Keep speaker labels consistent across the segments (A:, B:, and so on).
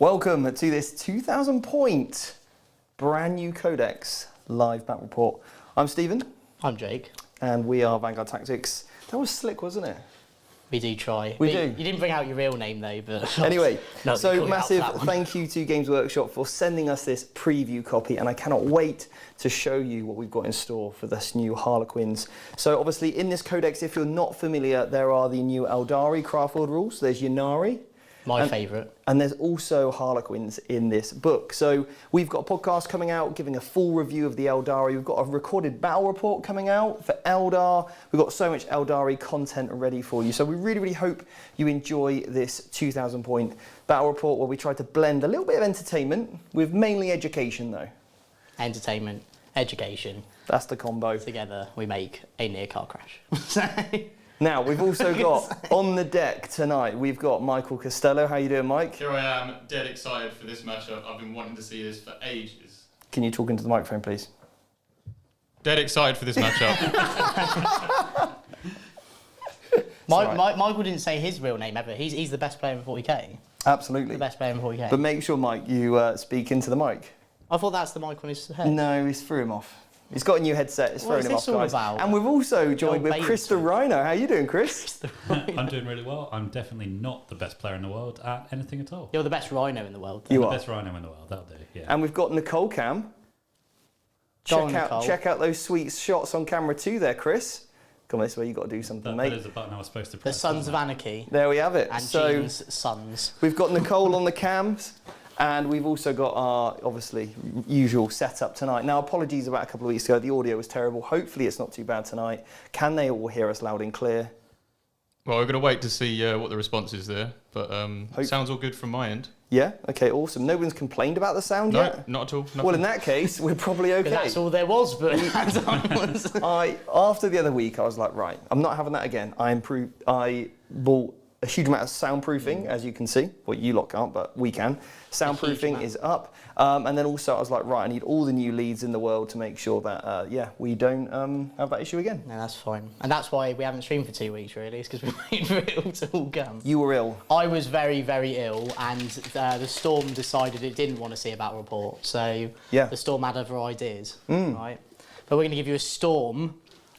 A: Welcome to this 2,000 point brand new Codex live battle report. I'm Stephen.
B: I'm Jake.
A: And we are Vanguard Tactics. That was slick, wasn't it?
B: We do try.
A: We do.
B: You didn't bring out your real name though, but...
A: Anyway,
B: no,
A: so massive thank you to Games Workshop for sending us this preview copy, and I cannot wait to show you what we've got in store for this new Harlequins. So obviously in this Codex, if you're not familiar, there are the new Eldari craft world rules. There's Ynnari.
B: My favourite. And
A: there's also Harlequins in this book. So we've got a podcast coming out giving a full review of the Eldari. We've got a recorded battle report coming out for Eldar. We've got so much Eldari content ready for you. So we really, really hope you enjoy this 2,000 point battle report where we try to blend a little bit of entertainment with mainly education though.
B: Entertainment, education.
A: That's the combo.
B: Together we make a near car crash.
A: Now, we've also got, on the deck tonight, we've got Michael Costello. How you doing, Mike?
C: Here I am, dead excited for this matchup. I've been wanting to see this for ages.
A: Can you talk into the microphone, please?
C: Dead excited for this matchup.
B: Michael didn't say his real name ever. He's the best player in 40K.
A: Absolutely.
B: The best player in 40K.
A: But make sure, Mike, you speak into the mic.
B: I thought that's the mic on his head.
A: No, he's threw him off. He's got a new headset, it's thrown him off, guys.
B: About?
A: And we've also joined with Chris the Rhino. How you doing, Chris?
D: I'm doing really well. I'm definitely not the best player in the world at anything at all.
B: You're the best Rhino in the world.
A: You
D: I'm
A: are.
D: the best Rhino in the world, that'll do, yeah.
A: And we've got Nicole Cam. Check out those sweet shots on camera too there, Chris. Come on, this way, you've got to do something, mate.
D: That is the button I was supposed to press.
B: The Sons of Anarchy.
A: There we have it.
B: And
A: so,
B: Jean's sons.
A: We've got Nicole on the cams. And we've also got our, obviously, usual setup tonight. Now, apologies about a couple of weeks ago. The audio was terrible. Hopefully, it's not too bad tonight. Can they all hear us loud and clear?
C: Well, we're going to wait to see what the response is there. But sounds all good from my end.
A: Yeah? Okay, awesome. No one's complained about the sound yet?
C: No, not at all. Nothing.
A: Well, in that case, we're probably okay.
B: That's all there was, but
A: after the other week, I was like, right, I'm not having that again. I bought a huge amount of soundproofing, as you can see. Well, you lot can't, but we can. Soundproofing is up. And then also I was like, right, I need all the new leads in the world to make sure that, we don't have that issue again.
B: No, that's fine. And that's why we haven't streamed for 2 weeks, really. It's because we waited for it all to all come.
A: You were ill.
B: I was very, very ill, and the Storm decided it didn't want to see a battle report. So the Storm had other ideas, right? But we're going to give you a storm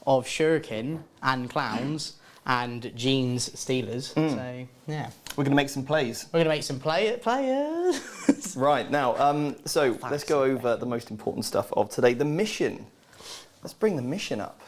B: of shuriken and clowns and Genestealers. So, yeah.
A: We're going to make some plays.
B: We're going to make some players.
A: Right, now, so let's go over the most important stuff of today. The mission. Let's bring the mission up.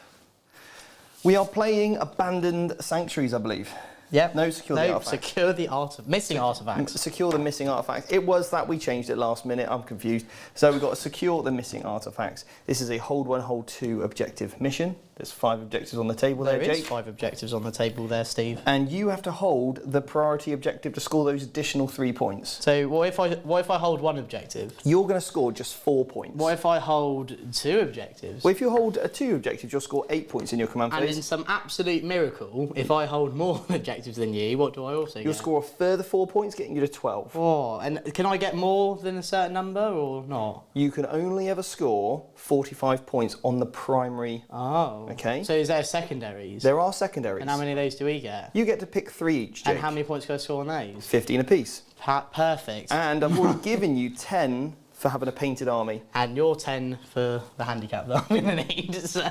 A: We are playing Abandoned Sanctuaries, I believe.
B: Yep.
A: No, Secure the Artifacts.
B: Secure the Missing Artefacts.
A: Secure the Missing Artefacts. It was that we changed it last minute. I'm confused. So we've got to Secure the Missing Artefacts. This is a hold 1, hold 2 objective mission. There's 5 objectives on the table there, Jake.
B: There is 5 objectives on the table there, Steve.
A: And you have to hold the priority objective to score those additional 3 points.
B: So what if I hold 1 objective?
A: You're going to score just 4 points.
B: What if I hold 2 objectives?
A: Well, if you hold 2 objectives, you'll score 8 points in your command phase.
B: And in some absolute miracle, if I hold more objectives than you, what do I also get?
A: You'll score a further 4 points, getting you to 12.
B: Oh, and can I get more than a certain number or not?
A: You can only ever score 45 points on the primary.
B: Oh.
A: Okay.
B: So is there secondaries?
A: There are secondaries.
B: And how many of those do we get?
A: You get to pick 3 each, Jake.
B: And how many points can I score on those?
A: 15 apiece.
B: Perfect.
A: And I've already given you 10 for having a painted army.
B: And you're 10 for the handicap that I'm going to need, so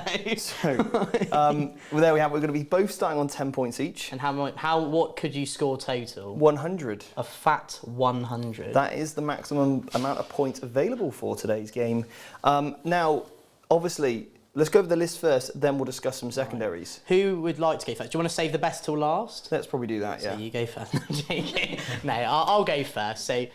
A: well, there we have it. We're going to be both starting on 10 points each.
B: And what could you score total?
A: 100.
B: A fat 100.
A: That is the maximum amount of points available for today's game. Now, obviously, let's go over the list first, then we'll discuss some secondaries.
B: Right. Who would like to go first? Do you want to save the best till last?
A: Let's probably do that, yeah.
B: So you go first. No, I'll go first. So,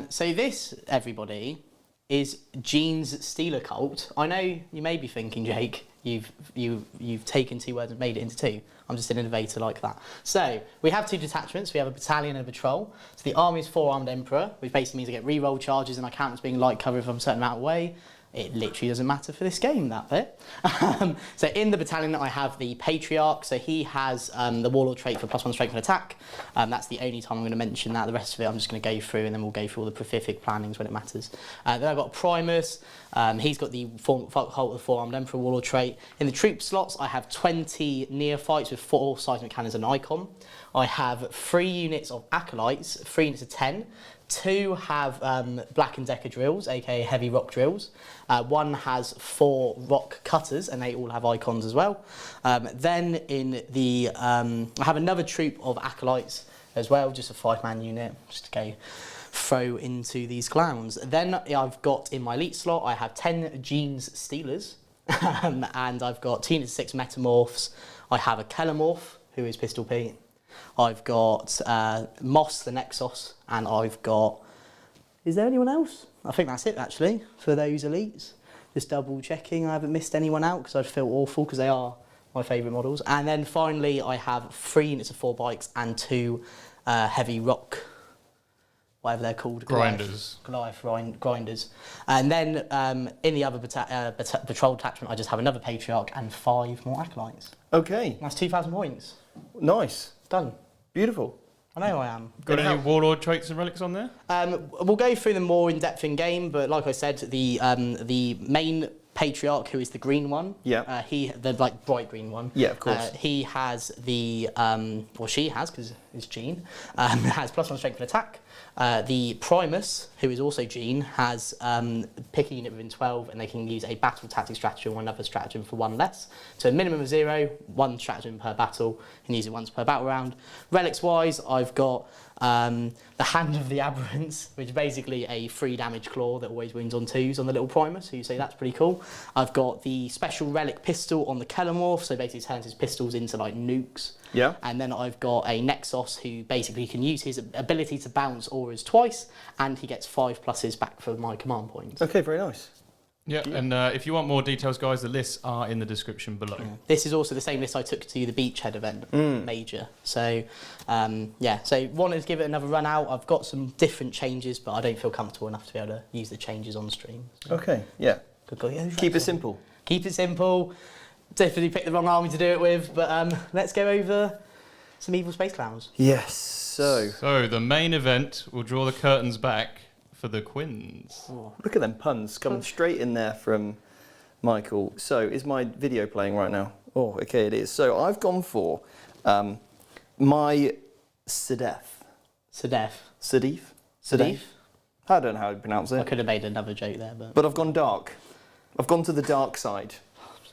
B: so this, everybody, is Genestealer cult. I know you may be thinking, Jake, you've taken 2 words and made it into 2. I'm just an innovator like that. So we have 2 detachments. We have a battalion and a patrol. So the army is 4-armed emperor, which basically means I get re-roll charges and I count as being light cover if I'm a certain amount away. It literally doesn't matter for this game, that bit. So in the battalion I have the Patriarch, so he has the Warlord trait for +1 strength and attack. That's the only time I'm going to mention that. The rest of it I'm just going to go through and then we'll go through all the prolific plannings when it matters. Then I've got Primus, He's got the Halt of the Four-Armed Emperor Warlord trait. In the troop slots, I have 20 neophytes with 4 seismic cannons and icon. I have 3 units of acolytes, 3 units of 10. 2 have Black and Decker drills, aka heavy rock drills. 1 has 4 rock cutters, and they all have icons as well. Then in the I have another troop of acolytes as well, just a 5-man unit, just to go throw into these clowns. Then I've got in my elite slot, I have 10 Genestealers, and I've got 2 units of 6 metamorphs. I have a Kellamorph, who is Pistol Pete. I've got Moss the Nexus, and I've got... Is there anyone else? I think that's it, actually, for those elites. Just double checking I haven't missed anyone out, because I'd feel awful, because they are my favourite models. And then finally, I have 3 units of 4 bikes and 2 heavy rock, whatever they're called.
C: Grinders.
B: Goliath grinders. And then in the other patrol detachment, I just have another Patriarch and 5 more acolytes.
A: Okay.
B: That's 2,000 points.
A: Nice.
B: Done.
A: Beautiful.
B: I know I am.
C: Got any warlord traits and relics on there?
B: We'll go through them more in depth in game, but like I said, the main Patriarch, who is the green one, the like bright green one.
A: Yeah, of course.
B: He has the she has, because it's Jean, has +1 strength and attack. The Primus, who is also Jean, has pick a unit within 12, and they can use a battle tactic stratagem or another stratagem for 1 less. So a minimum of 0, 1 stratagem per battle, and use it once per battle round. Relics wise, I've got the Hand of the Aberrants, which is basically a 3 damage claw that always wounds on 2s on the little Primus, so you say that's pretty cool. I've got the special relic pistol on the Kellamorph, so basically turns his pistols into like nukes.
A: Yeah.
B: And then I've got a Nexus who basically can use his ability to bounce auras twice, and he gets 5 pluses back for my command points.
A: Okay, very nice.
C: Yeah, and if you want more details, guys, the lists are in the description below.
B: Yeah. This is also the same list I took to the Beachhead event, major. So, so wanted to give it another run out. I've got some different changes, but I don't feel comfortable enough to be able to use the changes on stream. So.
A: Okay, yeah. Keep it simple.
B: Keep it simple. Definitely picked the wrong army to do it with, but let's go over some evil space clowns.
A: Yes, so
C: the main event, we'll draw the curtains back for the Quins.
A: Oh, look at them puns coming straight in there from Michael. So, is my video playing right now? Oh, okay, it is. So, I've gone for my Sedef.
B: Sedef?
A: I don't know how to pronounce it.
B: I could have made another joke there,
A: But I've gone dark. I've gone to the dark side.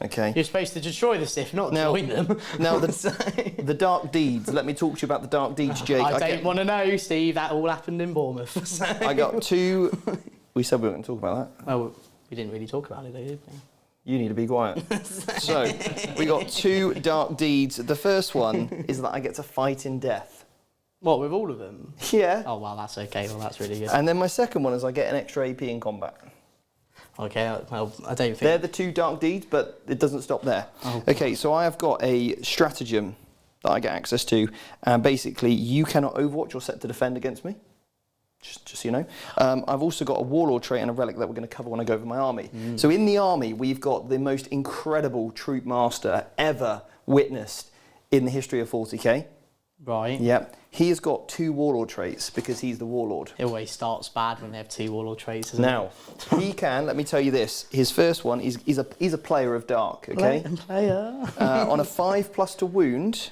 A: Okay.
B: You're supposed to destroy the Sith, not join them.
A: Now, the dark deeds. Let me talk to you about the dark deeds, Jake.
B: I don't want to know, Steve. That all happened in Bournemouth. So.
A: I got 2... We said we weren't going to talk about that.
B: Well, we didn't really talk about it, though, did we?
A: You need to be quiet. So, we got 2 dark deeds. The first one is that I get to fight in death.
B: What, with all of them?
A: Yeah.
B: Oh, wow, that's okay. Well, that's really good.
A: And then my second one is I get an extra AP in combat.
B: Okay, well, I don't think...
A: They're the 2 dark deeds, but it doesn't stop there.
B: Oh.
A: Okay, so I have got a stratagem that I get access to, and basically you cannot overwatch or set to defend against me, just so you know. I've also got a warlord trait and a relic that we're going to cover when I go over my army. So in the army, we've got the most incredible troop master ever witnessed in the history of 40k.
B: Right.
A: Yep. He has got 2 warlord traits because he's the warlord.
B: It always starts bad when they have 2 warlord traits, doesn't
A: Now, he can, let me tell you this, his first one, he's a player of dark, okay?
B: Player.
A: On a 5+ to wound,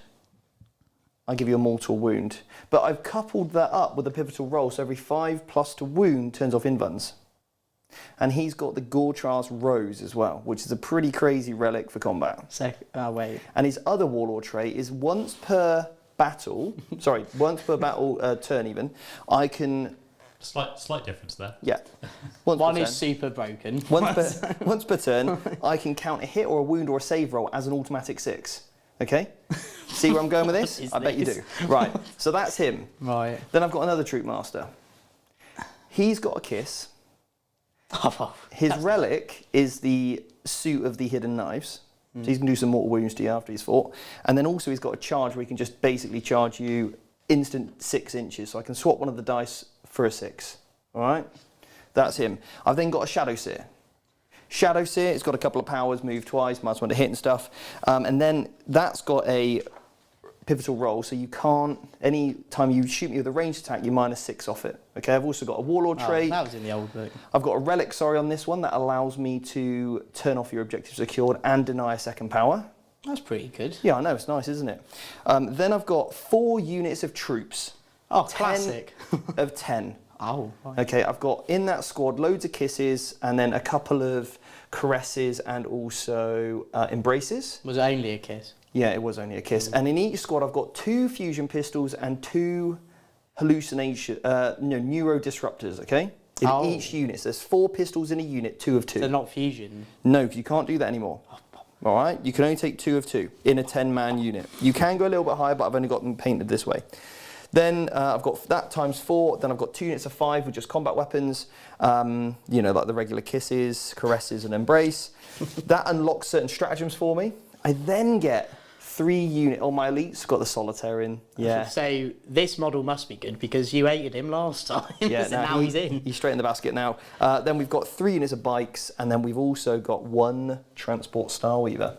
A: I give you a mortal wound. But I've coupled that up with a pivotal roll, so every 5+ to wound turns off invuns. And he's got the Gortras Rose as well, which is a pretty crazy relic for combat.
B: Wait.
A: And his other warlord trait is once per battle turn even, I can...
D: Slight difference there.
A: Yeah.
B: One is super broken.
A: Once per turn, I can count a hit or a wound or a save roll as an automatic 6. Okay? See where I'm going with this? I bet you do. Right, so that's him.
B: Right.
A: Then I've got another troop master. He's got a kiss. His relic is the suit of the hidden knives. So he's going to do some mortal wounds to you after he's fought. And then also he's got a charge where he can just basically charge you instant 6 inches. So I can swap one of the dice for a 6. All right? That's him. I've then got a Shadow Seer. Shadow Seer, it's got a couple of powers, move twice, might want to hit and stuff. And then that's got a pivotal roll, so you can't, any time you shoot me with a ranged attack, you -6 off it. Okay, I've also got a Warlord trait.
B: That was in the old book.
A: I've got a relic, on this one that allows me to turn off your objective secured and deny a second power.
B: That's pretty good.
A: Yeah, I know, it's nice, isn't it? Then I've got 4 units of troops.
B: Oh,
A: 10
B: classic.
A: of 10.
B: Oh, right.
A: Okay, I've got in that squad loads of kisses and then a couple of caresses and also embraces.
B: Was it only a kiss?
A: Yeah, it was only a kiss. And in each squad, I've got 2 fusion pistols and 2 neuro disruptors, okay? In each unit. So there's 4 pistols in a unit, 2 of 2.
B: They're not fusion.
A: No, you can't do that anymore. All right, you can only take 2 of 2 in a 10-man unit. You can go a little bit higher, but I've only got them painted this way. Then I've got that times 4. Then I've got 2 units of 5 with just combat weapons. You know, like the regular kisses, caresses, and embrace. That unlocks certain stratagems for me. I then get 3 units. Oh, my elite's got the solitaire in. Yeah.
B: So this model must be good because you hated him last time.
A: Yeah.
B: So now he's in.
A: He's straight in the basket now. Then we've got 3 units of bikes, and then we've also got 1 transport Starweaver.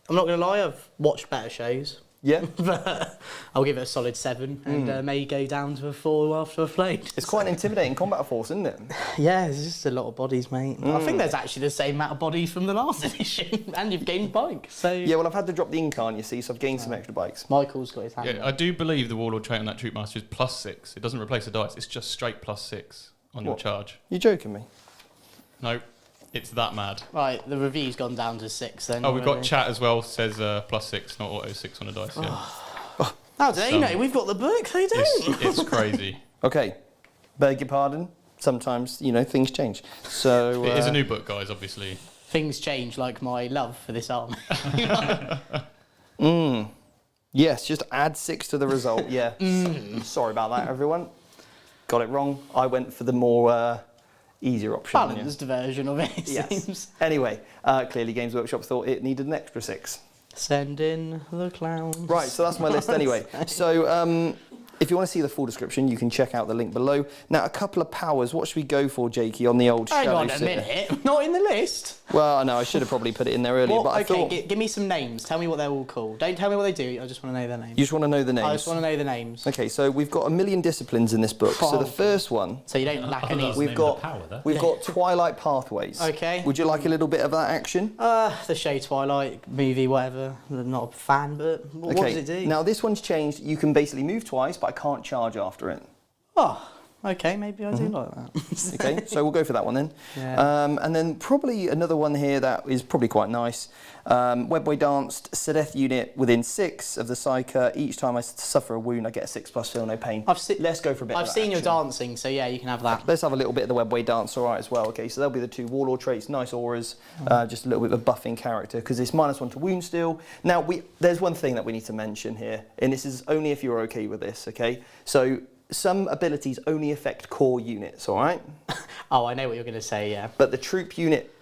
B: I'm not going to lie, I've watched better shows.
A: Yeah.
B: But I'll give it a solid 7 and may go down to a 4 after I've played.
A: It's quite an intimidating combat force, isn't it?
B: Yeah, there's just a lot of bodies, mate. I think there's actually the same amount of bodies from the last edition, and you've gained bike. So
A: Yeah, well, I've had to drop the incarn, you see, so I've gained some extra bikes.
B: Michael's got his hand
C: Yeah,
B: up.
C: I do believe the Warlord trait on that Troop Master is +6. It doesn't replace a dice. It's just straight +6 on your
A: What?
C: charge.
A: You joking me?
C: No, it's that mad.
B: Right, the review's gone down to 6 then.
C: Oh, we've got
B: already.
C: chat as well. Says +6, not auto 6 on a dice. Yeah,
B: How do they know? We've got the book, they don't.
C: it's crazy.
A: Okay, beg your pardon. Sometimes, you know, things change. So
C: It is a new book, guys. Obviously.
B: Things change, like my love for this army.
A: Yes, just add 6 to the result. Yeah. Sorry about that, everyone. Got it wrong. I went for the more easier option. yeah.
B: Balanced version of it, it
A: Yes.
B: seems.
A: Anyway, clearly Games Workshop thought it needed an extra 6.
B: Send in the clowns.
A: Right, so that's my list anyway. So if you want to see the full description, you can check out the link below. Now, a couple of powers. What should we go for, Jakey, on the old
B: Hang
A: Shadow
B: on a
A: Sitter?
B: minute. Not in the list.
A: Well, I know, I should have probably put it in there earlier,
B: What?
A: but I
B: Okay,
A: thought...
B: give me some names. Tell me what they're all called. Don't tell me what they do. I just want to know their names.
A: You just want to know the names?
B: I just want to know the names.
A: Okay, so we've got a million disciplines in this book. So the first one,
B: So you don't lack any.
A: we've got
D: Power,
A: we've got Twilight Pathways.
B: Okay.
A: Would you like a little bit of that action?
B: The show Twilight movie, whatever. I'm not a fan, but what does it do?
A: Now this one's changed. You can basically move twice, but I can't charge after it.
B: Oh, okay. Maybe I do like that.
A: Okay, so we'll go for that one then.
B: Yeah.
A: And then probably another one here that is probably quite nice. Webway Danced, Sedeth unit within 6 of the Psyker. Each time I suffer a wound, I get a 6+ feel no pain. Let's go for a bit
B: I've
A: of
B: seen
A: action.
B: your dancing, so yeah, you can have that.
A: Let's have a little bit of the Webway Dance, all right, as well. Okay, so there'll be the 2 Warlord traits, nice auras, just a little bit of a buffing character, because it's -1 to wound steal. Now, there's one thing that we need to mention here, and this is only if you're okay with this, okay? So, some abilities only affect core units, all right?
B: Oh, I know what you're going to say, yeah.
A: But the troop unit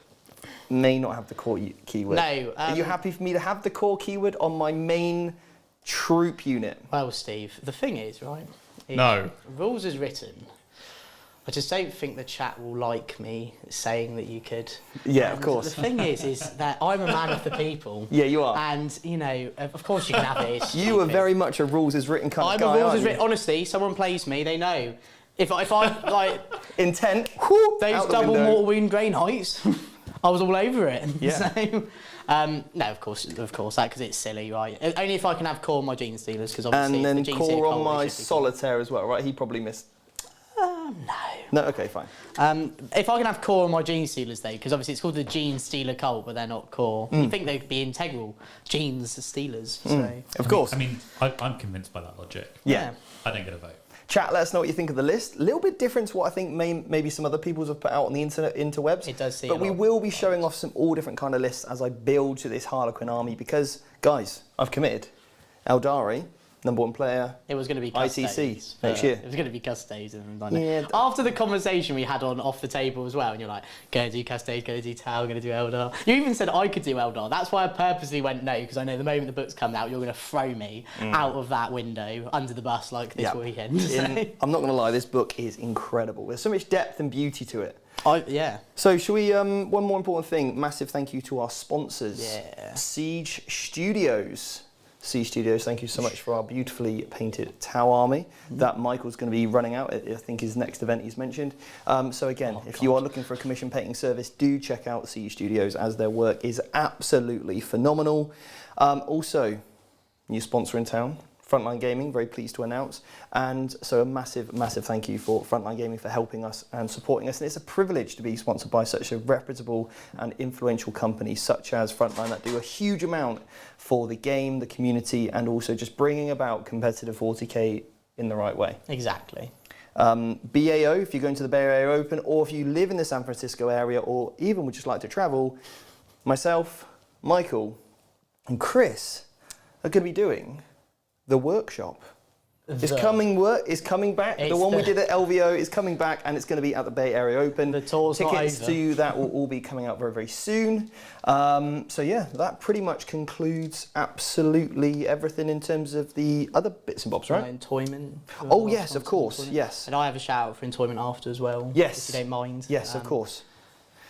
A: may not have the core keyword.
B: No.
A: Are you happy for me to have the core keyword on my main troop unit?
B: Well, Steve, the thing is, right?
C: No.
B: Rules is written. I just don't think the chat will like me saying that you could.
A: Yeah, of course.
B: The thing is that I'm a man of the people.
A: Yeah, you are.
B: And, you know, of course you can have it. It's
A: You are
B: stupid.
A: very much a rules is written kind of guy,
B: I'm a rules
A: aren't
B: is
A: you?
B: written. Honestly, someone plays me, they know. If I like
A: Intent, whoop,
B: those
A: out the
B: double
A: window.
B: mortal wound drain heights, I was all over it.
A: Yeah.
B: So, no, of course, that because it's silly, right? Only if I can have core on my Genestealers, because obviously
A: And then
B: it's the
A: core on
B: Genestealer
A: my
B: cult, it should be
A: solitaire as well, right? He probably missed.
B: No.
A: No, okay, fine.
B: If I can have core on my Genestealers, though, because obviously it's called the Genestealer cult, but they're not core. You think they'd be integral Genestealers, so...
A: Of course.
D: I mean, I'm convinced by that logic.
A: Yeah.
D: I don't get a vote.
A: Chat, let us know what you think of the list. A little bit different to what I think maybe some other people have put out on the interwebs.
B: It does seem
A: But
B: a
A: we
B: lot.
A: will be showing off some all different kind of lists as I build to this Harlequin army because, guys, I've committed. Eldari, #1 player.
B: It was going to be
A: ITC
B: Custodes,
A: next
B: but
A: year.
B: It was going to be Custodes. And
A: Yeah.
B: After the conversation we had on off the table as well, and you're like, going to do Custodes, going to do Tau, going to do Eldar. You even said I could do Eldar. That's why I purposely went no, because I know the moment the book's come out, you're going to throw me out of that window under the bus like this
A: Yeah.
B: weekend. So.
A: I'm not going to lie, this book is incredible. There's so much depth and beauty to it.
B: Yeah.
A: So, shall we, one more important thing, massive thank you to our sponsors.
B: Yeah.
A: Siege Studios. Siege Studios, thank you so much for our beautifully painted Tau army that Michael's going to be running out at, I think, his next event he's mentioned. So again, if you are looking for a commission painting service, do check out Siege Studios, as their work is absolutely phenomenal. Also, new sponsor in town, Frontline Gaming, very pleased to announce. And so a massive, massive thank you for Frontline Gaming for helping us and supporting us. And it's a privilege to be sponsored by such a reputable and influential company such as Frontline that do a huge amount for the game, the community, and also just bringing about competitive 40K in the right way.
B: Exactly.
A: BAO, if you're going to the Bay Area Open, or if you live in the San Francisco area, or even would just like to travel, myself, Michael, and Chris are going to be doing the workshop. It's coming back. The one we did at LVO is coming back, and it's going to be at the Bay Area Open.
B: The tour's not
A: Tickets
B: over.
A: to that will all be coming out very, very soon. So yeah, that pretty much concludes absolutely everything in terms of the other bits and bobs, right?
B: Entoyment.
A: Oh yes, of course, yes.
B: And I have a shout out for Entoyment after as well.
A: Yes.
B: If you don't mind.
A: Yes, of course.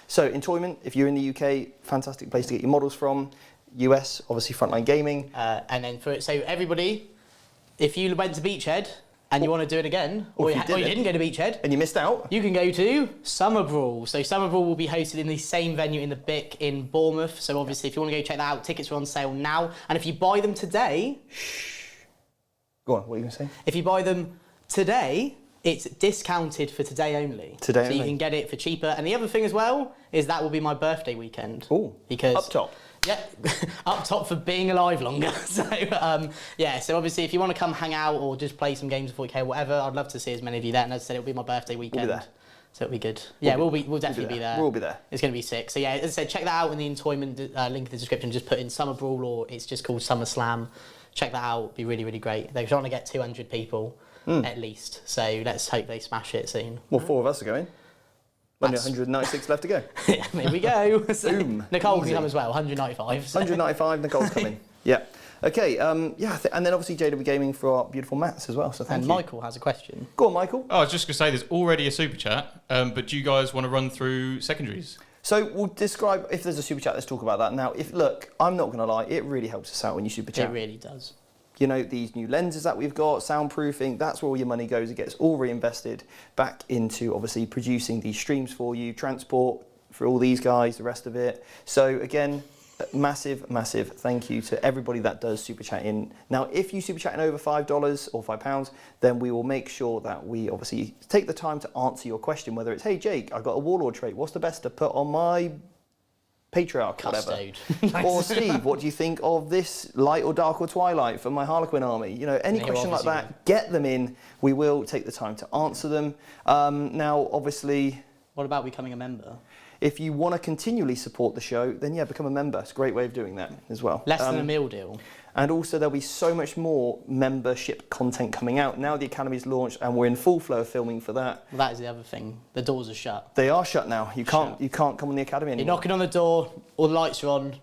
A: So Entoyment, if you're in the UK, fantastic place to get your models from. US, obviously Frontline Gaming.
B: And then so everybody, if you went to Beachhead and you want to do it again, or you didn't go to Beachhead,
A: and you missed out,
B: you can go to Summer Brawl. So Summer Brawl will be hosted in the same venue in the BIC in Bournemouth. So obviously, if you want to go check that out, tickets are on sale now. And if you buy them today,
A: go on. What are you going to say?
B: If you buy them today, it's discounted for today only.
A: Today
B: so
A: only.
B: you can get it for cheaper. And the other thing as well is that will be my birthday weekend.
A: Oh,
B: because
A: up top.
B: Yeah, up top for being alive longer. So yeah, so obviously if you want to come hang out or just play some games of 40K or whatever, I'd love to see as many of you there. And as I said, it'll be my birthday weekend.
A: We'll be there.
B: So it'll be good. Yeah, we'll definitely be there.
A: We'll be there.
B: It's going to be sick. So yeah, as I said, check that out in the Entoyment link in the description. Just put in Summer Brawl, or it's just called Summer Slam. Check that out. It'll be really, really great. They're trying to get 200 people at least. So let's hope they smash it soon.
A: Well, 4 of us are going. Only 196 left to go.
B: Yeah, there we go. So
A: Boom.
B: Nicole
A: Easy.
B: can come as well, 195. So.
A: 195, Nicole's coming. Yeah. Okay, yeah, and then obviously JW Gaming for our beautiful mats as well, so thank
B: And
A: you.
B: Michael has a question.
A: Go on, Michael.
C: Oh, I was just going to say there's already a super chat, but do you guys want to run through secondaries?
A: So we'll describe, if there's a super chat, let's talk about that. Now, look, I'm not going to lie, it really helps us out when you super chat.
B: It really does.
A: You know, these new lenses that we've got, soundproofing, that's where all your money goes. It gets all reinvested back into, obviously, producing these streams for you, transport for all these guys, the rest of it. So, again, massive, massive thank you to everybody that does super chat in. Now, if you super chat in over $5 or £5, then we will make sure that we obviously take the time to answer your question, whether it's, hey, Jake, I got a Warlord trait. What's the best to put on my Patriarch,
B: Custode.
A: whatever. Or Steve, what do you think of this light or dark or twilight for my Harlequin army? You know, any question like that, get them in. We will take the time to answer them. Now, obviously...
B: What about becoming a member?
A: If you want to continually support the show, then yeah, become a member. It's a great way of doing that as well.
B: Less than a meal deal.
A: And also there'll be so much more membership content coming out. Now the Academy's launched and we're in full flow of filming for that.
B: Well, that is the other thing. The doors are shut.
A: They are shut now. You can't come on the Academy anymore.
B: You're knocking on the door, all the lights are on,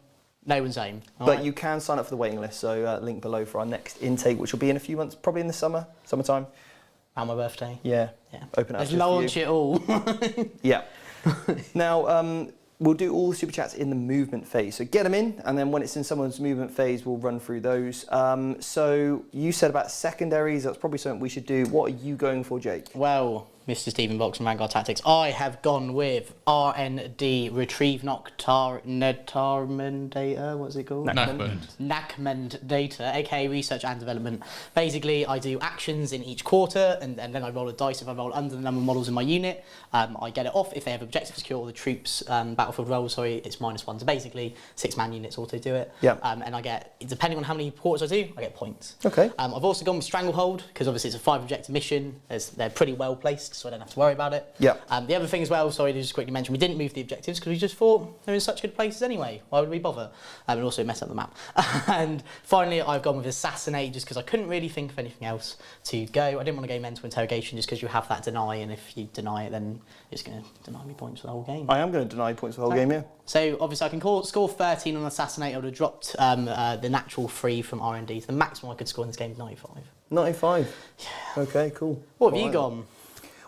B: no one's home.
A: But you can sign up for the waiting list, so link below for our next intake, which will be in a few months, probably in the summertime.
B: And my birthday.
A: Yeah. Open up.
B: Let's launch it all.
A: Yeah. Now, we'll do all the super chats in the movement phase. So get them in, and then when it's in someone's movement phase, we'll run through those. So you said about secondaries. That's probably something we should do. What are you going for, Jake?
B: Well, Mr. Stephen Box from Vanguard Tactics, I have gone with RND Retrieve Nectarmen Data. What's it called? Nachmund Data, aka Research and Development. Basically, I do actions in each quarter, and then I roll a dice. If I roll under the number of models in my unit, I get it off. If they have objective secure or the troops battlefield rolls, it's -1. So basically, 6-man units auto do it.
A: Yeah.
B: And I get, depending on how many quarters I do, I get points.
A: Okay.
B: I've also gone with Stranglehold, because obviously it's a 5-objective mission. They're pretty well placed, so I don't have to worry about it.
A: Yeah.
B: The other thing as well, sorry to just quickly mention, we didn't move the objectives because we just thought they're in such good places anyway. Why would we bother? And also mess up the map. And finally, I've gone with Assassinate just because I couldn't really think of anything else to go. I didn't want to go mental interrogation just because you have that deny, and if you deny it, then it's going to deny me points for the whole game.
A: I am going to deny points for the whole game, yeah.
B: So obviously I can score 13 on Assassinate. I would have dropped the natural 3 from R&D. So the maximum I could score in this game is 95.
A: 95?
B: Yeah.
A: Okay, cool.
B: What have you gone?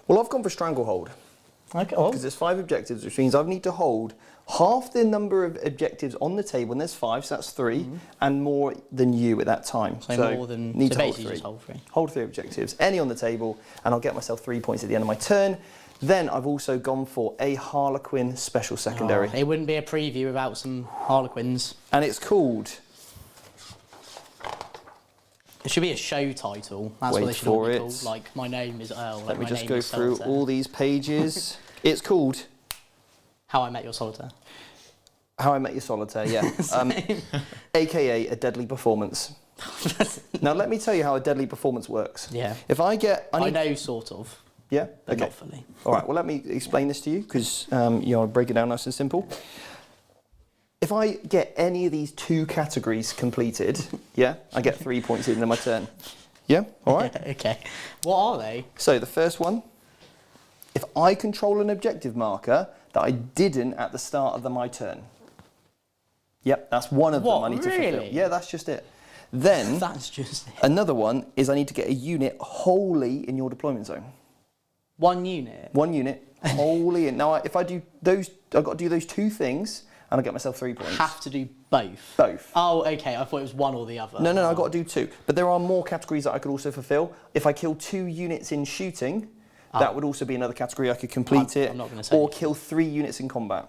A: Well, I've gone for Stranglehold.
B: Okay.
A: Because there's 5 objectives, which means I need to hold half the number of objectives on the table, and there's 5, so that's 3, and more than you at that time.
B: So more than,
A: need
B: so
A: to hold
B: basically
A: 3.
B: just hold 3.
A: Hold 3 objectives, any on the table, and I'll get myself 3 points at the end of my turn. Then I've also gone for a Harlequin special secondary.
B: It wouldn't be a preview without some Harlequins.
A: And it's called...
B: It should be a show title. That's
A: Wait
B: what they should
A: for
B: all be
A: it.
B: called. Like, my name is Earl. Like,
A: Let me
B: my
A: just
B: name
A: go
B: is
A: through
B: Solitaire.
A: all these pages. It's called
B: How I Met Your Solitaire.
A: How I Met Your Solitaire, yeah. AKA a deadly performance. Now let me tell you how a deadly performance works.
B: Yeah.
A: If I get...
B: I know, sort of,
A: Yeah?
B: but
A: Okay.
B: not fully.
A: All right, well, let me explain this to you, because I'll break it down nice and simple. If I get any of these 2 categories completed, yeah, I get 3 points in my turn. Yeah? All right?
B: Okay. What are they?
A: So the first one, if I control an objective marker that I didn't at the start of my turn. Yep, that's one of them I need to fulfill.
B: Really?
A: Yeah, that's just it. Then
B: That's just it.
A: another one is I need to get a unit wholly in your deployment zone.
B: 1 unit.
A: 1 unit wholly in. Now, if I do those, I've got to do those 2 things, and I get myself 3 points.
B: Have to do both.
A: Both.
B: Oh, okay. I thought it was one or the other.
A: No, I've got to do 2. But there are more categories that I could also fulfill. If I kill 2 units in shooting, that would also be another category I could complete
B: I'm not gonna say
A: or
B: anything.
A: kill 3 units in combat.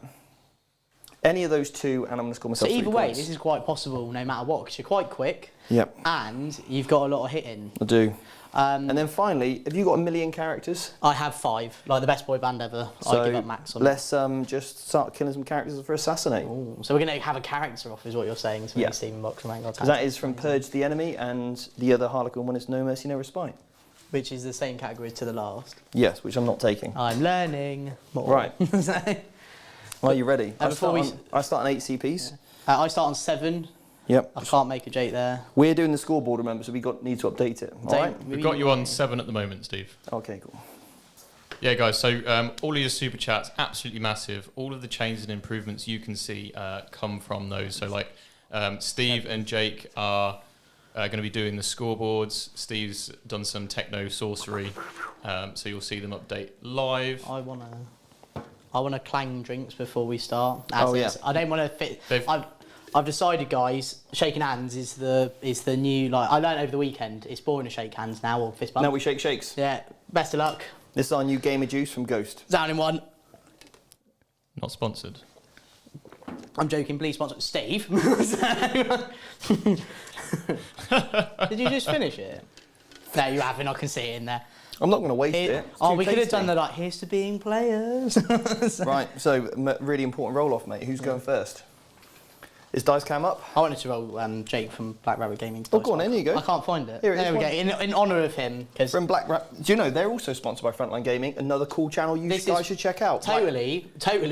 A: Any of those 2, and I'm going to score myself
B: So
A: 3
B: either way,
A: points.
B: this is quite possible no matter what, because you're quite quick.
A: Yep.
B: And you've got a lot of hitting.
A: I do. And then finally, have you got 1 million characters?
B: I have 5, like the best boy band ever.
A: So
B: I give up max on it.
A: let's just start killing some characters for Assassinate.
B: Ooh, so we're going to have a character off, is what you're saying, to
A: Yeah.
B: make Steven Box and Vanguard.
A: Because that is from Purge the Enemy, and the other Harlequin one is No Mercy, No Respite.
B: Which is the same category to the last.
A: Yes, which I'm not taking.
B: I'm learning more.
A: Right.
B: So,
A: Well, are you ready? I
B: before
A: start on 8 CPs.
B: I start on 7.
A: Yep.
B: I can't make a Jake there.
A: We're doing the scoreboard, remember, so need to update it. All right?
C: We've got you on 7 at the moment, Steve.
A: Okay, cool.
C: Yeah, guys, so all of your super chats, absolutely massive. All of the changes and improvements you can see come from those. So, like, Steve and Jake are going to be doing the scoreboards. Steve's done some techno sorcery, so you'll see them update live.
B: I wanna clang drinks before we start.
A: Yeah.
B: I don't want to fit. I've decided, guys. Shaking hands is the new, like, I learned over the weekend. It's boring to shake hands now or fist bump.
A: Now we shake shakes.
B: Yeah. Best of luck.
A: This is our new Gamer Juice from Ghost.
B: Down in 1.
C: Not sponsored.
B: I'm joking. Please sponsor Steve. Did you just finish it? No, you haven't. I can see it in there.
A: I'm not going to waste it. It's
B: Oh,
A: too
B: we could have done
A: tasty.
B: the, like, here's to being players.
A: Right, so really important roll off, mate. Who's going first? Is dice cam up?
B: I wanted to roll Jake from Black Rabbit Gaming.
A: Oh, go on, in you go.
B: I can't find it.
A: Here it is,
B: There we
A: one.
B: go. In honour of him, because
A: From Black Do you know they're also sponsored by Frontline Gaming? Another cool channel you
B: This
A: guys
B: is
A: should check out.
B: totally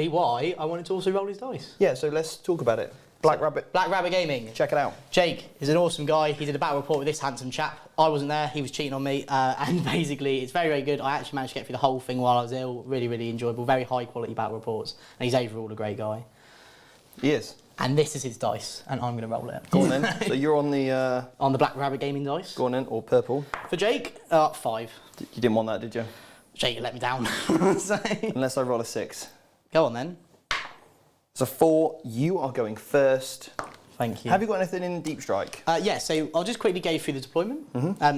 B: why I wanted to also roll his dice.
A: Yeah, so let's talk about it. Black Rabbit,
B: Black Rabbit Gaming.
A: check it out.
B: Jake is an awesome guy. He did a battle report with this handsome chap. I wasn't there. He was cheating on me, and basically it's very, very good. I actually managed to get through the whole thing while I was ill. Really, really enjoyable. Very high quality battle reports, and he's overall a great guy.
A: He is.
B: And this is his dice, and I'm going to roll it.
A: Go on then. So you're on the
B: On the Black Rabbit Gaming dice.
A: go on then, or purple.
B: For Jake, 5.
A: You didn't want that, did you?
B: Jake let me down. So,
A: Unless I roll a 6.
B: go on then.
A: So 4, you are going first.
B: Thank you.
A: Have you got anything in Deep Strike?
B: Yeah, so I'll just quickly go through the deployment.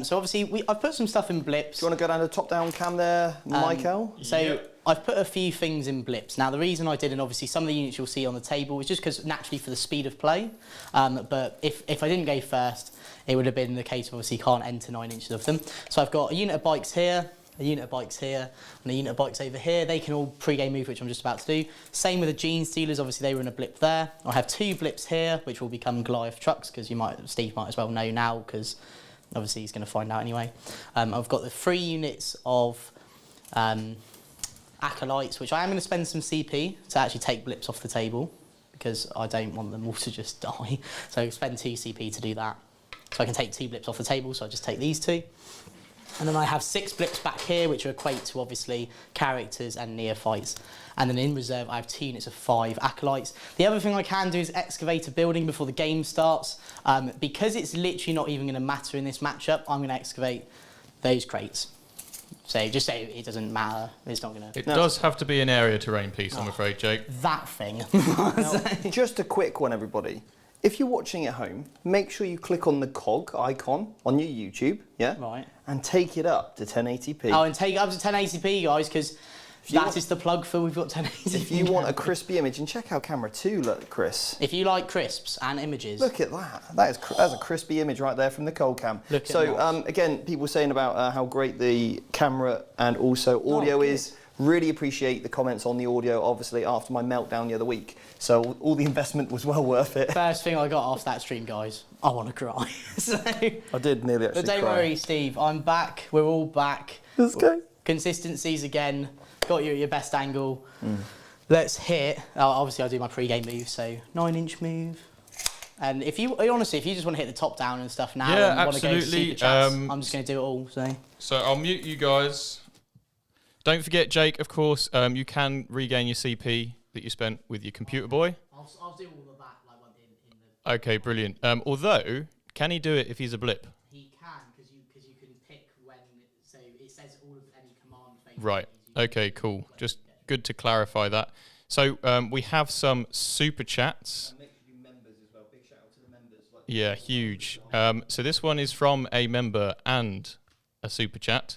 B: So obviously, I've put some stuff in blips.
A: Do you want to go down to the top-down cam there, Michael?
B: So
C: Yep.
B: I've put a few things in blips. Now, the reason I did, and obviously some of the units you'll see on the table, is just because naturally for the speed of play. But if I didn't go first, it would have been the case of obviously you can't enter 9 inches of them. So I've got a unit of bikes here, a unit of bikes here, and a unit of bikes over here. They can all pre-game move, which I'm just about to do. Same with the Genestealers, obviously they were in a blip there. I have 2 blips here, which will become Goliath trucks, because Steve might as well know now, because obviously he's going to find out anyway. I've got the 3 units of Acolytes, which I am going to spend some CP to actually take blips off the table, because I don't want them all to just die. So spend 2 CP to do that. So I can take 2 blips off the table, so I just take these 2. And then I have 6 blips back here, which equate to obviously characters and neophytes. And then in reserve, I have 2 units of 5 acolytes. The other thing I can do is excavate a building before the game starts. Because it's literally not even going to matter in this matchup, I'm going to excavate those crates. So just say it doesn't matter. It's not going to...
C: It does have to be an area terrain piece, I'm afraid, Jake.
B: That thing.
A: Now, just a quick one, everybody. If you're watching at home, make sure you click on the cog icon on your YouTube, yeah?
B: Right.
A: And take it up to 1080p.
B: Oh, and take it up to 1080p, guys, because that is the plug for we've got 1080p.
A: If you want a crispy image, and check how camera 2 look, Chris.
B: If you like crisps and images.
A: Look at that. That's a crispy image right there from the cold cam.
B: Look at
A: so,
B: that.
A: again, people saying about how great the camera and also audio is. Really appreciate the comments on the audio, obviously, after my meltdown the other week. So all the investment was well worth it.
B: First thing I got off that stream, guys, I want to cry. So,
A: I did nearly actually
B: but don't
A: cry.
B: worry, Steve, I'm back. We're all back.
A: Let's go.
B: Consistencies again. Got you at your best angle. Let's hit. Obviously, I do my pre-game move, so 9-inch move. And if you honestly, if you just want to hit the top down and stuff now,
C: Yeah,
B: and want to go
C: absolutely.
B: super chats, I'm just going to do it all.
C: So I'll mute you guys. Don't forget, Jake, of course, you can regain your CP that you spent with your computer boy.
B: I'll do all of that like in the.
C: Okay, brilliant. Although, can he do it if he's a blip?
B: He can because you can pick when. So it says all of any command phase.
C: Right. Okay, cool. Just good to clarify that. So we have some super chats. Yeah, huge. So this one is from a member and a super chat.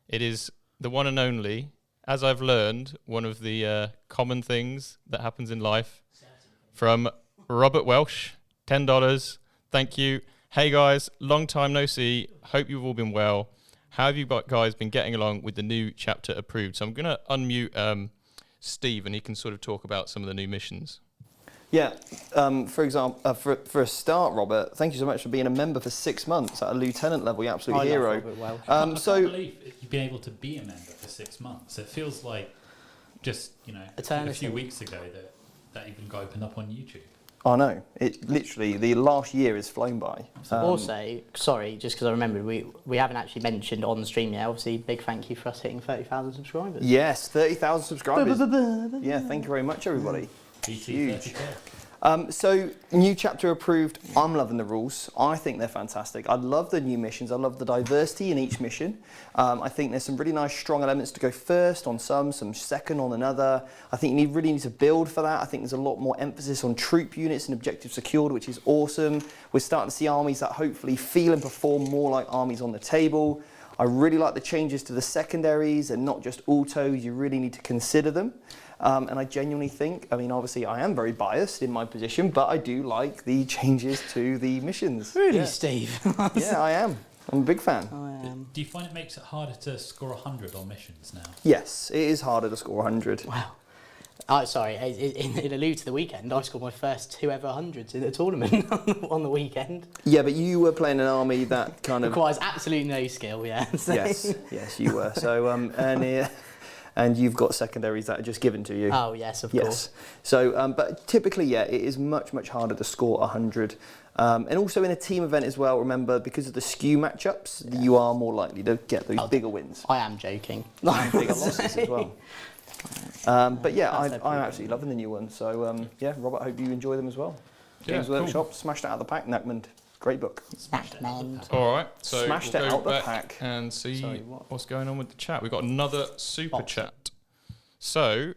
C: It is the one and only, as I've learned, one of the common things that happens in life. From Robert Welsh, $10. Thank you. Hey guys, long time no see. Hope you've all been well. How have you guys been getting along with the new chapter approved? So I'm going to unmute Steve, and he can sort of talk about some of the new missions.
A: Yeah, for example, for a start, Robert, thank you so much for being a member for 6 months at a lieutenant level. You're an absolute hero.
B: Well.
D: I can't believe you've been able to be a member for 6 months. It feels like just, a few weeks ago that even got opened up on YouTube.
A: I know. It literally, the last year has flown by.
B: Also, sorry, just because I remembered, we haven't actually mentioned on the stream yet. Obviously, big thank you for us hitting 30,000 subscribers.
A: Yes, 30,000 subscribers. Yeah, thank you very much, everybody. Huge. So, new chapter approved. I'm loving the rules. I think they're fantastic. I love the new missions. I love the diversity in each mission. I think there's some really nice, strong elements to go first on some second on another. I think you really need to build for that. I think there's a lot more emphasis on troop units and objectives secured, which is awesome. We're starting to see armies that hopefully feel and perform more like armies on the table. I really like the changes to the secondaries and not just autos. You really need to consider them. And I genuinely think, obviously I am very biased in my position, but I do like the changes to the missions.
B: Really,
A: yeah.
B: Steve?
A: Yeah, I am. I'm a big fan.
D: Do you find it makes it harder to score 100 on missions now?
A: Yes, it is harder to score 100.
B: Wow. Sorry, in allude to the weekend, I scored my first 2 ever 100s in a tournament on the weekend.
A: Yeah, but you were playing an army that kind of...
B: Requires absolutely no skill, yeah.
A: Yes, you were. So, and you've got secondaries that are just given to you.
B: Oh, yes, of course.
A: So, but typically, yeah, it is much, much harder to score 100. And also in a team event as well, remember, because of the skew matchups, you are more likely to get those bigger wins.
B: I am joking.
A: And bigger losses as well. But yeah, I'm absolutely loving the new one. So, yeah, Robert, I hope you enjoy them as well. Games Workshop, smashed it out of the pack, Nachmund. Great book.
B: Nachmund.
C: All right, so
A: Smashed
C: we'll
A: it
C: go
A: out the
C: back
A: pack.
C: and see
B: Sorry,
C: what's going on with the chat. We've got another super chat. So,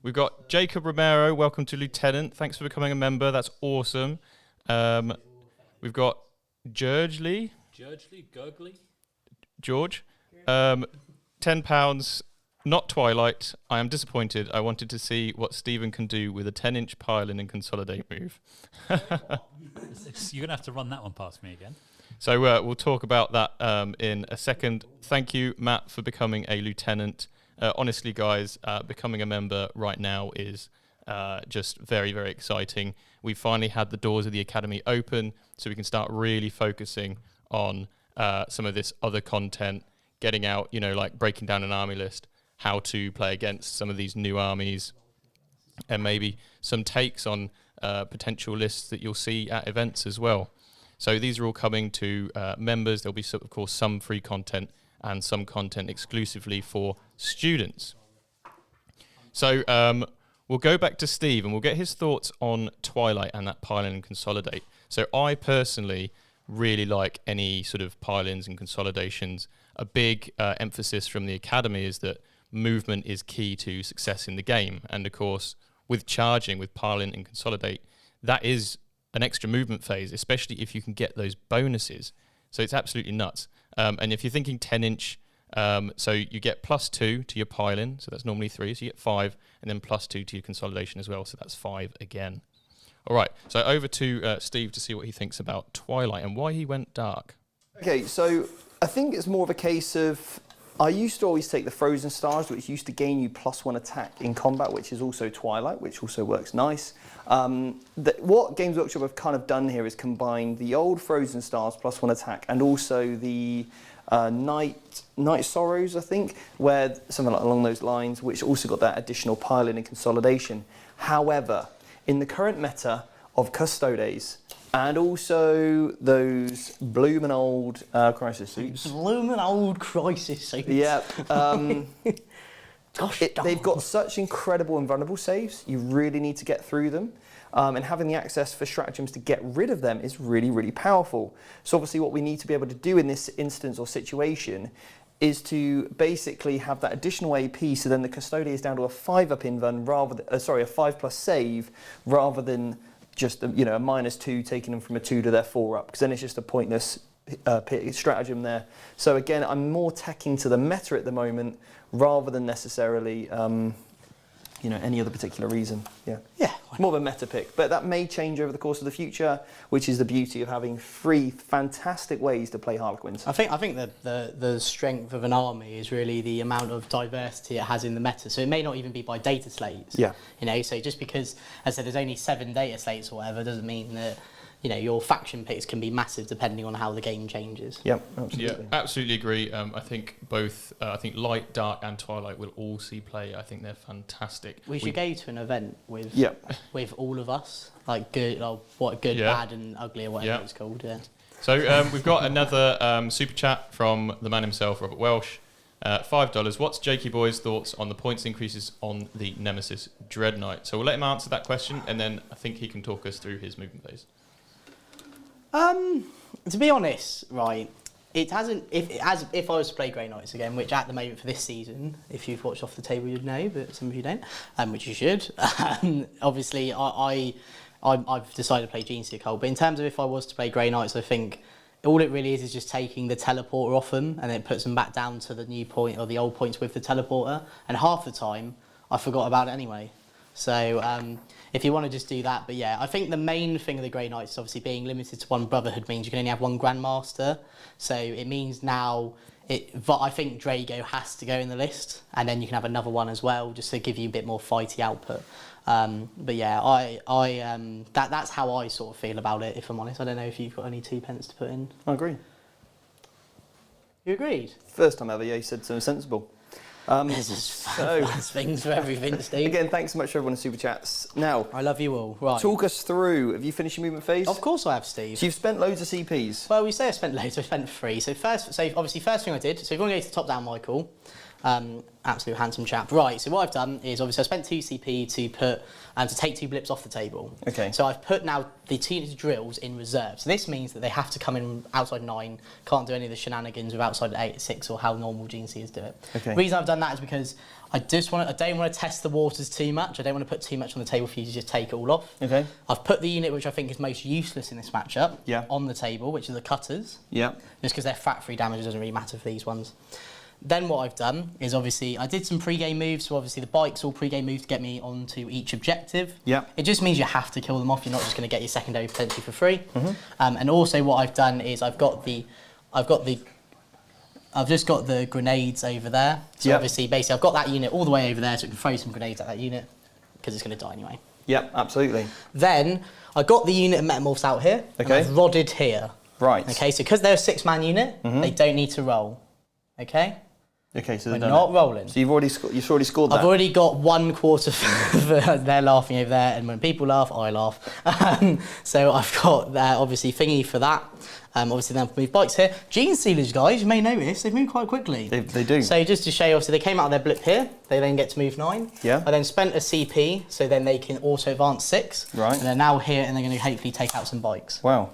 C: we've got Jacob Romero. Welcome to Lieutenant. Thanks for becoming a member. That's awesome. We've got George Lee. George. £10. Not Twilight. I am disappointed. I wanted to see what Stephen can do with a 10-inch pile-in and consolidate move.
D: You're going to have to run that one past me again.
C: So we'll talk about that in a second. Thank you, Matt, for becoming a lieutenant. Honestly, guys, becoming a member right now is just very, very exciting. We finally had the doors of the academy open, so we can start really focusing on some of this other content, getting out, like breaking down an army list, how to play against some of these new armies, and maybe some takes on potential lists that you'll see at events as well. So these are all coming to members. There'll be, of course, some free content and some content exclusively for students. So we'll go back to Steve and we'll get his thoughts on Twilight and that pile in and consolidate. So I personally really like any sort of pile-ins and consolidations. A big emphasis from the Academy is that movement is key to success in the game. And of course, with charging, with pile-in and consolidate, that is an extra movement phase, especially if you can get those bonuses. So it's absolutely nuts. And if you're thinking 10-inch, so you get +2 to your pile-in, so that's normally 3, so you get 5, and then +2 to your consolidation as well, so that's 5 again. All right, so over to Steve to see what he thinks about Twilight and why he went dark.
A: Okay, so I think it's more of a case of, I used to always take the Frozen Stars, which used to gain you +1 attack in combat, which is also Twilight, which also works nice. What Games Workshop have kind of done here is combined the old Frozen Stars +1 attack and also the Night Sorrows, I think, where something along those lines, which also got that additional pile-in and consolidation. However, in the current meta of Custodes and also those bloomin' old crisis suits.
B: Bloomin' old crisis suits.
A: Yeah.
B: Gosh,
A: they've got such incredible and vulnerable saves. You really need to get through them. And having the access for stratagems to get rid of them is really, really powerful. So obviously what we need to be able to do in this instance or situation is to basically have that additional AP, so then the Custodian is down to a 5-up invuln rather than, a 5+ save, rather than just a -2 taking them from a 2 to their 4-up, because then it's just a pointless stratagem there. So again, I'm more teching to the meta at the moment rather than necessarily any other particular reason. Yeah. More of a meta pick, but that may change over the course of the future, which is the beauty of having 3 fantastic ways to play Harlequins.
B: I think that the strength of an army is really the amount of diversity it has in the meta. So it may not even be by data slates.
A: Yeah.
B: So just because, as I said, there's only 7 data slates or whatever, doesn't mean that your faction picks can be massive depending on how the game changes.
A: Yep, absolutely.
C: Yeah, absolutely agree. I think both, Light, Dark and Twilight will all see play. I think they're fantastic.
B: We should go to an event with all of us, like good, bad and ugly or whatever it's called. Yeah.
C: So we've got another super chat from the man himself, Robert Welsh. $5. What's Jakey Boy's thoughts on the points increases on the Nemesis Dread Knight? So we'll let him answer that question, and then I think he can talk us through his movement phase.
B: To be honest, right, it hasn't. If I was to play Grey Knights again, which at the moment for this season, if you've watched Off the Table, you'd know, but some of you don't, which you should. Obviously, I've decided to play Genestealer Cult, but in terms of if I was to play Grey Knights, I think all it really is just taking the teleporter off them, and then it puts them back down to the new point or the old points with the teleporter. And half the time, I forgot about it anyway. So if you want to just do that, but yeah, I think the main thing of the Grey Knights, obviously being limited to 1 Brotherhood, means you can only have 1 Grandmaster. So it means now, I think Drago has to go in the list, and then you can have another one as well, just to give you a bit more fighty output. But yeah, that's how I sort of feel about it, if I'm honest. I don't know if you've got any 2 pence to put in.
A: I agree.
B: You agreed?
A: First time ever, you said something sensible.
B: Things for everything, Steve.
A: Again, thanks so much for everyone in Super Chats. Now,
B: I love you all. Right.
A: Talk us through, have you finished your movement phase?
B: Of course I have, Steve.
A: So you've spent loads of CPs.
B: Well, we say I spent loads, I spent 3. So obviously first thing I did, so if you want to go to the top down, Michael, absolute handsome chap. Right, so what I've done is obviously I spent 2 CP to put to take 2 blips off the table.
A: Okay.
B: So I've put now the 2 drills in reserve. So this means that they have to come in outside 9, can't do any of the shenanigans with outside 8, 6 or how normal GCs do it.
A: Okay.
B: The reason I've done that is because I don't want to test the waters too much. I don't want to put too much on the table for you to just take it all off.
A: Okay.
B: I've put the unit which I think is most useless in this matchup on the table, which are the cutters.
A: Yeah.
B: Just because they're fat-free damage, it doesn't really matter for these ones. Then what I've done is obviously I did some pre-game moves, so obviously the bike's all pre-game moves to get me onto each objective.
A: Yeah.
B: It just means you have to kill them off. You're not just going to get your secondary potentially for free. Mm-hmm. And also what I've done is I've just got the grenades over there. So obviously, basically, I've got that unit all the way over there, so it can throw some grenades at that unit because it's going to die anyway.
A: Yep, absolutely.
B: Then I got the unit of metamorphs out here.
A: Okay.
B: And I've rodded here.
A: Right.
B: Okay, so because they're a 6-man unit, they don't need to roll. Okay.
A: Okay, so
B: we're not rolling.
A: So you've already scored that.
B: I've already got 1/4. They're laughing over there, and when people laugh, I laugh. So I've got obviously thingy for that. Obviously, then move bikes here. Genestealers, guys, you may notice they've moved quite quickly.
A: They do.
B: So just to show you, obviously they came out of their blip here. They then get to move 9.
A: Yeah.
B: I then spent a CP, so then they can also advance 6.
A: Right.
B: And they're now here, and they're going to hopefully take out some bikes.
A: Wow.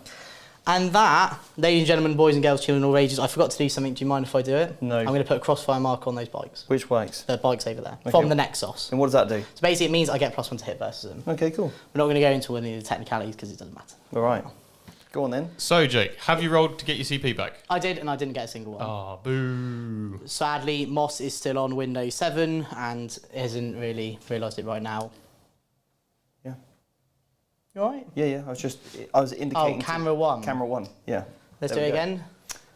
B: And that, ladies and gentlemen, boys and girls, children of all ages, I forgot to do something. Do you mind if I do it?
A: No.
B: I'm going to put a crossfire mark on those bikes.
A: Which bikes?
B: The bikes over there,
A: Okay.
B: from the Nexus.
A: And what does that do?
B: So basically it means I get +1 to hit versus them.
A: Okay, cool.
B: We're not going to go into any of the technicalities because it doesn't matter.
A: All right. Go on then.
C: So, Jake, have you rolled to get your CP back?
B: I did, and I didn't get a single one.
C: Oh, boo.
B: Sadly, Moss is still on Windows 7 and hasn't really realised it right now.
A: Yeah.
B: You alright?
A: Yeah. I was indicating.
B: Oh, camera 1.
A: Camera 1. Yeah.
B: Let's
A: There
B: do it
A: we go.
B: again.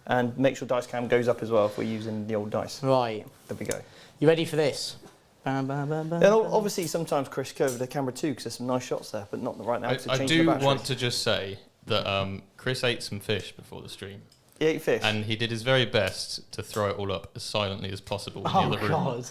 A: And make sure dice cam goes up as well if we're using the old dice.
B: Right.
A: There we go.
B: You ready for this? Bam, bam, bam, bam,
A: Then
B: bam.
A: obviously sometimes Chris go over the camera too because there's some nice shots there, but not right now.
C: I do want to just say that Chris ate some fish before the stream.
A: He ate fish.
C: And he did his very best to throw it all up as silently as possible in the
B: Oh,
C: other room.
B: God.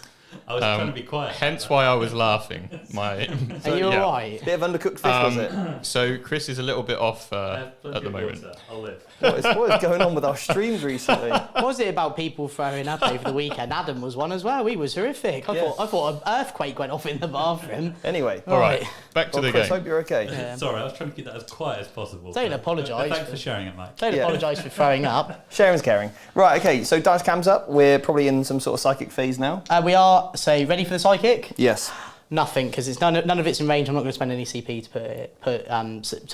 D: I was trying to be quiet.
C: Hence why I was laughing.
B: Are you alright?
A: Bit of undercooked fish, was it?
C: So Chris is a little bit off at the moment.
D: I'll live.
A: What is going on with our streams recently?
B: What was it about people throwing up over the weekend? Adam was one as well. He was horrific. I thought an earthquake went off in the bathroom.
A: Anyway.
C: All right, back to the
A: Chris,
C: game.
A: hope you're okay.
B: Yeah.
D: Sorry, I was trying to keep that as quiet as possible.
B: Don't apologise.
D: Thanks for sharing it, mate.
B: Don't
A: Yeah.
B: apologise for throwing up.
A: Sharing's caring. Right, okay, so dice cam's up. We're probably in some sort of psychic phase now.
B: We are, so ready for the psychic?
A: Yes.
B: Nothing, because it's none of it's in range. I'm not going to spend any CP to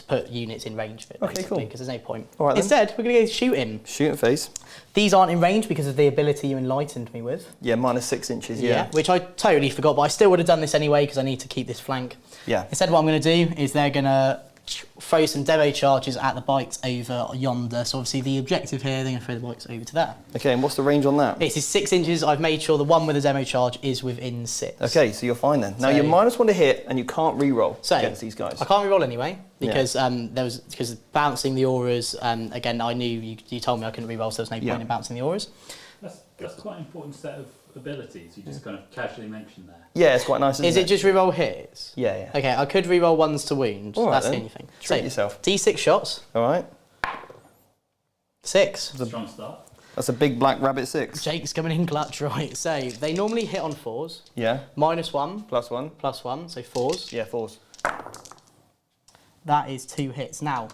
B: put units in range of it,
A: Okay,
B: basically,
A: cool.
B: because there's no point.
A: All right, then.
B: Instead, we're going to go shooting.
A: Shooting phase.
B: These aren't in range because of the ability you enlightened me with.
A: Yeah, -6 inches, yeah.
B: Which I totally forgot, but I still would have done this anyway because I need to keep this flank.
A: Yeah.
B: Instead, what I'm going to do is they're going to throw some demo charges at the bikes over yonder. So obviously the objective here, they're going to throw the bikes over to there.
A: Okay, and what's the range on that?
B: This is 6 inches. I've made sure the one with the demo charge is within 6.
A: Okay, so you're fine then. Now
B: So-
A: you're -1 to hit and you can't re-roll
B: So,
A: against these guys.
B: I can't re-roll anyway because because bouncing the auras. Again, I knew you told me I couldn't re-roll, so there's no point in bouncing the auras.
D: That's quite an important set of abilities you just kind of casually mentioned there.
A: Yeah, it's quite nice, isn't
B: Is it just re-roll hits?
A: Yeah.
B: Okay, I could re-roll 1s to wound.
A: All right,
B: That's
A: then.
B: the only thing.
A: Treat yourself.
B: D6 shots.
A: All right.
B: 6.
D: Strong start.
A: That's a big black rabbit 6.
B: Jake's coming in clutch, right? So they normally hit on 4s.
A: Yeah.
B: -1,
A: +1.
B: +1, so 4s.
A: Yeah, 4s.
B: That is 2 hits. Now,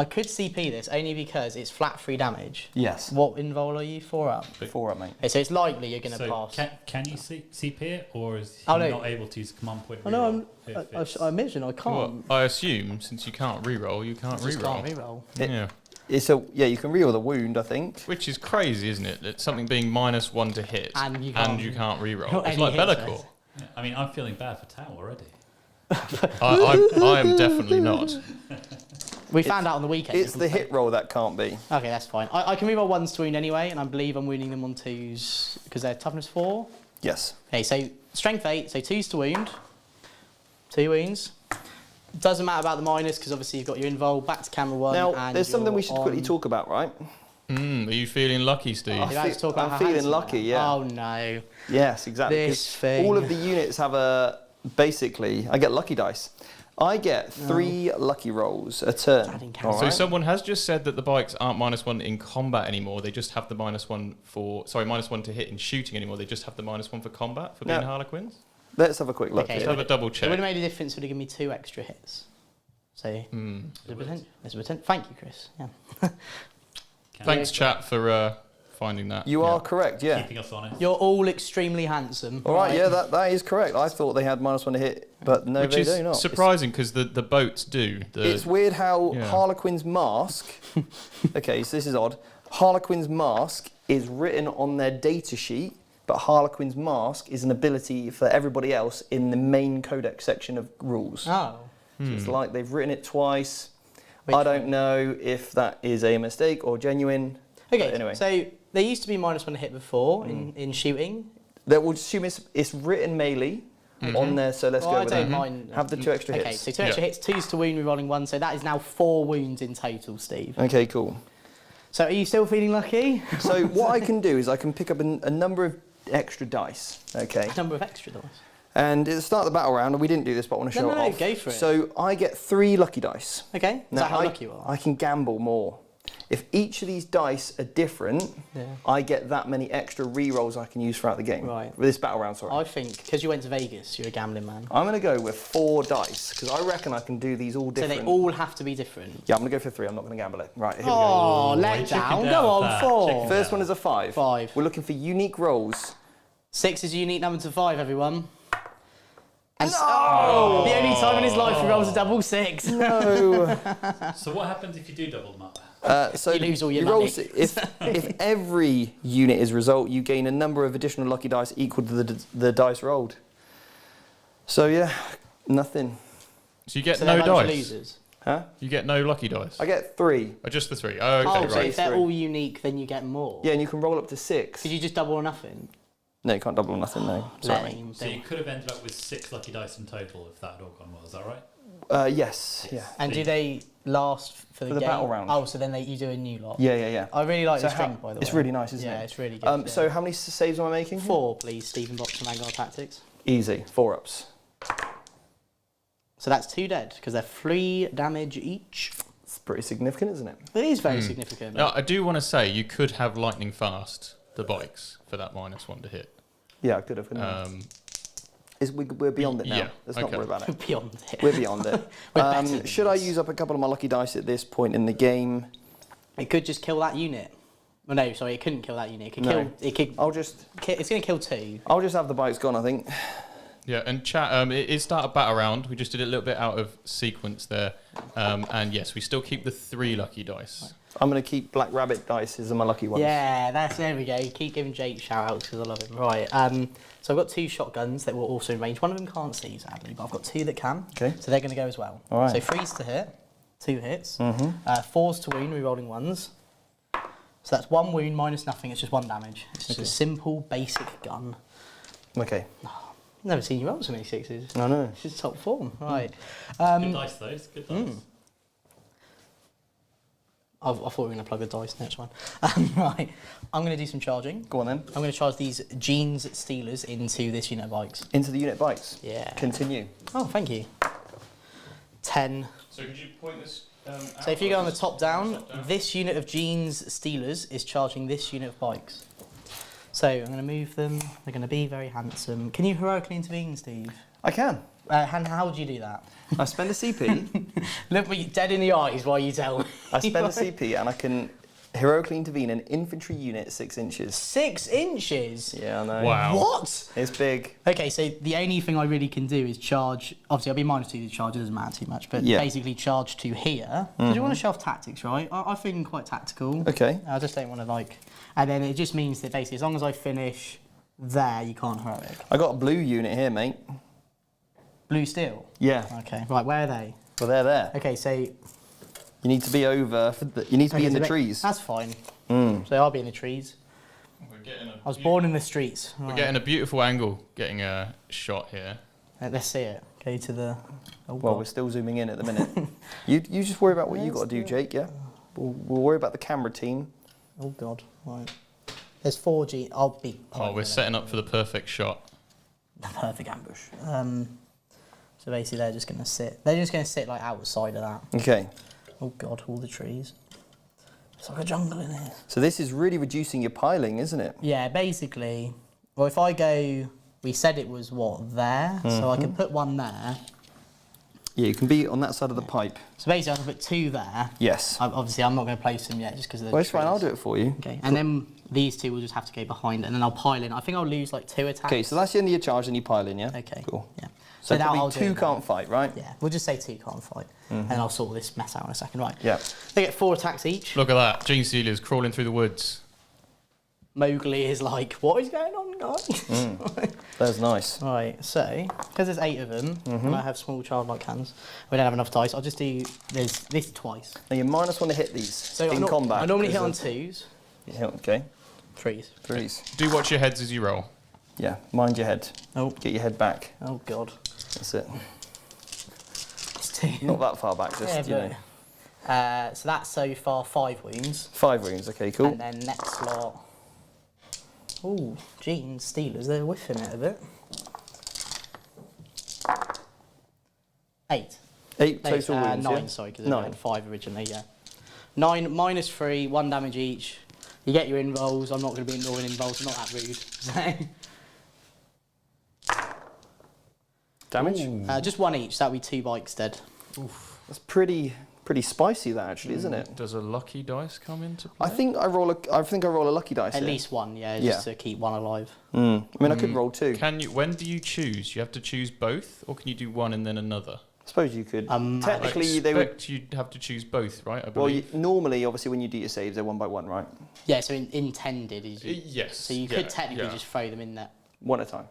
B: I could CP this only because it's flat 3 damage.
A: Yes.
B: What invul are you? 4 up.
A: 4 up, mate.
B: Okay, so it's likely you're going to
D: So
B: pass.
D: can you CP it, or is he
B: Oh, no.
D: not able to use command point?
B: Oh no,
D: reroll if it's-
B: I imagine I
C: Well,
B: can't.
C: I assume since you can't re-roll, you can't
B: Just
C: re-roll.
B: can't re-roll.
C: Yeah.
A: Yeah, you can re-roll the wound, I think.
C: Which is crazy, isn't it? That something being -1 to hit
B: And you can't
C: re-roll.
B: not
C: It's
B: any
C: like
B: hits,
C: Bellacore.
D: Yeah, I mean, I'm feeling bad for Tao already.
C: I am definitely not.
B: We found out on the weekend.
A: It's the hit roll that can't be.
B: Okay, that's fine. I can re-roll 1s to wound anyway, and I believe I'm wounding them on 2s because they're toughness 4.
A: Yes.
B: Okay, so strength 8, so 2s to wound. 2 wounds. Doesn't matter about the minus because obviously you've got your invul, back to camera 1.
A: Now,
B: and
A: there's something we
B: you're
A: should quickly
B: on-
A: talk about, right?
C: Are you feeling lucky, Steve?
B: You have to talk about
A: I'm
B: how
A: feeling
B: handsome
A: lucky,
B: they are.
A: yeah.
B: Oh no.
A: Yes, exactly.
B: This
A: 'cause
B: thing.
A: all of the units have basically, I get lucky dice. I get 3 lucky rolls a turn.
B: That didn't count.
C: So
A: Alright?
C: someone has just said that the bikes aren't -1 in combat anymore. They just have the -1 -1 to hit in shooting anymore. They just have the -1 for combat for being
A: No.
C: Harlequins.
A: Let's have a quick look
B: Okay,
C: Let's
A: here.
C: have a double
B: It
C: check.
B: would have made a difference. Would have given me 2 extra hits. So there's a potential. Thank you, Chris. Yeah.
C: Thanks, chat, for finding that.
A: You are correct, yeah.
D: Keeping us honest.
B: You're all extremely handsome.
A: All right, yeah, that is correct. I thought they had -1 to hit, but no,
C: Which
A: they
C: is
A: do not.
C: surprising because the boats do.
A: It's weird how
C: Yeah.
A: Harlequin's mask. Okay, so this is odd. Harlequin's mask is written on their data sheet, but Harlequin's mask is an ability for everybody else in the main codex section of rules.
B: Oh.
A: So it's like they've written it twice.
B: Which
A: I don't know if that is a mistake or genuine.
B: Okay.
A: But anyway,
B: So there used to be -1 to hit before in shooting.
A: that would assume it's written melee on there. So let's
B: Well,
A: go
B: I
A: with
B: don't
A: that.
B: mind.
A: Have the 2 extra
B: Okay,
A: hits.
B: so 2 extra
C: Yeah.
B: hits, 2s to wound, rerolling 1. So that is now 4 wounds in total, Steve.
A: Okay, cool.
B: So are you still feeling lucky?
A: So what I can do is I can pick up a number of extra dice. Okay.
B: Number of extra dice.
A: And at the start of the battle round, and we didn't do this, but I want to show
B: No,
A: it
B: no,
A: off.
B: go for it.
A: So I get 3 lucky dice.
B: Okay. Is
A: Now,
B: that how lucky you are?
A: I can gamble more. If each of these dice are different, I get that many extra re-rolls I can use throughout the game.
B: Right.
A: With this battle round, sorry.
B: I think, because you went to Vegas, you're a gambling man.
A: I'm going to go with 4 dice, because I reckon I can do these all different.
B: So they all have to be different?
A: Yeah, I'm going to go for 3. I'm not going to gamble it. Right, here we go.
B: Oh, let down. Go on, 4.
A: First one is a 5.
B: 5.
A: We're looking for unique rolls.
B: 6 is a unique number to 5, everyone. And no! The only time in his life he rolls a double 6.
A: No.
D: So what happens if you do double them up?
A: So
B: you lose all your
A: roll
B: money.
A: if every unit is result, you gain a number of additional lucky dice equal to the dice rolled. So yeah, nothing.
C: So you get
B: So
C: no
B: they're a bunch of
C: dice.
B: losers.
A: Huh?
C: You get no lucky dice.
A: I get 3.
C: Oh, just the 3. Oh, okay,
B: Oh,
C: right.
B: so if they're
A: 3.
B: all unique, then you get more?
A: Yeah, and you can roll up to 6.
B: Could you just double or nothing?
A: No, you can't double or nothing. No, sorry.
B: Lame.
D: So you could have ended up with 6 lucky dice in total if that had all gone well. Is that right?
A: Yes. Yeah.
B: And do they last for the
A: For the
B: game?
A: battle round.
B: Oh, so then you do a new lot.
A: Yeah.
B: I really like
A: So
B: this drink, by the way.
A: it's really nice, isn't it?
B: Yeah, it's really good.
A: So how many saves am I making?
B: 4, please, Stephen Box and Vanguard Tactics.
A: Easy. 4 ups.
B: So that's 2 dead, because they're 3 damage each.
A: It's pretty significant, isn't it?
B: It is very significant.
C: Now, I do want to say you could have lightning fast the bikes for that -1 to hit.
A: Yeah, I could have. We're beyond it now.
C: Yeah,
A: Let's not worry about it.
B: Beyond it.
A: We're beyond it.
B: We're better than
A: Should I
B: this.
A: use up a couple of my lucky dice at this point in the game?
B: It could just kill that unit. Well, no, sorry, it couldn't kill that unit. It could
A: No.
B: kill. It could. It's going to kill 2.
A: I'll just have the bikes gone, I think.
C: Yeah, and chat, it is start a battle round. We just did it a little bit out of sequence there. And yes, we still keep the 3 lucky dice.
A: I'm going to keep Black Rabbit dice as my lucky ones.
B: Yeah, there we go. Keep giving Jake shout-outs because I love him. Right, so I've got 2 shotguns that were also in range. One of them can't see, sadly, but I've got 2 that can.
A: Okay.
B: So they're going to go as well.
A: All right.
B: So 3's to hit, 2 hits. 4's to wound, re-rolling 1s. So that's 1 wound minus nothing, it's just 1 damage. It's just a simple, basic gun.
A: Okay.
B: Never seen you roll so many 6s.
A: I know.
B: This is top form. Right.
D: Good dice, those. Good dice.
B: I thought we were going to plug the dice next one. Right, I'm going to do some charging.
A: Go on then.
B: I'm going to charge these Genestealers into this unit of bikes.
A: Into the unit bikes.
B: Yeah.
A: Continue.
B: Oh, thank you. 10.
C: So could you point this
B: So if you go on the top down, this unit of Genestealers is charging this unit of bikes. So I'm going to move them. They're going to be very handsome. Can you heroically intervene, Steve?
A: I can.
B: And how would you do that?
A: I spend a CP.
B: Look me dead in the eyes while you tell me.
A: I spend a CP and I can heroically intervene an infantry unit 6 inches.
B: 6 inches?
A: Yeah, I know.
C: Wow.
B: What?
A: It's big.
B: Okay, so the only thing I really can do is charge. Obviously, I'll be -2 to charge. It doesn't matter too much, but
A: Yeah.
B: basically charge to here. Because you want to shelf tactics, right? I think quite tactical.
A: Okay.
B: I just don't want to like. And then it just means that basically, as long as I finish there, you can't heroic.
A: I got a blue unit here, mate.
B: Blue steel.
A: Yeah.
B: Okay. Right. Where are they?
A: Well, they're there.
B: Okay. So.
A: You need to be over. You need to be in the trees.
B: That's fine. So I'll be in the trees. I was born in the streets.
C: We're getting a beautiful angle, getting a shot here.
B: Let's see it. Go to the. Oh,
A: Well,
B: God.
A: we're still zooming in at the minute. you just worry about what you got to do, Jake. Yeah. We'll worry about the camera team.
B: Oh God. Right. There's 4G. I'll be.
C: Oh, we're setting up for the perfect shot.
B: The perfect ambush. So basically, they're just going to sit. They're just going to sit like outside of that.
A: Okay.
B: Oh God, all the trees. It's like a jungle in here.
A: So this is really reducing your piling, isn't it?
B: Yeah, basically. Well, if I go, we said it was what there, so I can put 1 there.
A: Yeah, you can be on that side of the pipe.
B: So basically, I can put 2 there.
A: Yes.
B: Obviously, I'm not going to place them yet just because of the
A: Well, it's fine.
B: trees.
A: I'll do it for you.
B: Okay, and then these 2 will just have to go behind, and then I'll pile in. I think I'll lose like 2 attacks.
A: Okay, so that's the end of your charge and you pile in, yeah?
B: Okay.
A: Cool.
B: Yeah.
A: So
B: now
A: probably
B: I'll do
A: 2
B: it now.
A: can't fight, right?
B: Yeah, we'll just say 2 can't fight, and I'll sort this mess out in a second. Right.
A: Yeah.
B: They get 4 attacks each.
C: Look at that, Genestealers crawling through the woods.
B: Mowgli is like, what is going on, guys?
A: That's nice.
B: Right, so, because there's 8 of them, and I have small childlike hands, we don't have enough dice, I'll just do this twice.
A: Now you're -1 to hit these
B: So
A: in combat.
B: I normally hit on
A: 'cause
B: 2s,
A: Yeah, okay.
B: 3s.
A: 3s.
C: Do watch your heads as you roll.
A: Yeah, mind your head.
B: Oh.
A: Get your head back.
B: Oh, God.
A: That's it.
B: It's 2.
A: Not that far back, just, you know.
B: So that's so far 5 wounds.
A: 5 wounds, okay, cool.
B: And then next lot. Ooh, Genestealers, they're whiffing it a bit. 8.
A: 8 total wounds,
B: 9,
A: yeah?
B: sorry, because I
A: 9.
B: had 5 originally, yeah. -3, 1 damage each. You get your invulns. I'm not going to be ignoring invulns. I'm not that rude. So.
A: Damage?
B: Just 1 each. That'll be 2 bikes dead.
A: Oof. That's pretty spicy, that actually, isn't it?
C: Does a lucky dice come into play?
A: I think I roll a lucky dice.
B: At
A: here.
B: least 1, yeah, just to keep 1 alive.
A: I mean, I could roll 2.
C: Can you? When do you choose? You have to choose both, or can you do one and then another?
A: I suppose you could. Technically, they would.
C: You'd have to choose both, right? I
A: Well,
C: believe.
A: normally, obviously, when you do your saves, they're 1 by 1, right?
B: Yeah, so intended is.
C: Yes.
B: So you could technically just throw them in there.
A: 1 at a time.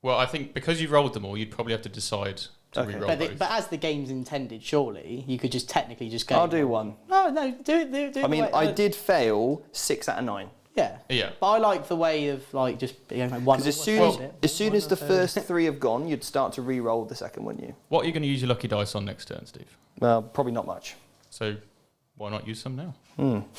C: Well, I think because you've rolled them all, you'd probably have to decide to re-roll both.
B: But as the game's intended, surely you could just technically just go.
A: I'll do 1.
B: No, do it.
A: I mean, I did fail 6 out of 9.
B: Yeah.
C: Yeah.
B: But I like the way of like just one.
A: Because as soon as the first 3 have gone, you'd start to re-roll the second, wouldn't you?
C: What are you going to use your lucky dice on next turn, Steve?
A: Well, probably not much.
C: So why not use some now?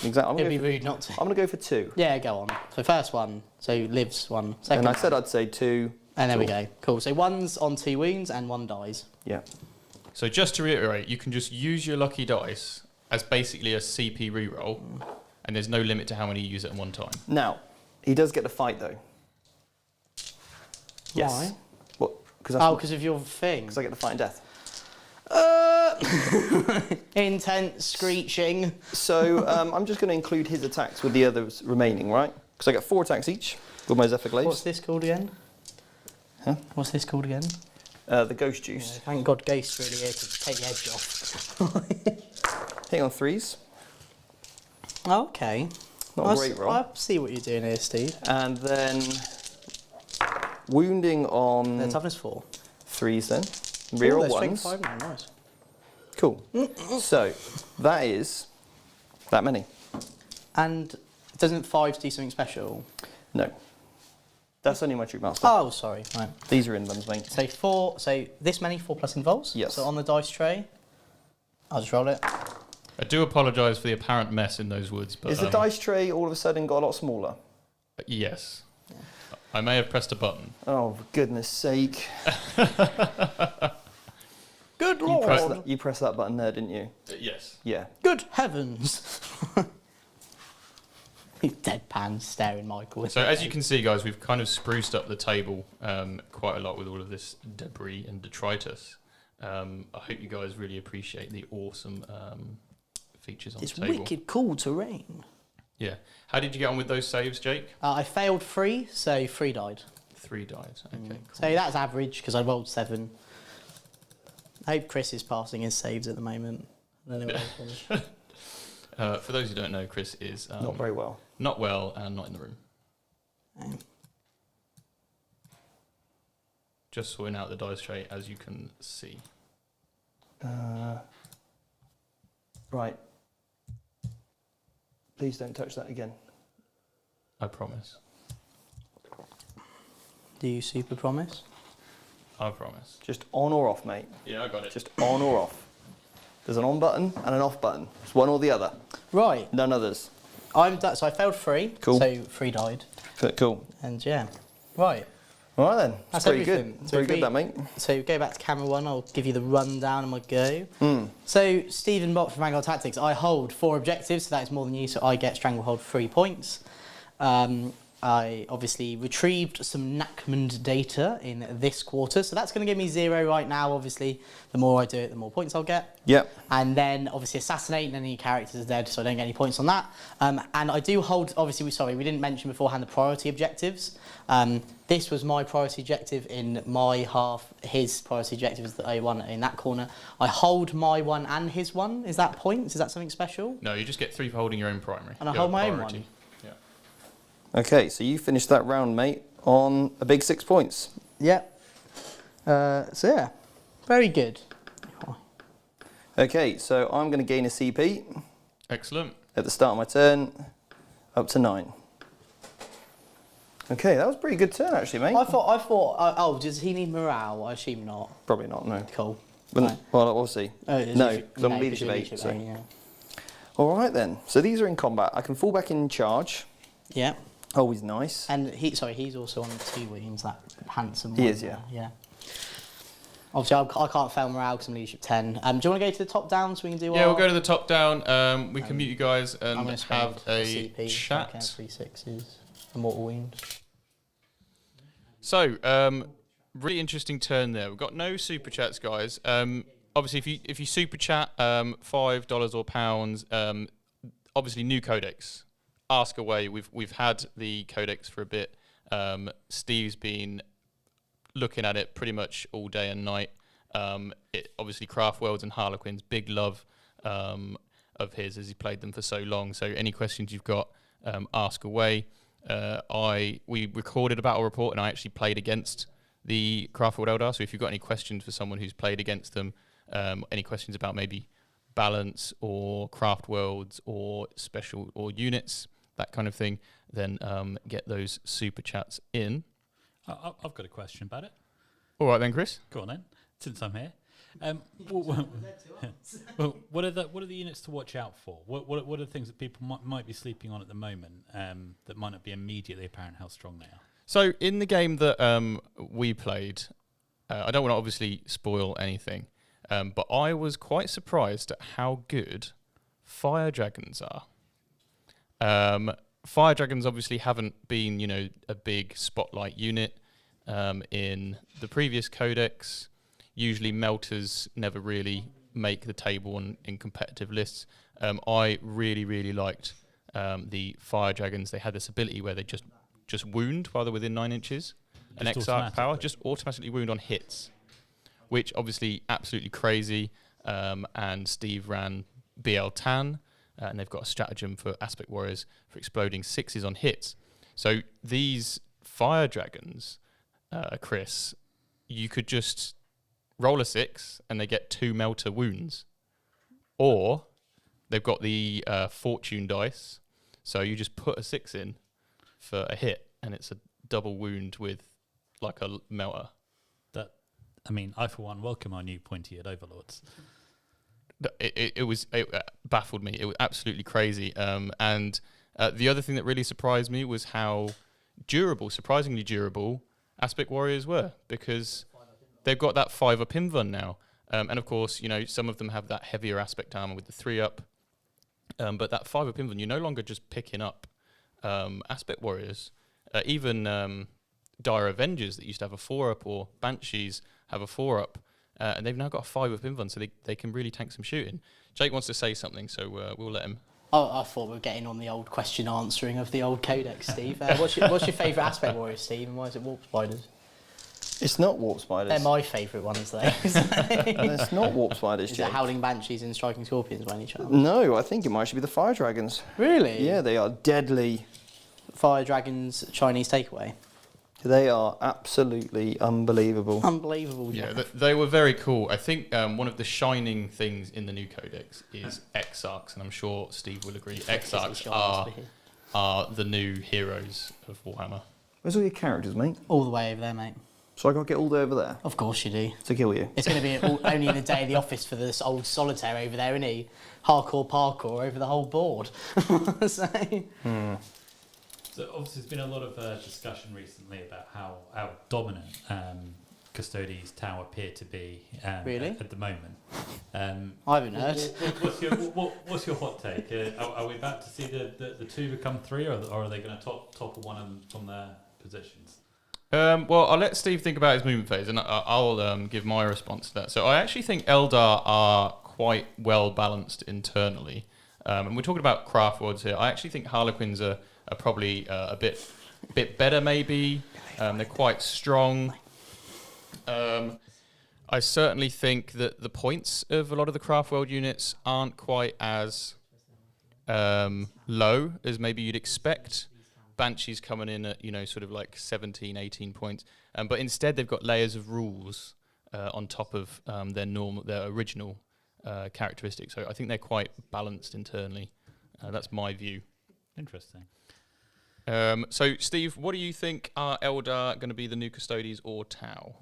A: Exactly.
B: It'd be rude not to.
A: I'm going to go for 2.
B: Yeah, go on. So first one, so lives one. Second
A: And I
B: one.
A: said I'd say 2.
B: And there we go. Cool. So 1's on 2 wounds and 1 dies.
A: Yeah.
C: So just to reiterate, you can just use your lucky dice as basically a CP reroll, and there's no limit to how many you use at one time.
A: Now, he does get to fight though. Yes.
B: Why?
A: What?
B: Because of your thing.
A: Because I get to fight in death.
B: Intense screeching.
A: So I'm just going to include his attacks with the others remaining, right? Because I get 4 attacks each with my Zephyr Glaives.
B: What's this called again?
A: Huh?
B: What's this called again?
A: The Ghost Juice.
B: Yeah, thank God Ghost's really here to take the edge off.
A: Hitting on 3s.
B: Okay.
A: Not a great roll.
B: I see what you're doing here, Steve.
A: And then wounding on
B: Their toughness 4.
A: 3s then. Real
B: their strength
A: ones.
B: 5 now, nice.
A: Cool. So that is that many.
B: And doesn't 5 do something special?
A: No. That's only my Troop Master.
B: Oh, sorry. Right.
A: These are invulns, mate.
B: So 4. So this many 4 plus invulns.
A: Yes.
B: So on the dice tray, I'll just roll it.
C: I do apologise for the apparent mess in those woods, but
A: Is the dice tray all of a sudden got a lot smaller?
C: yes, I may have pressed a button.
A: Oh, for goodness sake.
B: Good
A: You
B: lord.
A: pressed that button there, didn't you?
C: Yes.
A: Yeah.
B: Good heavens. He's deadpan staring Michael.
C: So as you can see, guys, we've kind of spruced up the table quite a lot with all of this debris and detritus. I hope you guys really appreciate the awesome features on
B: It's
C: the table.
B: wicked cool terrain.
C: Yeah. How did you get on with those saves, Jake?
B: I failed 3, so 3 died.
C: 3 died. Okay, cool.
B: So that's average because I rolled 7. I hope Chris is passing his saves at the moment. I don't know what happens.
C: For those who don't know, Chris is
A: Not very well.
C: not well and not in the room. Just sorting out the dice tray, as you can see.
A: Right. Please don't touch that again.
C: I promise.
B: Do you super promise?
C: I promise.
A: Just on or off, mate.
C: Yeah, I got it.
A: Just on or off. There's an on button and an off button. It's one or the other.
B: Right.
A: None others.
B: So I failed 3.
A: Cool.
B: So 3 died.
A: Cool.
B: And yeah. Right.
A: All right then.
B: That's
A: pretty
B: everything.
A: good.
B: So
A: Pretty
B: if
A: good,
B: we-
A: that, mate.
B: So go back to camera 1. I'll give you the rundown of my go. So Stephen Bott from Vanguard Tactics. I hold 4 objectives, so that is more than you. So I get Stranglehold 3 points. I obviously retrieved some Nachmund data in this quarter, so that's going to give me 0 right now. Obviously, the more I do it, the more points I'll get.
A: Yep.
B: And then obviously assassinating any characters is dead, so I don't get any points on that. And I do hold, obviously, we didn't mention beforehand the priority objectives. This was my priority objective in my half. His priority objective is the A1 in that corner. I hold my one and his one. Is that points? Is that something special?
C: No, you just get 3 for holding your own primary.
B: And I
C: Your
B: hold my own
C: priority.
B: one?
C: Yeah.
A: Okay, so you finished that round, mate, on a big 6 points.
B: Yep. So yeah, very good.
A: Okay, so I'm going to gain a CP
C: Excellent.
A: at the start of my turn, up to 9. Okay, that was a pretty good turn, actually, mate.
B: I thought. Does he need morale? I assume not.
A: Probably not, no.
B: Cool.
A: Wouldn't- Well, we'll see. No, because I'm
B: no,
A: leadership 8.
B: leadership
A: So.
B: eight, yeah.
A: All right, then. So these are in combat. I can fall back in charge.
B: Yeah.
A: Always nice.
B: And he's also on 2 wounds. That handsome.
A: He
B: one
A: is, yeah.
B: there, Yeah. Obviously, I can't fail morale because I'm leadership 10. Do you want to go to the top down so we can do
C: Yeah, we'll go to the top down. We can mute you guys
B: I'm
C: and
B: gonna
C: have
B: spend
C: a
B: CP,
C: chat.
B: 3/6s, Immortal Wound.
C: So, really interesting turn there. We've got no super chats, guys. Obviously, if you super chat $5 or pounds, obviously new codex. Ask away. We've had the codex for a bit. Steve's been looking at it pretty much all day and night. Obviously, Craft Worlds and Harlequins, big love of his as he played them for so long. So any questions you've got, ask away. We recorded a battle report and I actually played against the Craft World Eldar. So if you've got any questions for someone who's played against them, any questions about maybe balance or Craft Worlds or special or units, that kind of thing, then get those super chats in.
D: I've got a question about it.
C: All right then, Chris.
D: Go on then, since I'm here. What are the units to watch out for? What are the things that people might be sleeping on at the moment that might not be immediately apparent how strong they are?
C: So in the game that we played, I don't want to obviously spoil anything, but I was quite surprised at how good fire dragons are. Fire dragons obviously haven't been, a big spotlight unit in the previous codex. Usually melters never really make the table in competitive lists. I really, really liked the fire dragons. They had this ability where they just wound while they're within 9 inches. An Exarch power, just automatically wound on hits, which obviously absolutely crazy. And Steve ran BL Tan. And they've got a stratagem for Aspect Warriors for exploding 6s on hits. So these fire dragons, Chris, you could just roll a 6 and they get 2 melter wounds. Or they've got the fortune dice, so you just put a 6 in for a hit and it's a double wound with like a melter.
D: I for one welcome our new pointy-eared overlords.
C: It baffled me. It was absolutely crazy. And the other thing that really surprised me was how surprisingly durable Aspect Warriors were, because they've got that 5-up Invuln now. And of course, some of them have that heavier aspect armor with the 3-up. But that 5-up Invuln, you're no longer just picking up Aspect Warriors. Even Dire Avengers that used to have a 4-up, or Banshees have a 4-up. And they've now got a 5-up Invuln, so they can really tank some shooting. Jake wants to say something, so we'll let him.
B: Oh, I thought we were getting on the old question answering of the old codex, Steve. What's your favourite Aspect Warrior, Steve, and why is it Warp Spiders?
A: It's not Warp Spiders.
B: They're my favourite ones, though.
A: It's not Warp Spiders,
B: Is
A: Jake.
B: it Howling Banshees and Striking Scorpions by any chance?
A: No, I think it might actually be the Fire Dragons.
B: Really?
A: Yeah, they are deadly.
B: Fire Dragons Chinese takeaway.
A: They are absolutely unbelievable.
B: Unbelievable.
C: Yeah, they were very cool. I think one of the shining things in the new codex is Exarchs, and I'm sure Steve will agree. Exarchs are the new heroes of Warhammer.
A: Where's all your characters, mate?
B: All the way over there, mate.
A: So I got to get all the way over there?
B: Of course you do.
A: To kill you?
B: It's going to be only in the day of the office for this old solitaire over there, isn't he? Hardcore parkour over the whole board.
D: So obviously there's been a lot of discussion recently about how dominant Custodes Tau appear to be
B: really?
D: at the moment.
B: I haven't heard.
D: What's your hot take? Are we about to see the 2 become 3, or are they going to topple one of them from their positions?
C: Well, I'll let Steve think about his movement phase, and I'll give my response to that. So I actually think Eldar are quite well balanced internally. And we're talking about Craft Worlds here. I actually think Harlequins are probably a bit better, maybe. They're quite strong. I certainly think that the points of a lot of the Craft World units aren't quite as low as maybe you'd expect. Banshees coming in at, sort of like 17, 18 points. But instead they've got layers of rules on top of their original characteristics. So I think they're quite balanced internally. That's my view.
D: Interesting.
C: So, Steve, what do you think are Eldar going to be, the new Custodes or Tau?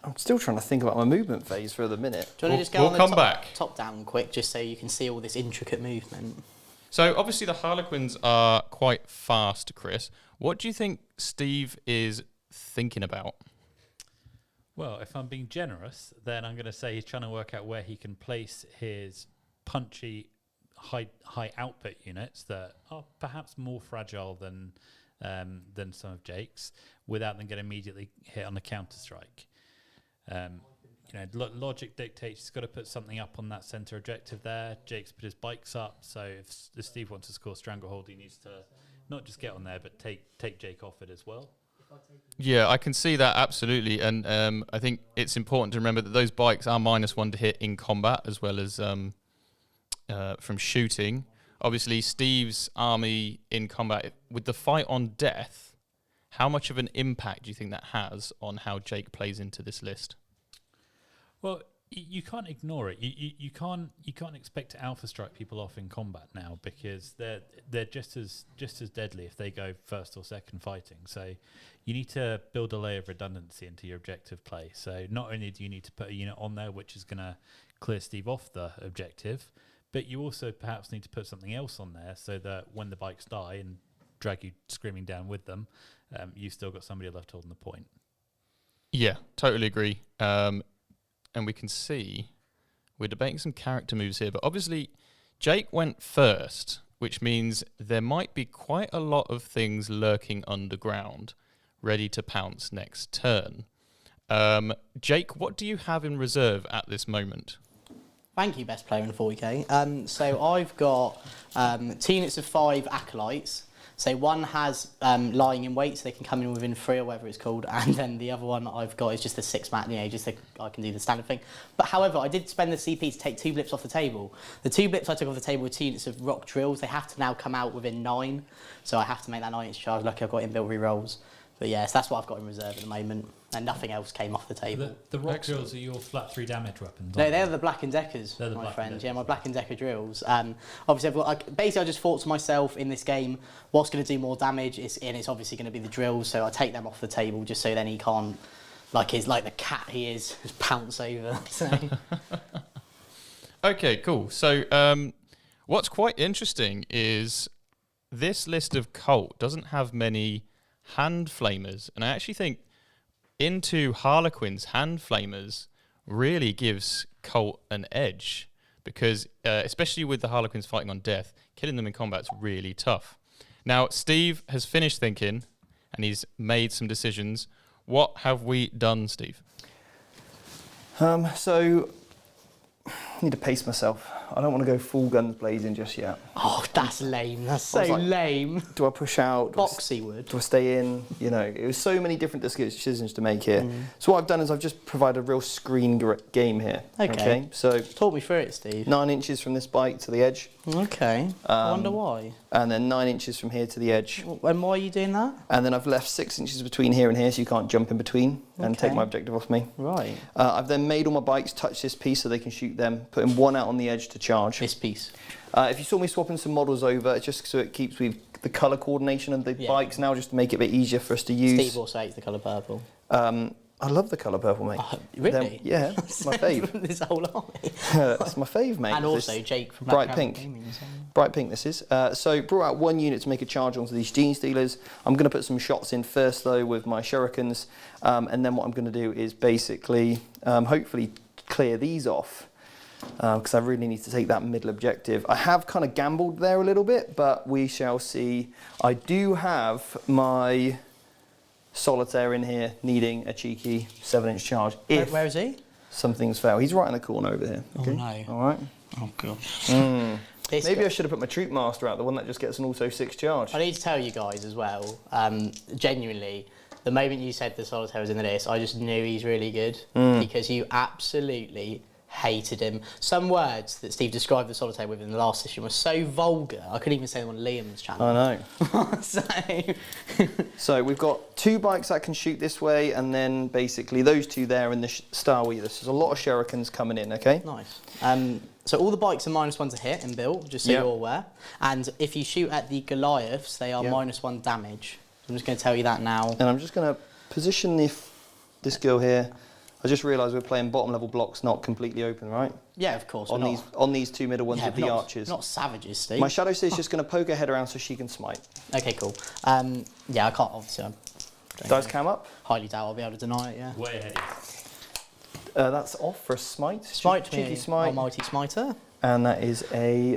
A: I'm still trying to think about my movement phase for the minute.
B: Do you want to just go on
C: the
B: top down quick, just so you can see all this intricate movement?
C: So, obviously, the Harlequins are quite fast, Chris. What do you think Steve is thinking about?
D: Well, if I'm being generous, then I'm going to say he's trying to work out where he can place his punchy, high output units that are perhaps more fragile than some of Jake's, without them getting immediately hit on the counter strike. Logic dictates he's got to put something up on that center objective there. Jake's put his bikes up, so if Steve wants to score Stranglehold, he needs to not just get on there, but take Jake off it as well.
C: Yeah, I can see that absolutely, and I think it's important to remember that those bikes are -1 to hit in combat as well as from shooting. Obviously, Steve's army in combat with the fight on death. How much of an impact do you think that has on how Jake plays into this list?
D: Well, you can't ignore it. You can't expect to alpha strike people off in combat now, because they're just as deadly if they go first or second fighting. So you need to build a layer of redundancy into your objective play. So not only do you need to put a unit on there which is going to clear Steve off the objective, but you also perhaps need to put something else on there so that when the bikes die and drag you screaming down with them, you've still got somebody left holding the point. Yeah,
C: totally agree. And we can see we're debating some character moves here, but obviously Jake went first, which means there might be quite a lot of things lurking underground, ready to pounce next turn. Jake, what do you have in reserve at this moment?
B: Thank you, best player in 40k. So I've got 2 units of 5 acolytes. So one has lying in wait, so they can come in within 3 or whatever it's called, and then the other one I've got is just a 6-mat, I can do the standard thing. But however, I did spend the CP to take 2 blips off the table. The 2 blips I took off the table were 2 units of rock drills. They have to now come out within 9, so I have to make that 9-inch charge. Lucky I've got inbuilt re-rolls. But yes, that's what I've got in reserve at the moment, and nothing else came off the table.
D: The rock drills are your flat 3 damage weapons?
B: No, they're the Black and Deckers, my friend. Yeah, my Black and Decker drills. Obviously, basically I just thought to myself in this game, what's going to do more damage? It's obviously going to be the drills, so I take them off the table just so then he can't, like the cat he is, just pounce over. So.
C: Okay, cool. So what's quite interesting is this list of cult doesn't have many hand flamers, and I actually think into Harlequins, hand flamers really gives cult an edge, because especially with the Harlequins fighting on death, killing them in combat is really tough. Now Steve has finished thinking and he's made some decisions. What have we done, Steve?
A: So I need to pace myself. I don't want to go full guns blazing just yet.
B: Oh, that's lame. That's so lame.
A: Do I push out?
B: Boxy would.
A: Do I stay in? It was so many different decisions to make here. So what I've done is I've just provided a real screen game here.
B: Okay.
A: So
B: talk me through it, Steve.
A: 9 inches from this bike to the edge.
B: Okay. I wonder why.
A: And then 9 inches from here to the edge.
B: And why are you doing that?
A: And then I've left 6 inches between here and here, so you can't jump in between and take my objective off me.
B: Right.
A: I've then made all my bikes touch this piece so they can shoot them, putting 1 out on the edge to charge.
B: This piece.
A: If you saw me swapping some models over, it's just so it keeps with the colour coordination of the bikes now, just to make it a bit eeasier for us to use.
B: Steve also hates the colour purple.
A: I love the colour purple, mate.
B: Really?
A: Yeah, it's my fave.
B: This whole army.
A: It's my fave, mate.
B: And also Jake from
A: Bright pink. Bright pink this is. So brought out 1 unit to make a charge onto these Genestealers. I'm going to put some shots in first though with my shurikens, and then what I'm going to do is basically hopefully clear these off, because I really need to take that middle objective. I have kind of gambled there a little bit, but we shall see. I do have my Solitaire in here needing a cheeky 7-inch charge.
B: Where is he?
A: Something's fail. He's right in the corner over here. Okay?
B: Oh no.
A: All right.
B: Oh gosh.
A: Maybe I should have put my Troop Master out, the one that just gets an auto 6 charge.
B: I need to tell you guys as well, genuinely, the moment you said the Solitaire was in the list, I just knew he's really good, because you absolutely hated him. Some words that Steve described the Solitaire with in the last session were so vulgar, I couldn't even say them on Liam's channel.
A: I know. So we've got 2 bikes that can shoot this way, and then basically those 2 there in the Star Wheeler. So there's a lot of shurikens coming in, okay?
B: Nice. So all the bikes are -1 to hit in build, just so you're aware. And if you shoot at the Goliaths, they are -1 damage. So I'm just going to tell you that now.
A: And I'm just going to position this girl here. I just realised we're playing bottom level blocks, not completely open, right?
B: Yeah, of course.
A: On these 2 middle ones with the archers.
B: Not savages, Steve.
A: My Shadow Seer's just going to poke her head around so she can smite.
B: Okay, cool. Yeah, I can't obviously.
A: Dice cam up.
B: Highly doubt I'll be able to deny it. Yeah.
D: Way ahead.
A: That's off for a smite.
B: Smite
A: Cheeky
B: me,
A: smite.
B: Almighty Smiter.
A: And that is a...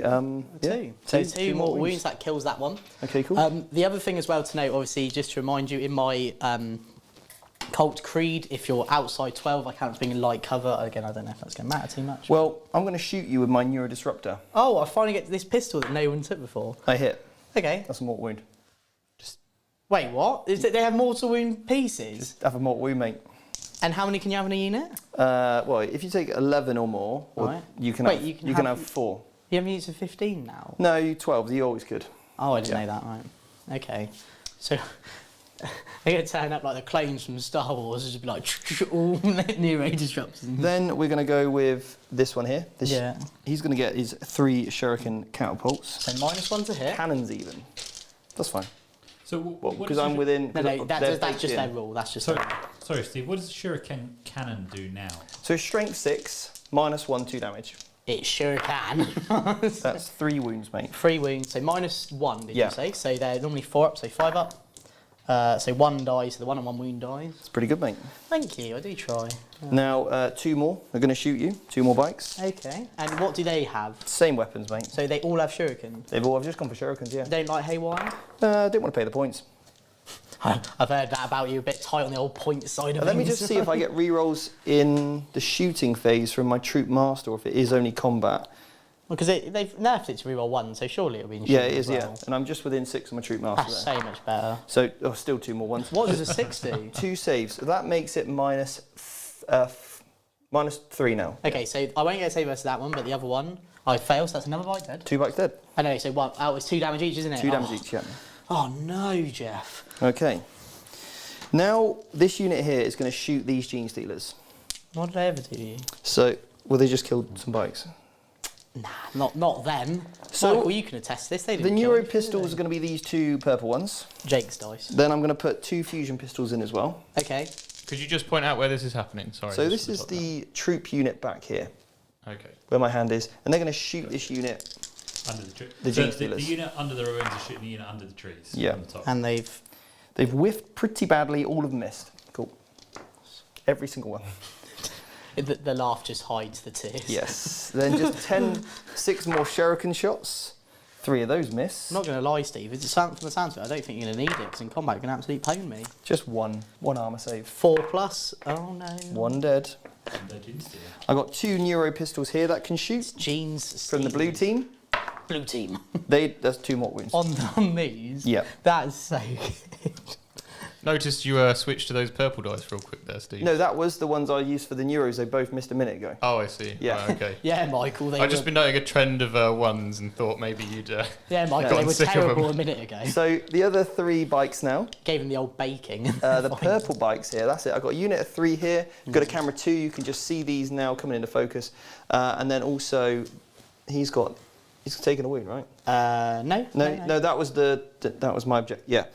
B: Two. So two more wounds. That kills that one.
A: Okay, cool.
B: The other thing as well to note, obviously, just to remind you, in my Cult Creed, if you're outside 12, I count as being in light cover. Again, I don't know if that's going to matter too much.
A: Well, I'm going to shoot you with my Neurodisruptor.
B: Oh, I finally get this pistol that no one took before.
A: I hit.
B: Okay.
A: That's a mortal wound.
B: Wait, what? Is it they have mortal wound pieces?
A: Have a mortal wound, mate.
B: And how many can you have in a unit?
A: Well, if you take 11 or more,
B: Right.
A: you can
B: Wait,
A: have,
B: you can
A: have
B: have-
A: 4.
B: You have units of 15 now?
A: No, you 12. You always could.
B: Oh, I didn't
A: Yeah.
B: know that, right. Okay. So, they're going to turn up like the clones from Star Wars, just be like, all new ray disruptions.
A: Then we're going to go with this one here. This,
B: Yeah.
A: He's going to get his 3 shuriken catapults.
B: So -1 to hit.
A: Cannons even. That's fine.
D: So what
A: Because
D: does
A: I'm
D: your-
A: within...
B: No, no,
A: they're
B: that's
A: baked
B: just
A: in.
B: their rule. That's just
D: Sorry,
B: their
D: sorry, Steve. What does the shuriken cannon do now?
A: So strength 6, -1, 2 damage.
B: It sure can.
A: That's 3 wounds, mate.
B: 3 wounds, so -1, did
A: Yeah.
B: you say? So they're normally 4 up, so 5 up. So 1 dies, so the 1 and 1 wound dies.
A: It's pretty good, mate.
B: Thank you, I do try.
A: Now, 2 more are going to shoot you. 2 more bikes.
B: Okay, and what do they have?
A: Same weapons, mate.
B: So they all have shurikens.
A: I've just gone for shurikens, yeah.
B: Don't like haywire?
A: Didn't want to pay the points.
B: I've heard that about you, a bit tight on the old point side of
A: Let me
B: things.
A: just see if I get rerolls in the shooting phase from my troop master, or if it is only combat.
B: Because they've nerfed it to reroll 1, so surely it'll be in
A: Yeah,
B: shooting
A: it is,
B: as
A: yeah.
B: well.
A: And I'm just within 6 of my troop master
B: That's
A: there.
B: so much better.
A: So, still 2 more ones.
B: What does a 6 do?
A: 2 saves. So that makes it -3 now.
B: Okay, so I won't get a save versus that one, but the other one, I fail, so that's another bite dead.
A: 2 bikes dead.
B: I know, so one, oh, it's 2 damage each, isn't it?
A: 2 damage
B: Oh.
A: each, yeah.
B: Oh no, Jeff.
A: Okay. Now, this unit here is going to shoot these Genestealers.
B: What did I ever do to you?
A: So, well, they just killed some bikes.
B: Nah, not them.
A: So,
B: Michael, you can attest this. They
A: The
B: didn't kill
A: Neuro
B: anything,
A: pistols
B: did
A: are going to be these 2 purple ones.
B: they? Jake's dice.
A: Then I'm going to put 2 fusion pistols in as well.
B: Okay.
C: Could you just point out where this is happening? Sorry.
A: So
C: just
A: this
C: for
A: is
C: top
A: the troop unit back here,
C: down. Okay.
A: where my hand is. And they're going to shoot this unit.
D: Under the tree.
A: The
D: So
A: Genestealers.
D: the unit under the ruins is shooting the unit under the trees.
A: Yeah.
D: On the top.
B: And they've...
A: They've whiffed pretty badly, all of them missed. Cool. Every single one.
B: The laugh just hides the tears.
A: Yes. Then just 6 more shuriken shots. 3 of those miss.
B: I'm not going to lie, Steve. From the sounds of it, I don't think you're going to need it, because in combat, you're going to absolutely pwn me.
A: Just 1. 1 armor save.
B: 4+. Oh no.
A: 1 dead.
D: And the Genestealer.
A: I got 2 Neuro pistols here that can shoot
B: Jeans.
A: from the blue team.
B: Blue team.
A: That's 2 more wounds.
B: on these?
A: Yeah.
B: That is so good.
C: Noticed you switched to those purple dice real quick there, Steve.
A: No, that was the ones I used for the Neuros. They both missed a minute ago.
C: Oh, I see.
A: Yeah.
C: Right, okay.
B: Yeah, Michael. They
C: I've just
B: were,
C: been noting a trend of ones and thought maybe you'd.
B: yeah, Michael,
A: Yeah.
B: they were
C: Sick of
B: terrible
C: them.
B: a minute ago.
A: So the other 3 bikes now.
B: Gave him the old baking.
A: The purple bikes here, that's it. I've got a unit of 3 here. Got a camera 2, you can just see these now coming into focus. And then also, he's taken a wound, right?
B: No,
A: No, that was my object. Yeah,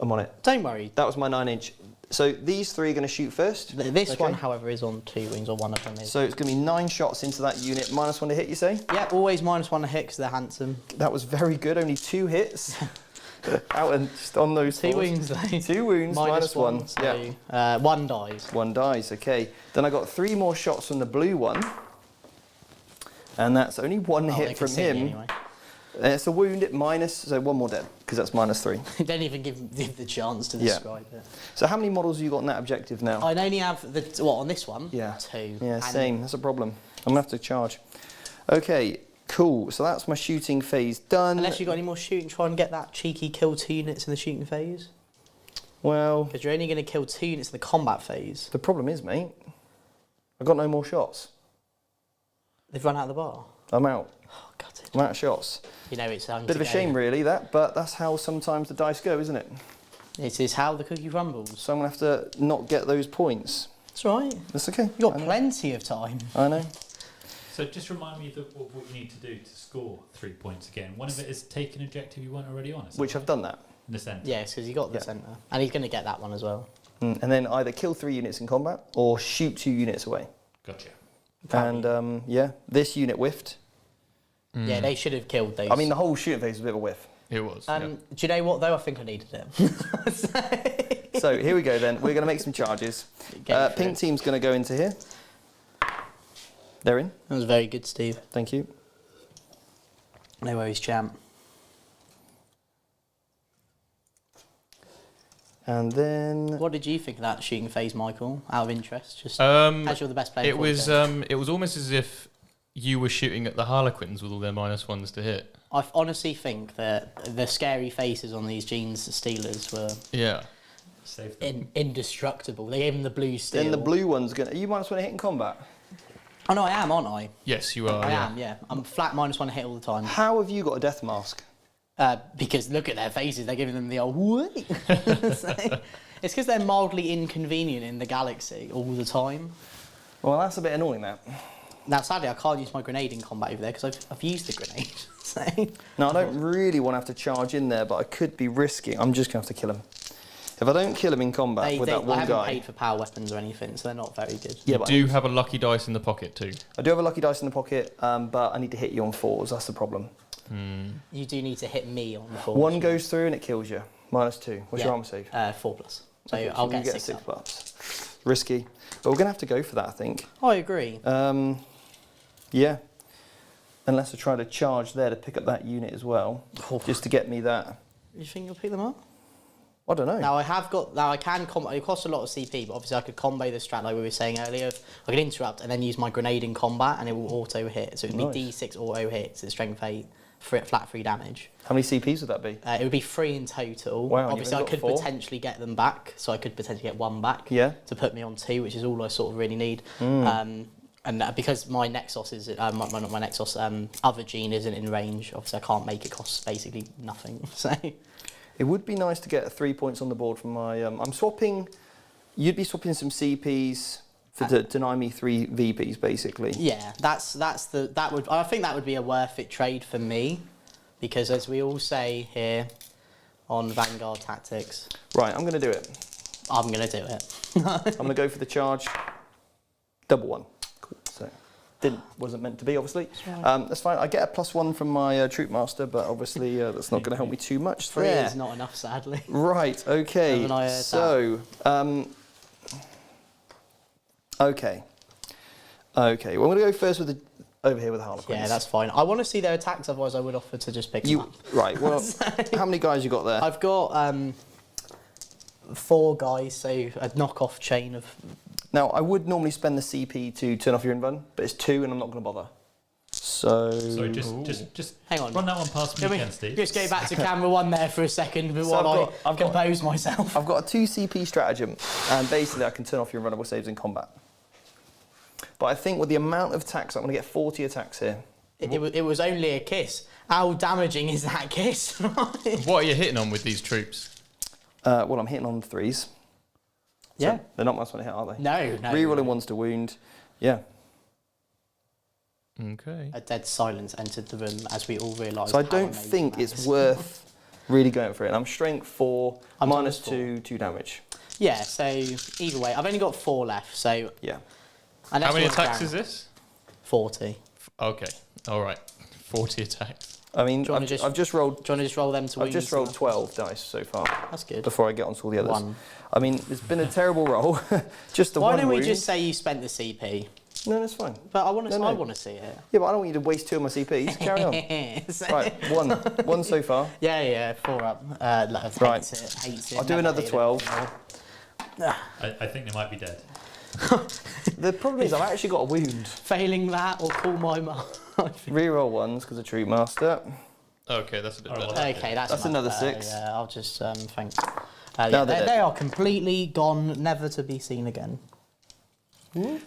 A: I'm on it.
B: Don't worry.
A: That was my 9-inch. So these 3 are going to shoot first.
B: This
A: Okay.
B: one, however, is on 2 wings, or one of them is.
A: So it's going to be 9 shots into that unit. -1 to hit, you say?
B: Yeah, always -1 to hit because they're handsome.
A: That was very good. Only 2 hits. Out and just on those
B: 2
A: fours.
B: wounds, though.
A: 2 wounds, -1.
B: So,
A: Yeah.
B: 1 dies.
A: 1 dies, okay. Then I got 3 more shots from the blue one. And that's only 1
B: Oh, they
A: hit
B: can
A: from
B: see me
A: him.
B: Anyway.
A: It's a wound at minus, so 1 more dead, because that's -3.
B: Don't even give the chance to
A: Yeah.
B: describe it.
A: So how many models have you got in that objective now?
B: I only have on this one?
A: Yeah.
B: 2.
A: Yeah,
B: And
A: same. That's a problem. I'm going to have to charge. Okay, cool. So that's my shooting phase done.
B: Unless you've got any more shooting, try and get that cheeky kill 2 units in the shooting phase.
A: Well,
B: Because you're only going to kill 2 units in the combat phase.
A: the problem is, mate, I've got no more shots.
B: They've run out of the bar.
A: I'm out.
B: Oh, gutted.
A: I'm out of shots.
B: You know, it's
A: Bit of a shame, really, but that's how sometimes the dice go, isn't it?
B: It is how the cookie crumbles.
A: So I'm going to have to not get those points.
B: That's right.
A: That's okay.
B: You've got
A: I know.
B: plenty of time.
A: I know.
D: So just remind me of what you need to do to score 3 points again. One of it is take an objective you weren't already on.
A: Which I've done that.
D: In the centre.
B: Yes, because you got the
A: Yeah.
B: centre. And he's going to get that one as well.
A: And then either kill 3 units in combat or shoot 2 units away.
D: Gotcha.
A: And yeah, this unit whiffed.
B: Yeah, they should have killed those.
A: I mean, the whole shooting phase was a bit of a whiff.
C: It was.
B: do you know what, though? I think I needed it.
A: So here we go then. We're going to make some charges.
B: Go for
A: Pink
B: it.
A: team's going to go into here. They're in.
B: That was very good, Steve.
A: Thank you.
B: No worries, champ.
A: And then
B: What did you think of that shooting phase, Michael? Out of interest, just
C: Um,
B: as you're the best player.
C: it
B: in
C: was
B: 40K.
C: it was almost as if you were shooting at the Harlequins with all their -1s to hit.
B: I honestly think that the scary faces on these Genestealers were
C: Yeah.
D: Save them.
B: indestructible. They gave them the blue steel.
A: then the blue one's gonna. You -1 hit in combat.
B: Oh no, I am, aren't I?
C: Yes, you are.
B: I
C: yeah.
B: am. Yeah, I'm flat -1 hit all the time.
A: How have you got a death mask?
B: Because look at their faces. They're giving them the old. Whee! So, it's because they're mildly inconvenient in the galaxy all the time.
A: Well, that's a bit annoying, that.
B: Now, sadly, I can't use my grenade in combat over there because I've used the grenade. So.
A: Now, I don't really want to have to charge in there, but I could be risking. I'm just going to have to kill him. If I don't kill him in combat with that
B: I
A: one
B: haven't
A: guy...
B: paid for power weapons or anything, so they're not very good.
A: Yeah,
C: You
A: but
C: do have a lucky dice in the pocket too.
A: I do have a lucky dice in the pocket, but I need to hit you on 4s. That's the problem.
B: You do need to hit me on the 4.
A: One goes through and it kills you. -2. What's your armor save?
B: 4+. So
A: Okay,
B: I'll
A: you
B: get,
A: get
B: 6
A: 6
B: up.
A: plus. Risky. But we're going to have to go for that, I think.
B: I agree.
A: Yeah. Unless I try to charge there to pick up that unit as well, just to get me that.
B: You think you'll pick them up?
A: I don't know.
B: Now I can combo. It costs a lot of CP, but obviously I could combo the strat like we were saying earlier. I could interrupt and then use my grenade in combat, and it will auto hit. So it would be
A: Nice.
B: D6 auto hits at strength 8, flat 3 damage.
A: How many CPs would that be?
B: It would be 3 in total.
A: Wow, and
B: Obviously, I
A: you've only
B: could
A: got 4?
B: potentially get them back, so I could potentially get 1 back.
A: Yeah.
B: To put me on 2, which is all I sort of really need. And because my Nexus is not my Nexus, other gene isn't in range. Obviously, I can't make it cost basically nothing. So.
A: It would be nice to get 3 points on the board from my... I'm swapping... You'd be swapping some CPs to deny me 3 VPs, basically.
B: Yeah, I think that would be a worth it trade for me, because as we all say here on Vanguard Tactics,
A: Right, I'm going to do it.
B: I'm going to do it.
A: I'm going to go for the charge. Double 1. Cool. So, wasn't meant to be, obviously. That's fine. I get a +1 from my Troop Master, but obviously that's not going to help me too much.
B: 3
A: there.
B: is not enough, sadly.
A: Right, okay.
B: Haven't I heard
A: So, okay. Okay, well, I'm going to go first with over here with the Harlequins.
B: Yeah, that's fine. I want to see their attacks, otherwise I would offer to just pick them up.
A: Right, well, how many guys you got there?
B: I've got 4 guys, so a knockoff chain of...
A: Now, I would normally spend the CP to turn off your invuln, but it's 2 and I'm not going to bother. So...
D: Sorry, just
B: Hang on.
D: run that one past me again, Steve.
B: Just go back to camera 1 there for a second while I compose myself.
A: I've got a 2 CP stratagem, and basically I can turn off your invulnerable saves in combat. But I think with the amount of attacks, I'm going to get 40 attacks here.
B: It was only a kiss. How damaging is that kiss?
C: What are you hitting on with these troops?
A: Well, I'm hitting on 3s.
B: Yeah.
A: So they're not much fun to hit, are they?
B: No.
A: Rerolling 1s to wound. Yeah.
C: Okay.
B: A dead silence entered the room as we all realised.
A: So I don't think it's worth really going for it. And I'm strength 4,
B: I'm
A: -2, 2 damage.
B: Yeah, so either way, I've only got 4 left, so...
A: Yeah.
C: How many attacks is this?
B: 40.
C: Okay, all right. 40 attacks.
A: I mean,
B: Do you wanna
A: I've just rolled...
B: Do you want to just roll them to
A: I've
B: wound?
A: just rolled 12 dice so far.
B: That's good.
A: Before I get on to all the others.
B: 1.
A: I mean, it's been a terrible roll. Just the
B: Why
A: one
B: don't we
A: wound.
B: just say you spent the CP?
A: No, that's fine.
B: But I want to.
A: No,
B: I
A: no.
B: want to see it.
A: Yeah, but I don't want you to waste 2 of my CPs. Carry on.
B: So-
A: Right, 1 so far.
B: Yeah, 4 up. Hates
A: Right.
B: it. Hates it.
A: I'll do
B: never
A: another
B: hated it
A: 12.
B: before.
D: I think they might be dead.
A: The problem is I've actually got a wound.
B: Failing that, or call my mum.
A: Reroll 1s because of Troop Master.
C: Okay, that's a bit
D: Oh,
C: better.
D: well,
B: Okay, that's
A: That's
B: much
A: another
B: better.
A: 6.
B: Yeah, I'll just thank.
A: Now
B: Yeah,
A: they're dead.
B: they are completely gone, never to be seen again.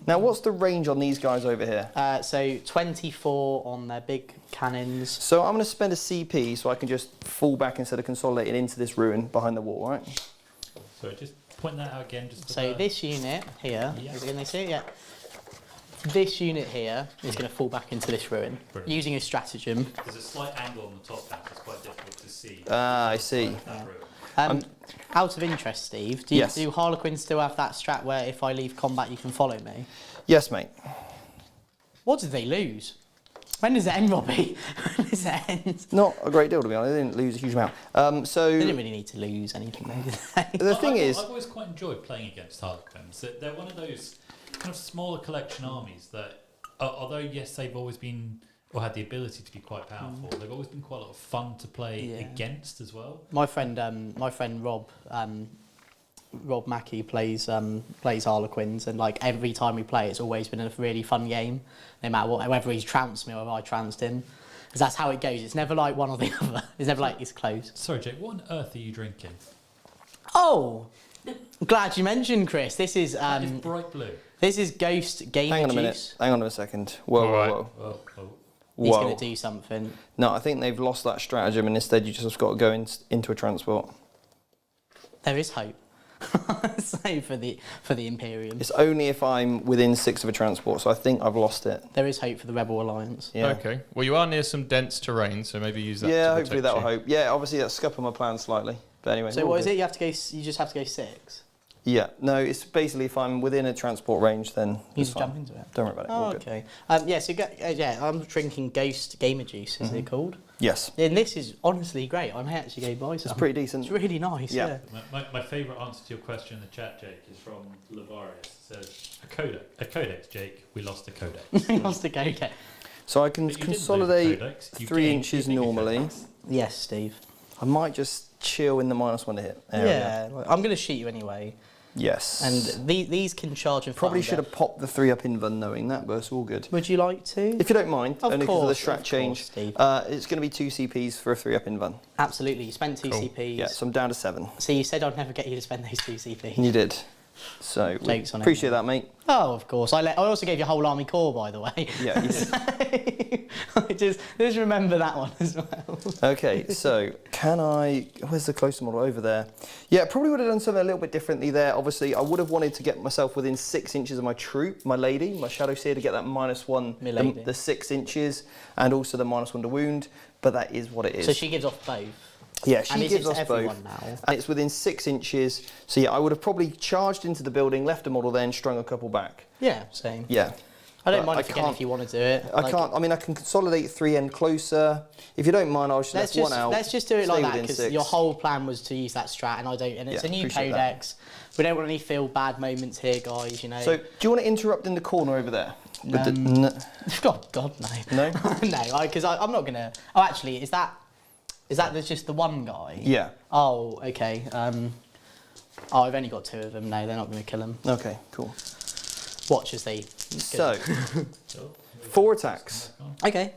A: Now, what's the range on these guys over here?
B: So 24 on their big cannons.
A: So I'm going to spend a CP so I can just fall back instead of consolidating into this ruin behind the wall, right?
D: So just point that out again. Just for
B: So
D: the-
B: this unit here,
D: Yeah.
B: can they see it? Yeah. This unit here is going to fall back into this ruin
D: Brilliant.
B: using a stratagem.
D: There's a slight angle on the top now, so it's quite difficult to see.
A: Ah, I see.
D: That room.
B: Out of interest, Steve,
A: Yes.
B: do Harlequins still have that strat where if I leave combat you can follow me?
A: Yes, mate.
B: What did they lose? When does it end, Robbie? When does it end?
A: Not a great deal, to be honest. They didn't lose a huge amount.
B: They didn't really need to lose anything, though, did they?
A: The thing is...
D: I've always quite enjoyed playing against Harlequins. They're one of those kind of smaller collection armies that Although yes, they've always been or had the ability to be quite powerful. They've always been quite a lot of fun to play against as well.
B: My friend Rob Mackey plays Harlequins, and like every time we play, it's always been a really fun game. No matter what, whether he's trounced me or I trounced him, because that's how it goes. It's never like one or the other. It's never like it's close.
D: Sorry, Jake. What on earth are you drinking?
B: Oh, glad you mentioned, Chris. This is
D: It's bright blue.
B: this is Ghost Gamer
A: Hang on a
B: Juice.
A: minute. Hang on a second. Whoa,
C: All right.
A: whoa, whoa.
D: Oh.
B: He's
A: Whoa.
B: going to do something.
A: No, I think they've lost that stratagem, and instead you just got to go into a transport.
B: There is hope. So for the Imperium,
A: It's only if I'm within 6 of a transport, so I think I've lost it.
B: there is hope for the Rebel Alliance.
A: Yeah.
C: Okay. Well, you are near some dense terrain, so maybe use that.
A: Yeah,
C: to
A: hopefully
C: protect
A: that'll
C: you.
A: hope. Yeah, obviously that's scuppered my plan slightly. But anyway.
B: So
A: all
B: what is
A: good.
B: it? You have to go. You just have to go 6.
A: Yeah, no, it's basically if I'm within a transport range, then
B: You
A: it's
B: just
A: fine.
B: jump into it.
A: Don't worry about it.
B: Oh,
A: all good.
B: okay. Yeah, so I'm drinking Ghost Gamer Juice, is it called?
A: Yes,
B: And this is honestly great. I may actually go buy some.
A: it's pretty decent.
B: It's really nice.
A: Yeah.
B: Yeah.
D: My favourite answer to your question in the chat, Jake, is from Lavarius. It says a codex, Jake. We lost a codex.
B: Wants to go. Okay.
A: So I can
D: But you didn't lose a
A: consolidate
D: codex, you
A: 3
D: gained
A: inches
D: two bigger
A: normally.
D: codex.
B: Yes, Steve.
A: I might just chill in the -1 to hit. There we go.
B: Yeah. I'm going to shoot you anyway.
A: Yes.
B: And these can charge and
A: Probably
B: thunder.
A: should have popped the 3-up invuln knowing that, but it's all good.
B: Would you like to?
A: If you don't mind,
B: Of
A: only because of the
B: course,
A: strat change,
B: Steve.
A: it's going to be 2 CPs for a 3-up invuln.
B: Absolutely. You spent 2
C: Cool.
B: CPs.
A: Yeah, so I'm down to 7.
B: So you said I'd never get you to spend those 2 CPs.
A: And you did. So we
B: Jokes on it.
A: appreciate that, mate.
B: Oh, of course. I also gave you a whole army core, by the way.
A: Yeah.
B: just remember that one as well.
A: Okay, so can I... Where's the closer model? Over there. Yeah, probably would have done something a little bit differently there. Obviously, I would have wanted to get myself within 6 inches of my troop, my lady, my Shadow Seer, to get that -1,
B: Milady.
A: the 6 inches, and also the -1 to wound, but that is what it is.
B: So she gives off both.
A: Yeah, she
B: and
A: gives
B: it's
A: us both.
B: everyone now.
A: And it's within 6 inches. So yeah, I would have probably charged into the building, left a model there, and strung a couple back.
B: Yeah, same.
A: Yeah.
B: I don't
A: But
B: mind
A: I
B: again
A: can't-
B: if you want to do it.
A: I can't. I mean, I can consolidate 3 end closer. If you don't mind, I'll just
B: Let's
A: left one out.
B: let's just do it
A: stay
B: like that
A: within
B: because
A: 6.
B: your whole plan was to use that strat, and I don't. And it's
A: Yeah,
B: a new
A: appreciate
B: codex. We don't want any feel bad moments here, guys. You know.
A: So, do you want to interrupt in the corner over there? With
B: God, no.
A: no.
B: No, because I'm not gonna. Oh, actually, is that just the one guy?
A: Yeah.
B: Oh, okay. I've only got 2 of them. No, they're not going to kill him.
A: Okay. Cool.
B: Watch as they.
A: So, 4 attacks.
B: Okay.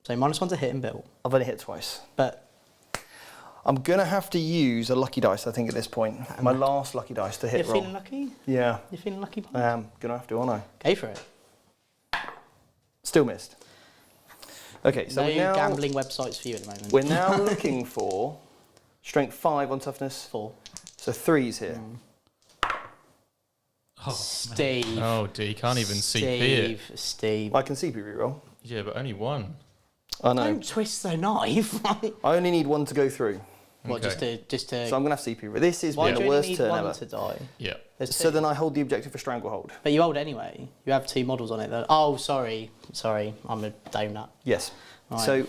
B: So -1 to hit and build,
A: I've only hit twice.
B: but
A: I'm gonna have to use a lucky dice. I think at this point, my last lucky dice to
B: you're
A: hit roll.
B: feeling lucky.
A: Yeah.
B: You're feeling lucky.
A: I am gonna have to, aren't I?
B: Go for it.
A: Still missed. Okay, so
B: No
A: we're now,
B: gambling websites for you at the moment.
A: we're now looking for strength 5 on toughness.
B: 4.
A: So 3's here.
D: Oh,
B: Steve.
C: Oh, dear, you can't even CP it.
B: Steve.
A: I can CP reroll.
C: Yeah, but only 1.
A: I know.
B: Don't twist the knife.
A: I only need 1 to go through.
B: What?
C: Okay.
B: Just to.
A: So I'm gonna have CP reroll. This is
B: Why
A: been
B: do
A: the
B: you only
A: worst
B: need
A: turn
B: 1
A: ever.
B: to die?
C: Yeah.
B: There's
A: So
B: 2.
A: then I hold the objective for stranglehold.
B: But you hold anyway. You have 2 models on it. Oh, sorry. I'm a donut.
A: Yes.
B: Right.
A: So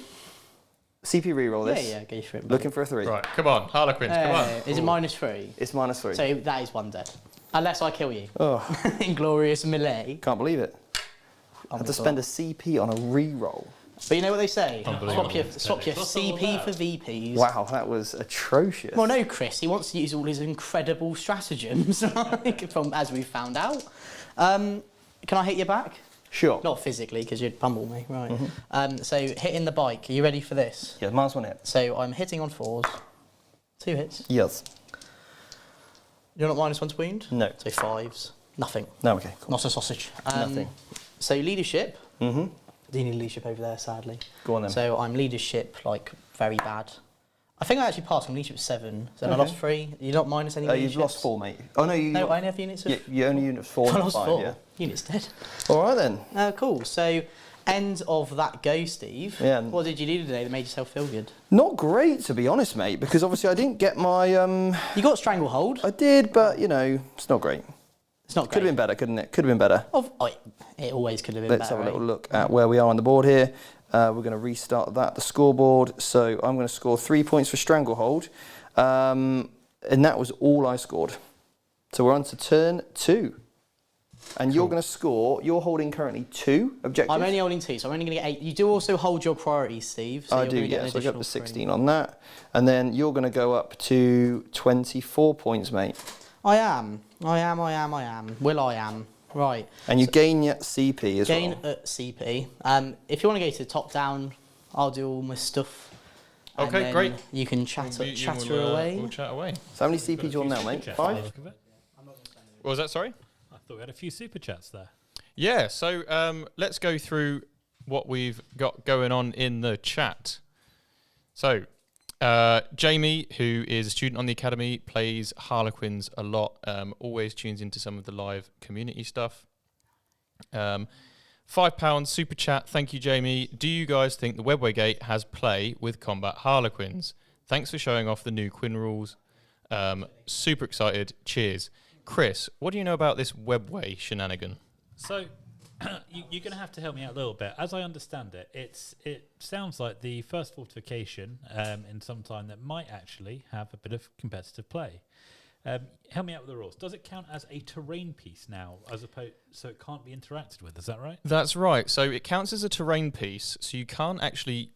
A: CP reroll this.
B: Yeah, go for it. buddy.
A: Looking for a 3.
C: Right, come on, Harlequins, come on.
B: Is it -3?
A: It's -3.
B: So that is 1 dead. Unless I kill you.
A: Oh,
B: Inglorious melee.
A: can't believe it. I had to spend a CP on a reroll.
B: But you know what they say?
C: Unbelievable.
B: Swap your
D: What's all
B: CP
D: that?
B: for VPs.
A: Wow, that was atrocious.
B: Well, no, Chris. He wants to use all his incredible stratagems, from as we've found out. Can I hit you back?
A: Sure.
B: Not physically, because you'd pummel me, right? So hitting the bike. Are you ready for this?
A: Yeah, -1 hit.
B: So I'm hitting on 4s. 2 hits.
A: Yes.
B: You're not -1 to wound?
A: No.
B: So 5s. Nothing.
A: No, okay, cool.
B: Not a sausage.
A: Nothing.
B: So leadership.
A: Mm-hmm.
B: Do you need leadership over there, sadly?
A: Go on then.
B: So I'm leadership, like, very bad. I think I actually passed. I'm leadership 7. So I
A: Okay.
B: lost 3. You're not minus any
A: You've
B: leaderships?
A: lost 4, mate. Oh, no, you...
B: No, I only have units of...
A: Yeah, you only units 4
B: I
A: and
B: lost
A: 5,
B: 4.
A: yeah.
B: Units dead.
A: All right, then.
B: Cool. So, end of that go, Steve.
A: Yeah.
B: What did you do today that made yourself feel good?
A: Not great, to be honest, mate, because obviously I didn't get my...
B: You got Stranglehold.
A: I did, but, you know, it's not great.
B: It's not
A: Could have
B: great.
A: been better, couldn't it? Could have been better.
B: It always could have been
A: Let's
B: better.
A: have a little
B: eh?
A: look at where we are on the board here. We're going to restart that, the scoreboard. So I'm going to score 3 points for Stranglehold. And that was all I scored. So we're on to turn 2. And you're going to score. You're holding currently 2 objectives.
B: I'm only holding 2, so I'm only going to get 8. You do also hold your priorities, Steve. So
A: I
B: you're
A: do,
B: gonna get
A: yeah.
B: an
A: So I get up
B: additional
A: to 16
B: 3.
A: on that. And then you're going to go up to 24 points, mate.
B: I am. Will I am. Right.
A: And you gain your CP as
B: Gain
A: well.
B: at CP. If you want to go to the top down, I'll do all my stuff. And
C: Okay,
B: then
C: great.
B: You can chatter
C: We'll
B: away.
C: chat away.
A: So how many CP do you want now, mate? 5?
C: What was that, sorry?
D: I thought we had a few super chats there.
C: Yeah, so let's go through what we've got going on in the chat. So, Jamie, who is a student on the Academy, plays Harlequins a lot, always tunes into some of the live community stuff. £5 super chat, thank you, Jamie. Do you guys think the Webway Gate has play with combat Harlequins? Thanks for showing off the new Quinn rules. Super excited, cheers. Chris, what do you know about this Webway shenanigan?
D: So, you're going to have to help me out a little bit. As I understand it, it sounds like the first fortification in some time that might actually have a bit of competitive play. Help me out with the rules. Does it count as a terrain piece now, as opposed so it can't be interacted with? Is that right?
C: That's right. So it counts as a terrain piece. So you can't actually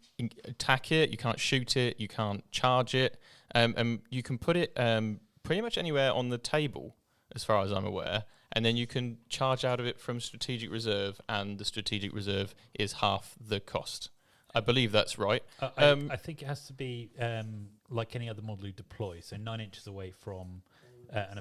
C: attack it, you can't shoot it, you can't charge it, and you can put it pretty much anywhere on the table, as far as I'm aware. And then you can charge out of it from strategic reserve, and the strategic reserve is half the cost. I believe that's right.
D: I think it has to be like any other model you deploy, so 9 inches away from an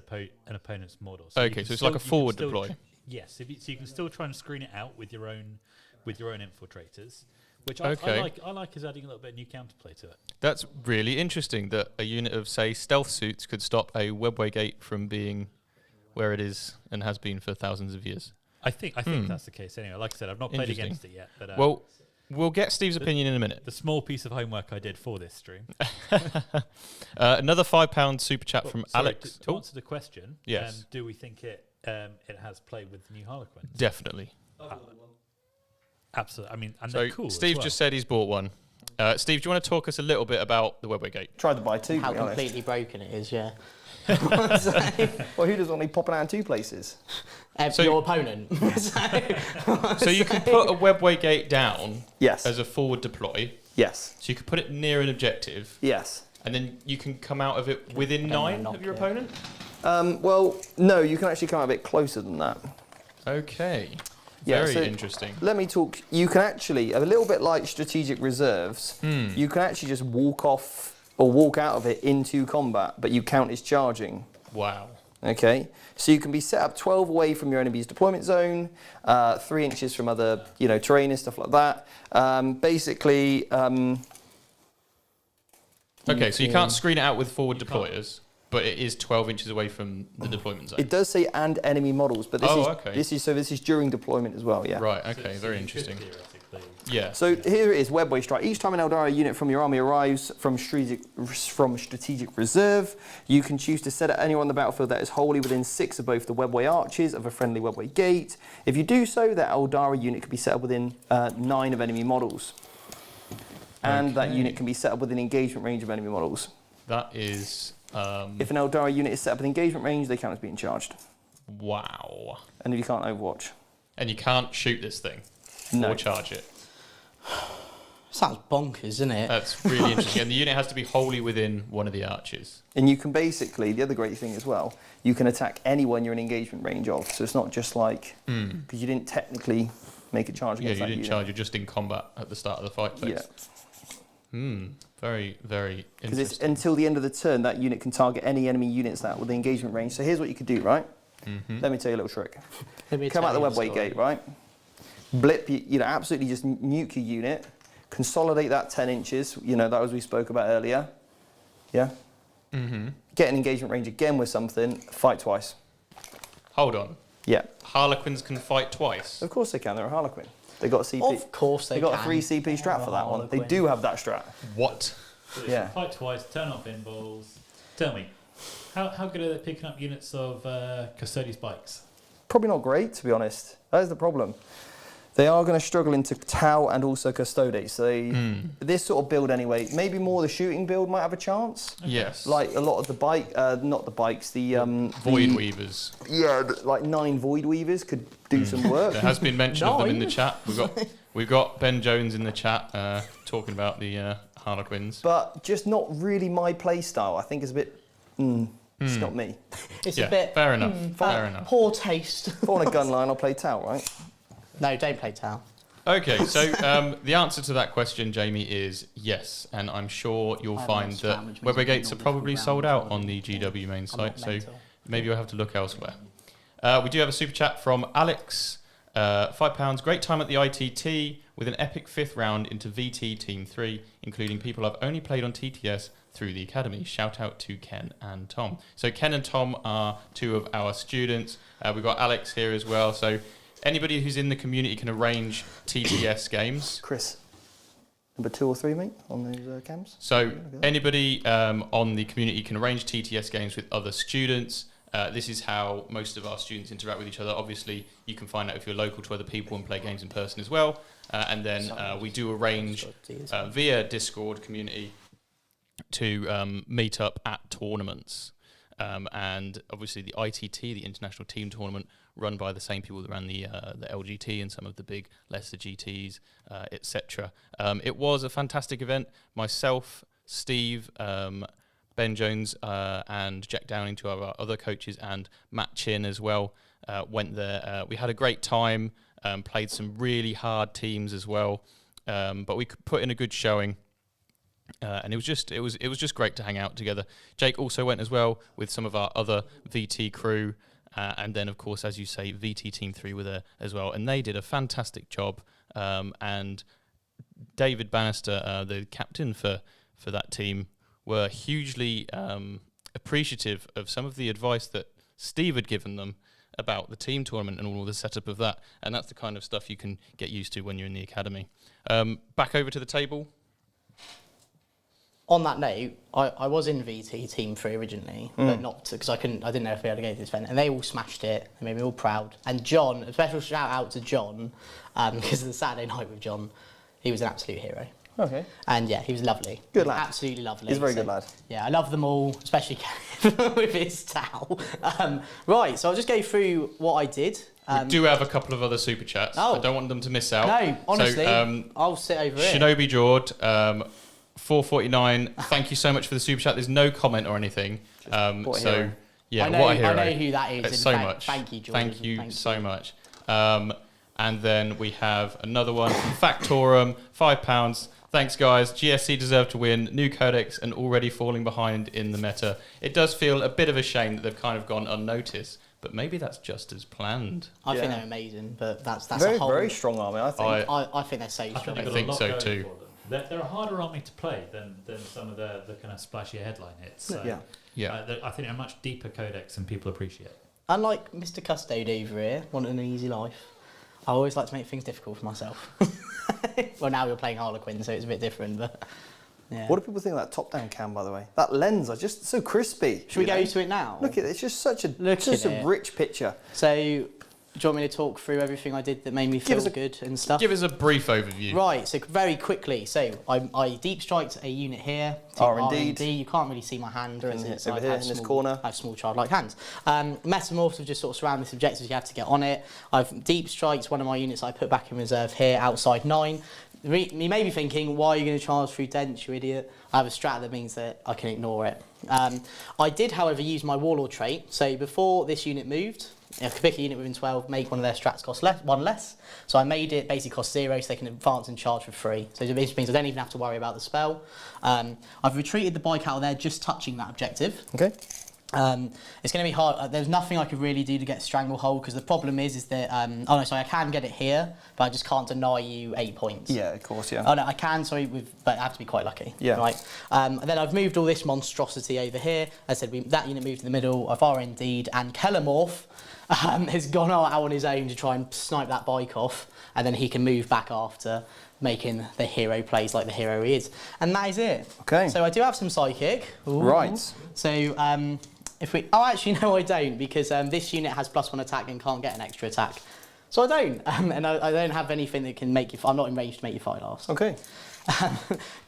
D: opponent's model. So
C: okay, so it's like a forward deploy.
D: Yes, so you can still try and screen it out with your own infiltrators, which
C: Okay.
D: I like is adding a little bit of new counterplay to it.
C: That's really interesting that a unit of, say, stealth suits could stop a Webway Gate from being where it is and has been for thousands of years.
D: I think that's the case anyway. Like I said, I've not played against it yet. But,
C: Well, we'll get Steve's opinion in a minute.
D: the small piece of homework I did for this stream.
C: Another £5 super chat from
D: Sorry,
C: Alex.
D: To answer the question,
C: Yes.
D: do we think it has played with the new Harlequins?
C: Definitely.
D: Absolutely. I mean, and
C: So
D: they're cool. as
C: Steve
D: well.
C: just said he's bought one. Steve, do you want to talk us a little bit about the Webway Gate?
A: Tried to buy 2,
B: How
A: to be honest.
B: completely broken it is, yeah.
A: Well, who doesn't want to be popping out in 2 places?
C: So-
B: Your opponent.
C: So you can put a Webway Gate down
A: Yes.
C: as a forward deploy.
A: Yes.
C: So you could put it near an objective,
A: Yes.
C: and then you can come out of it within 9
B: knock
C: of your
B: it.
C: opponent?
A: Well, no, you can actually come out a bit closer than that.
C: Okay.
A: Yeah,
C: Very
A: so
C: interesting.
A: Let me talk. You can actually, a little bit like strategic reserves, you can actually just walk off or walk out of it into combat, but you count as charging.
C: Wow.
A: Okay, so you can be set up 12 away from your enemy's deployment zone, 3 inches from other, terrain and stuff like that. Basically,
C: Okay, so you can't screen it out with forward deployers, but it is 12 inches away from the deployment zone.
A: it does say and enemy models, but this
C: Oh,
A: is
C: okay.
A: this is during deployment as well. Yeah.
C: Right,
D: So-
C: okay,
D: so
C: very
D: you could
C: interesting.
D: theoretically-
C: Yeah.
A: So here it is, Webway Strike. Each time an Eldari unit from your army arrives from strategic reserve, you can choose to set it anywhere on the battlefield that is wholly within 6 of both the Webway arches of a friendly Webway Gate. If you do so, that Eldari unit can be set up within 9 of enemy models. And that
C: Okay.
A: unit can be set up within engagement range of enemy models.
C: That is...
A: If an Eldari unit is set up in engagement range, they count as being charged.
C: wow.
A: And if you can't Overwatch.
C: And you can't shoot this thing
A: No.
C: or charge it.
B: Sounds bonkers, isn't it?
C: That's really interesting. And the unit has to be wholly within one of the arches.
A: And you can basically, the other great thing as well, you can attack anyone you're in engagement range of. So it's not just like, because you didn't technically make a charge
C: Yeah,
A: against
C: you
A: that
C: didn't
A: unit.
C: charge, you're just in combat at the start of the fight phase.
A: Yeah.
C: Very, very
A: Because it's
C: interesting.
A: until the end of the turn, that unit can target any enemy units that with the engagement range. So here's what you could do, right? Let me tell you a little trick.
B: Let me
A: Come out
B: tell
A: the
B: you a
A: Webway
B: story.
A: Gate, right? Blip, absolutely just nuke your unit. Consolidate that 10 inches, that was we spoke about earlier. Yeah? Get an engagement range again with something, fight twice.
C: Hold on.
A: Yeah.
C: Harlequins can fight twice.
A: Of course they can, they're a Harlequin. They got a CP.
B: Of course they
A: got
B: can.
A: a 3 CP strat for that one. They
B: Harlequin.
A: do have that strat.
C: What?
D: So
A: Yeah.
D: Fight twice, turn off inballs. Tell me, how good are they picking up units of Custodes bikes?
A: Probably not great, to be honest. That is the problem. They are going to struggle into Tau and also Custodes. So this sort of build anyway, maybe more the shooting build might have a chance.
C: Yes.
A: Like a lot of the not the bikes, the
C: Void Weavers.
A: Yeah, like 9 Void Weavers could do some work.
C: There has been mention of them in the chat. We've got Ben Jones in the chat talking about the Harlequins.
A: But just not really my play style. I think it's a bit. It's not me.
B: It's a bit.
C: Fair enough. Fair enough.
B: Poor taste.
A: If I want a gun line, I'll play Tau, right?
B: No, don't play Tau.
C: Okay, so the answer to that question, Jamie, is yes, and I'm sure you'll find that Weber Gates are probably sold out on the GW main site, so maybe you'll have to look elsewhere. We do have a super chat from Alex, £5. Great time at the ITT with an epic 5th round into VT Team 3, including people I've only played on TTS through the academy. Shout out to Ken and Tom. So Ken and Tom are 2 of our students. We've got Alex here as well. So anybody who's in the community can arrange TTS games.
A: Chris, number 2 or 3, mate, on those cams.
C: So anybody on the community can arrange TTS games with other students. This is how most of our students interact with each other. Obviously, you can find out if you're local to other people and play games in person as well. And then we do arrange via Discord community to meet up at tournaments. And obviously the ITT, the International Team Tournament, run by the same people that ran the LGT and some of the big Leicester GTs, etc. It was a fantastic event. Myself, Steve, Ben Jones and Jack Downing, 2 of our other coaches, and Matt Chin as well, went there. We had a great time, played some really hard teams as well, but we could put in a good showing. And it was just great to hang out together. Jake also went as well with some of our other VT crew, and then of course, as you say, VT Team 3 were there as well, and they did a fantastic job. And David Bannister, the captain for that team, were hugely appreciative of some of the advice that Steve had given them about the team tournament and all the setup of that. And that's the kind of stuff you can get used to when you're in the academy. Back over to the table.
B: On that note, I was in VT Team 3 originally, but not because I didn't know if we had to go to this event, and they all smashed it. They made me all proud. And John, a special shout out to John, because of the Saturday night with John, he was an absolute hero.
A: Okay.
B: And yeah, he was lovely.
A: Good lad.
B: Absolutely lovely.
A: He's a very good lad.
B: Yeah, I love them all, especially Kev with his towel. Right, so I'll just go through what I did.
C: We do have a couple of other super chats. I don't want them to miss out.
B: No, honestly,
C: so,
B: I'll sit over here.
C: Shinobi Jord, 449. Thank you so much for the super chat. There's no comment or anything. So yeah, what a hero.
B: I know who that is.
C: It's so much.
B: Thank you, George.
C: Thank you so much. And then we have another one from Factorum, £5. Thanks, guys. GSC deserve to win. New Codex and already falling behind in the meta. It does feel a bit of a shame that they've kind of gone unnoticed, but maybe that's just as planned.
B: I think they're amazing, but that's
A: very,
B: a whole...
A: very strong army, I think.
B: I think they're so strong.
C: I think so too.
D: They're a harder army to play than some of the kind of splashy headline hits. So, I think they're a much deeper codex than people appreciate.
B: Unlike Mr. Custode over here, wanting an easy life, I always like to make things difficult for myself. Well, now you're playing Harlequin, so it's a bit different, but yeah.
A: What do people think of that top-down cam, by the way? That lens is just so crispy.
B: Should we go to it now?
A: Look at it. It's just such a rich picture.
B: So, do you want me to talk through everything I did that made me feel good and stuff?
C: Give us a brief overview.
B: Right, so very quickly. So, I deep striked a unit here.
A: R&D.
B: You can't really see my hand.
A: Over here, in this corner.
B: I have small childlike hands. Metamorphs have just sort of surrounded this objective. You have to get on it. I've deep striked one of my units I put back in reserve here, outside 9. You may be thinking, why are you going to charge through dents, you idiot? I have a strat that means that I can ignore it. I did, however, use my Warlord trait. So before this unit moved, if I could pick a unit within 12, make one of their strats cost one less. So I made it basically cost 0, so they can advance and charge for free. So it means I don't even have to worry about the spell. I've retreated the bike out of there, just touching that objective.
A: Okay.
B: It's going to be hard. There's nothing I could really do to get Stranglehold, because the problem is that I can get it here, but I just can't deny you 8 points.
A: Yeah, of course, yeah.
B: Oh no, I can, but I have to be quite lucky. Yeah. Right. And then I've moved all this monstrosity over here. As I said, that unit moved in the middle. I've RND'd, and Kellamorph has gone out on his own to try and snipe that bike off, and then he can move back after, making the hero plays like the hero he is. And that is it.
A: Okay.
B: So I do have some psychic. Ooh.
A: Right.
B: So actually no, I don't, because this unit has +1 attack and can't get an extra attack. So I don't, and I don't have anything that can make you. I'm not in range to make you fight last.
A: Okay.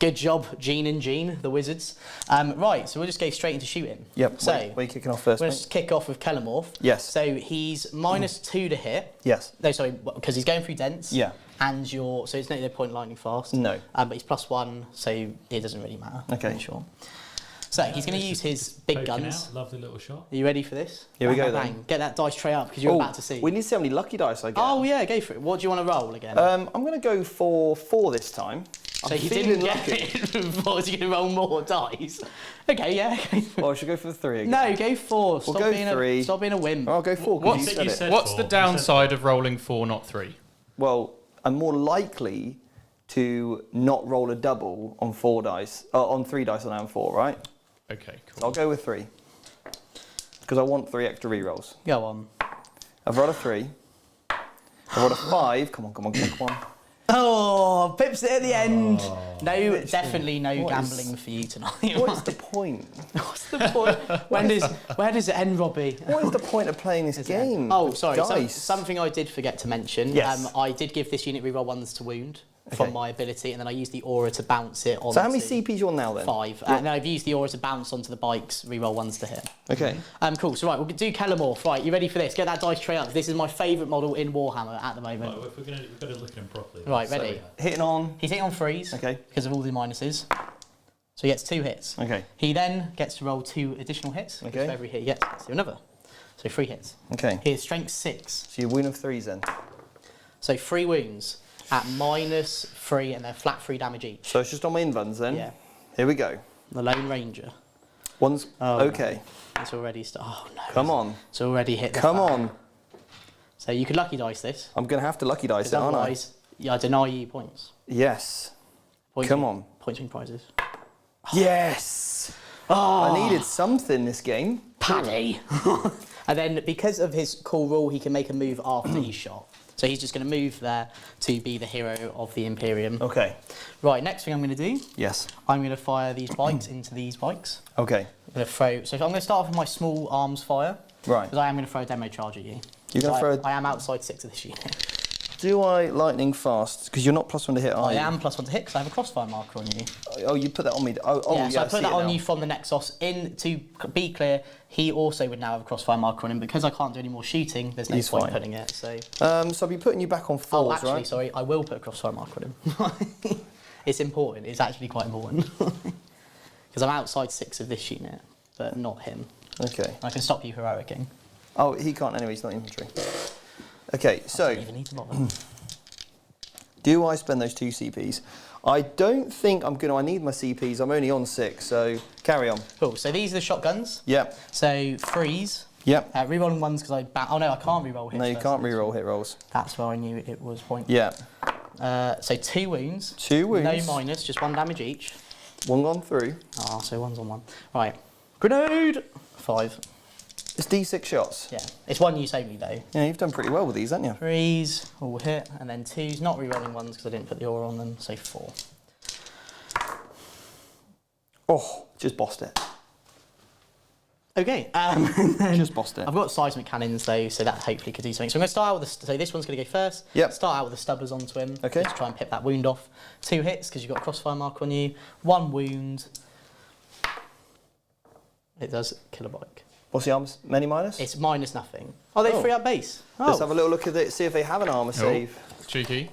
B: Good job, Gene and Gene, the wizards. Right, so we'll just go straight into shooting.
A: Yep.
B: So
A: where are you kicking off first?
B: we'll
A: Mate?
B: just kick off with Kellamorph.
A: Yes.
B: So he's -2 to hit.
A: Yes.
B: No, sorry, because he's going through dense.
A: Yeah.
B: And so it's no point lightning fast.
A: No.
B: But he's +1, so it doesn't really matter.
A: Okay.
B: I'm sure. So he's going to use his big
D: Poking
B: guns.
D: out, lovely little shot.
B: Are you ready for this?
A: Here we go,
B: Bang,
A: then.
B: Get that dice tray up because you're
A: Oh,
B: about to see.
A: we need to see how many lucky dice I get.
B: Oh yeah, go for it. What do you want to roll again?
A: I'm going to go for 4 this time.
B: so
A: I'm
B: you
A: feeling
B: didn't
A: lucky.
B: get it before, so you're going to roll more dice. Okay, yeah. Go for it.
A: Or I should go for the 3 again.
B: No, go 4. Stop
A: go
B: being
A: 3.
B: Stop being a wimp.
A: I'll go 4 because
C: What's
A: you said it.
C: What's the downside of rolling 4, not 3?
A: Well, I'm more likely to not roll a double on 4 dice, on 3 dice than I am 4, right?
C: Okay, cool.
A: So I'll go with 3. Because I want 3 extra rerolls.
B: Go on.
A: I've rolled a 3. I've rolled a 5. Come on, come on, come on, come on.
B: Oh, pips it at the end. No, definitely no
A: What is-
B: gambling for you tonight.
A: What is the point?
B: What's the point? Where does it end, Robbie?
A: What is the point of playing this game?
B: Oh, sorry.
A: Dice.
B: Something I did forget to mention.
A: Yes.
B: I did give this unit reroll 1s to wound from
A: Okay.
B: my ability, and then I used the aura to bounce it on.
A: So how many CPs you on now then?
B: 5.
A: Yeah.
B: And then I've used the aura to bounce onto the bikes, reroll 1s to hit.
A: Okay.
B: Cool. So right, we'll do Kellamorph. Right, you ready for this? Get that dice tray up. This is my favourite model in Warhammer at the moment.
D: Right, if we've got to look at him properly.
B: Right, ready?
A: Hitting on.
B: He's hitting on 3s.
A: Okay.
B: Because of all the minuses. So he gets 2 hits.
A: Okay.
B: He then gets to roll 2 additional hits.
A: Okay.
B: For every hit he gets, do another. So 3 hits.
A: Okay.
B: He has strength 6.
A: So you win of 3s then.
B: So 3 wounds at -3 and they're flat 3 damage each.
A: So it's just on my invuns then?
B: Yeah.
A: Here we go.
B: The Lone Ranger.
A: One's
B: Oh,
A: okay.
B: It's already oh no.
A: Come on.
B: It's already hit the
A: Come
B: fan.
A: on.
B: So you could lucky dice this.
A: I'm going to have to lucky dice
B: Because
A: it, aren't I?
B: otherwise, I deny you points.
A: Yes.
B: Points
A: Come
B: win-
A: on.
B: Points win prizes.
A: Yes.
B: Oh,
A: I needed something this game.
B: Paddy. And then because of his cool rule, he can make a move after he's shot. So he's just going to move there to be the hero of the Imperium.
A: Okay.
B: Right, next thing I'm going to do,
A: Yes.
B: I'm going to fire these bikes into these bikes.
A: Okay.
B: I'm going to throw. So I'm going to start off with my small arms fire.
A: Right.
B: Because I am going to throw a demo charge at you.
A: You're going to throw.
B: I am outside 6 of this unit.
A: Do I lightning fast? Because you're not +1 to hit, are
B: I
A: you?
B: am +1 to hit because I have a crossfire marker on you.
A: Oh, you put that on me. Oh,
B: Yeah, so I
A: see
B: put that
A: it
B: on
A: now.
B: you from the Nexus. To be clear, he also would now have a crossfire marker on him. Because I can't do any more shooting, there's no
A: He's
B: point
A: fine.
B: putting it. So.
A: So I'll be putting you back on 4s,
B: Oh, actually,
A: right?
B: sorry, I will put a crossfire marker on him. It's important. It's actually quite important. Because I'm outside 6 of this unit, but not him.
A: Okay.
B: I can stop you heroicing.
A: Oh, he can't anyway. He's not infantry. Okay, so
B: Don't even need to bother.
A: do I spend those 2 CPs? I don't think I'm going to. I need my CPs. I'm only on 6, so carry on.
B: Cool. So these are the shotguns.
A: Yep.
B: So 3s.
A: Yep.
B: Rerolling 1s because oh no, I can't reroll hits.
A: No, you
B: first.
A: can't reroll hit rolls.
B: That's where I knew it was point.
A: Yeah.
B: So 2 wounds.
A: 2 wounds.
B: No minus, just 1 damage each.
A: 1 gone through.
B: Ah, so 1's on 1. Right. Grenade! 5.
A: It's D6 shots.
B: Yeah. It's 1 use only though.
A: Yeah, you've done pretty well with these, haven't you?
B: 3s all hit, and then 2s, not rerolling 1s because I didn't put the aura on them, so 4.
A: Oh, just bossed it.
B: Okay.
A: Just bossed it.
B: I've got seismic cannons though, so that hopefully could do something. So I'm going to start out with so this one's going to go first.
A: Yep.
B: Start out with the stubbers onto him.
A: Okay.
B: Just try and pip that wound off. 2 hits because you've got a crossfire mark on you. 1 wound. It does kill a bike.
A: What's the arms? Many minus?
B: It's minus nothing. Oh, they
A: Oh.
B: free up base. Oh.
A: Let's have a little look at it, see if they have an armour save.
C: Cheeky.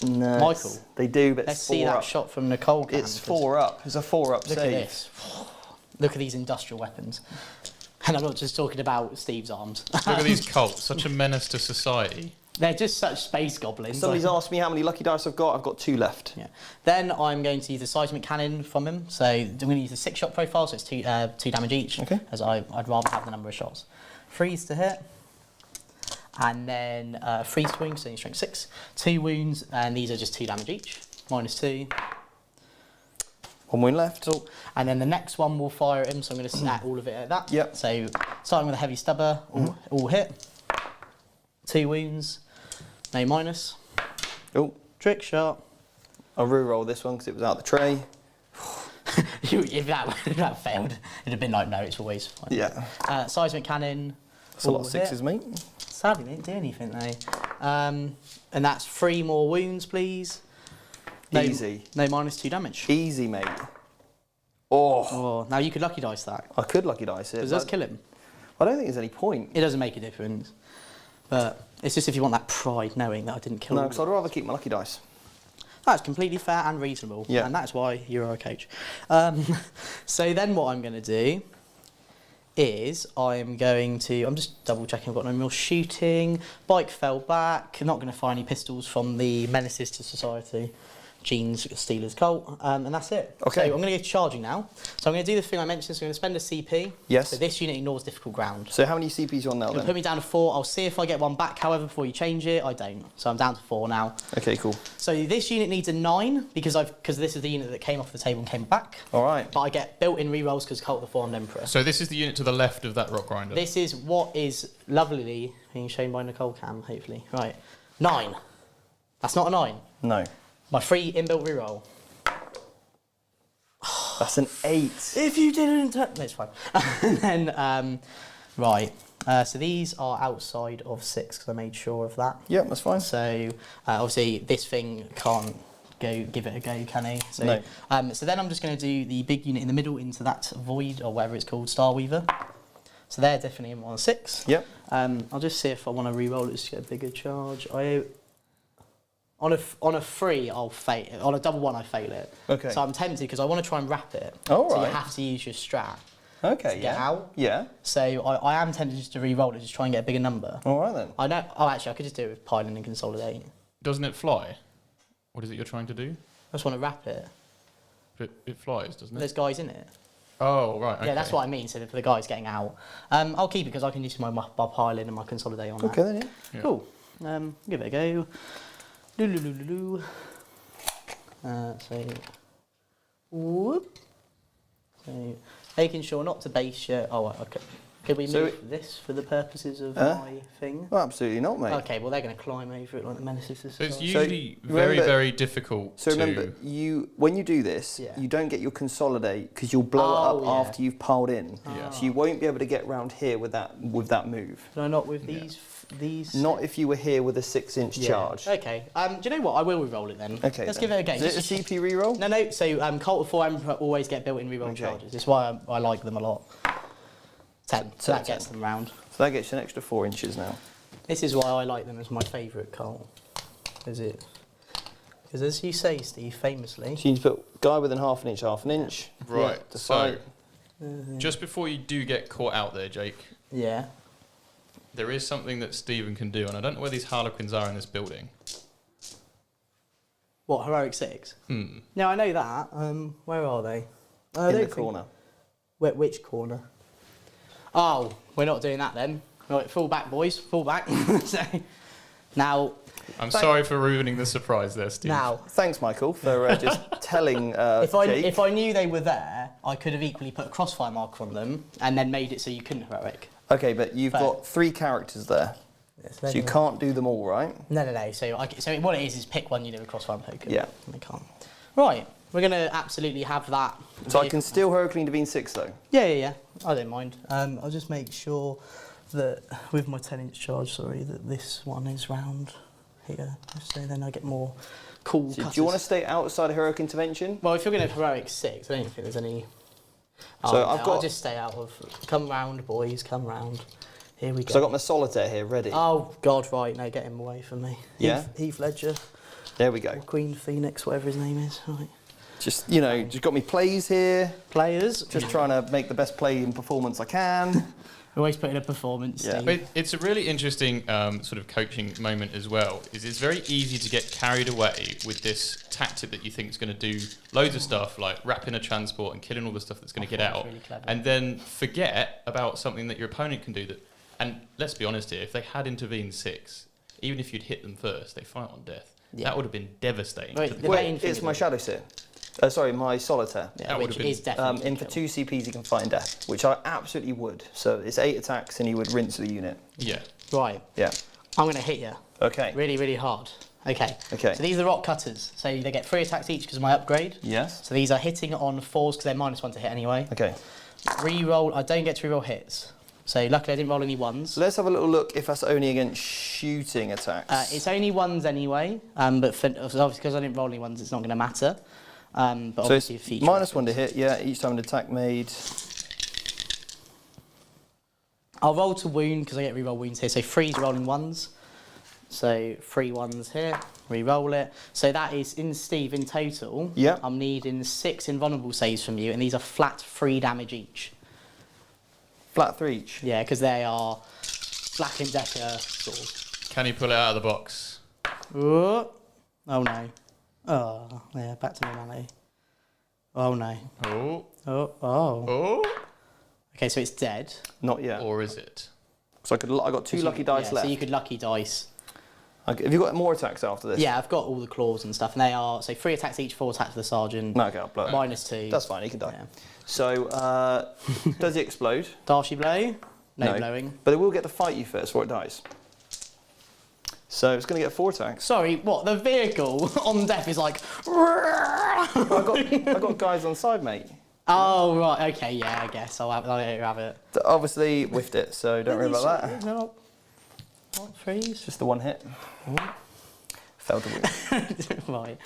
A: No,
B: Michael.
A: they do, but
B: Let's
A: it's
B: see
A: 4
B: that
A: up.
B: shot from Nicole. Cam,
A: It's
B: because
A: 4 up. It's a 4 up
B: Look
A: save.
B: at this. Look at these industrial weapons. And I'm not just talking about Steve's arms.
C: Look at these cults, such a menace to society.
B: They're just such space goblins.
A: Somebody's asked me how many lucky dice I've got. I've got 2 left.
B: Yeah. Then I'm going to use a seismic cannon from him. So I'm going to use a 6-shot profile, so it's 2 damage each.
A: Okay.
B: As I'd rather have the number of shots. 3s to hit. And then 3s to wound, so you strength 6. 2 wounds, and these are just 2 damage each. -2.
A: 1 wound left.
B: Cool. And then the next one will fire at him, so I'm going to snap all of it at that.
A: Yep.
B: So starting with a heavy stubber, all hit. 2 wounds, no minus.
A: Oh,
B: Trick shot.
A: I'll re-roll this one because it was out the tray.
B: if that failed, it'd have been like, no, it's always fine.
A: Yeah.
B: Seismic cannon.
A: That's a lot
B: all
A: of
B: hit.
A: 6s, mate.
B: Sadly, they didn't do anything though. And that's 3 more wounds, please. No,
A: Easy.
B: No -2 damage.
A: Easy, mate. Oh.
B: Oh, now you could lucky dice that.
A: I could lucky dice it.
B: Does that kill him?
A: I don't think there's any point.
B: It doesn't make a difference. But it's just if you want that pride knowing that I didn't kill
A: No,
B: him.
A: because I'd rather keep my lucky dice.
B: That's completely fair and reasonable.
A: Yeah.
B: And that's why you're our coach. So then what I'm going to do is I'm just double checking I've got no more shooting. Bike fell back. Not going to fire any pistols from the Menaces to Society. Genestealers cult, and that's it.
A: Okay.
B: So I'm going to go charging now. So I'm going to do the thing I mentioned. So I'm going to spend a CP.
A: Yes.
B: So this unit ignores difficult ground.
A: So how many CPs you on now
B: It'll
A: then?
B: put me down to 4. I'll see if I get one back. However, before you change it, I don't. So I'm down to 4 now.
A: Okay, cool.
B: So this unit needs a 9 because this is the unit that came off the table and came back.
A: All right.
B: But I get built-in rerolls because Cult of the Four-Armed Emperor.
C: So this is the unit to the left of that rock grinder.
B: This is what is lovely being shown by Nicole Cam, hopefully. Right, 9. That's not a 9.
A: No.
B: My free inbuilt reroll.
A: That's an 8.
B: If you didn't... No, it's fine. And then, right. So these are outside of 6 because I made sure of that.
A: Yep, that's fine.
B: So obviously this thing can't go give it a go, can he? So,
A: No.
B: So then I'm just going to do the big unit in the middle into that void or whatever it's called, Starweaver. So they're definitely in 1/6.
A: Yep.
B: I'll just see if I want to re-roll it just to get a bigger charge. On a 3, I'll fail it. On a double 1, I fail it.
A: Okay.
B: So I'm tempted because I want to try and wrap it.
A: All
B: So
A: right.
B: you have to use your strat
A: Okay,
B: to
A: yeah.
B: get out.
A: Yeah.
B: So I am tempted just to re-roll it, just try and get a bigger number.
A: All right then.
B: I know. Oh, actually, I could just do it with piling and consolidate.
C: Doesn't it fly? What is it you're trying to do?
B: I just want to wrap it.
C: It flies, doesn't it?
B: There's guys in it.
C: Oh, right. Okay.
B: Yeah, that's what I mean. So for the guys getting out, I'll keep it because I can use my piling and my consolidate on
A: Okay
B: that.
A: then, yeah.
C: Yeah.
B: Cool. Give it a go. So, whoop. So, making sure not to base your. Oh, okay. Could we move this for the purposes of my thing?
A: Well, absolutely not, mate.
B: Okay, well they're going to climb over it like the Menaces.
C: So it's
B: Society.
C: usually
A: remember-
C: very difficult
A: So
C: to...
A: remember, when you do this,
B: Yeah.
A: you don't get your consolidate because you'll blow it
B: Oh,
A: up
B: yeah.
A: after you've piled in.
C: Yeah.
A: So you won't be able to get round here with that move.
B: Can I not with these?
A: Not if you were here with a 6-inch
B: Yeah.
A: charge.
B: Okay. Do you know what? I will re-roll it then.
A: Okay.
B: Let's
A: then.
B: give it a go.
A: Is it a CP reroll?
B: No. So Cult of Four Emperor always get built-in reroll
A: Okay.
B: charges. That's why I like them a lot. 10. So that
A: 10.
B: gets them round.
A: So that gets you an extra 4 inches now.
B: This is why I like them as my favourite cult. Because as you say, Steve, famously.
A: So you need to put guy within half an inch.
C: Right,
A: to
C: so
A: fight.
C: just before you do get caught out there, Jake,
B: Yeah.
C: there is something that Stephen can do, and I don't know where these Harlequins are in this building.
B: What, Heroic 6?
C: Hmm.
B: No, I know that. Where are they?
A: In the corner.
B: Which corner? Oh, we're not doing that then. Right, fall back, boys. Fall back. So, now...
C: I'm sorry for ruining the surprise there, Steve.
B: Now...
A: Thanks, Michael, for just telling Jake.
B: If I knew they were there, I could have equally put a crossfire marker on them and then made it so you couldn't heroic.
A: Okay, but you've got 3 characters there. So you can't do them all, right?
B: No. So what it is pick one unit with crossfire token.
A: Yeah.
B: I can't. Right. We're going to absolutely have that.
A: So I can still Heraclean Divine 6 though?
B: Yeah. I don't mind. I'll just make sure that with my 10-inch charge, that this one is round here. So then I get more cool
A: So do
B: cutters.
A: you want to stay outside of Heroic Intervention?
B: Well, if you're going to have Heroic 6, I don't think there's any...
A: So
B: I'll just stay out of... Come round, boys, come round. Here we go.
A: So I've got my Solitaire here ready.
B: Oh, God, right. No, get him away from me.
A: Yeah?
B: Heath Ledger,
A: There we go.
B: Queen Phoenix, whatever his name is. Right.
A: Just, just got me plays here.
B: Players.
A: Just trying to make the best play in performance I can.
B: Always put in a performance,
A: Yeah.
B: Steve.
C: But it's a really interesting sort of coaching moment as well. It's very easy to get carried away with this tactic that you think is going to do loads of stuff, like wrapping a transport and killing all the stuff that's going to get out,
B: really clever.
C: and then forget about something that your opponent can do. And let's be honest here, if they had intervened 6, even if you'd hit them first, they fight on death.
B: Yeah.
C: That would have been devastating.
B: Right,
C: to the
B: the
C: game.
B: main
A: Wait,
B: thing
A: it's
B: is
A: my
B: that-
A: Shadow Seer. Sorry, my Solitaire.
B: Yeah,
C: That
B: which
C: would've been-
B: is definitely
A: And for 2 CPs he can fight in death, which I absolutely would. So it's 8 attacks and he would rinse the unit.
C: Yeah.
B: Right.
A: Yeah.
B: I'm going to hit you.
A: Okay.
B: Really, really hard. Okay.
A: Okay.
B: So these are rock cutters. So they get 3 attacks each because of my upgrade.
A: Yes.
B: So these are hitting on 4s because they're -1 to hit anyway.
A: Okay.
B: Reroll. I don't get to reroll hits. So luckily I didn't roll any ones.
A: Let's have a little look if that's only against shooting attacks.
B: It's only ones anyway, but obviously because I didn't roll any ones, it's not going to matter. But
A: so
B: obviously
A: it's
B: feature
A: -1 to hit, yeah, each time an attack made.
B: I'll roll to wound because I get reroll wounds here. So 3's rolling ones. So 3 ones here, re-roll it. So that is, Steve, in total,
A: yeah.
B: I'm needing 6 invulnerable saves from you, and these are flat 3 damage each.
A: Flat 3 each?
B: Yeah, because they are Black and Decker sort of.
C: Can you pull it out of the box?
B: Oh no. Oh, yeah, back to normality. Oh no.
C: Oh.
B: Oh, oh.
C: Oh.
B: Okay, so it's dead.
A: Not yet.
C: Or is it?
A: So I got 2 lucky dice left.
B: So you could lucky dice.
A: Okay. Have you got more attacks after this?
B: Yeah, I've got all the claws and stuff, and they are, so 3 attacks each, 4 attacks for the sergeant.
A: No, okay, I'll blow it.
B: -2.
A: That's fine, he can die.
B: Yeah.
A: So, does he explode?
B: Darcy blow? No blowing.
A: But it will get to fight you first before it dies. So it's going to get 4 attacks.
B: Sorry, what? The vehicle on death is like...
A: I got guys on side, mate.
B: Oh, right, okay, yeah, I guess. I'll have it.
A: Obviously, whiffed it, so don't worry about that.
B: No. What, 3s?
A: Just the 1 hit. Failed to win.
B: Right.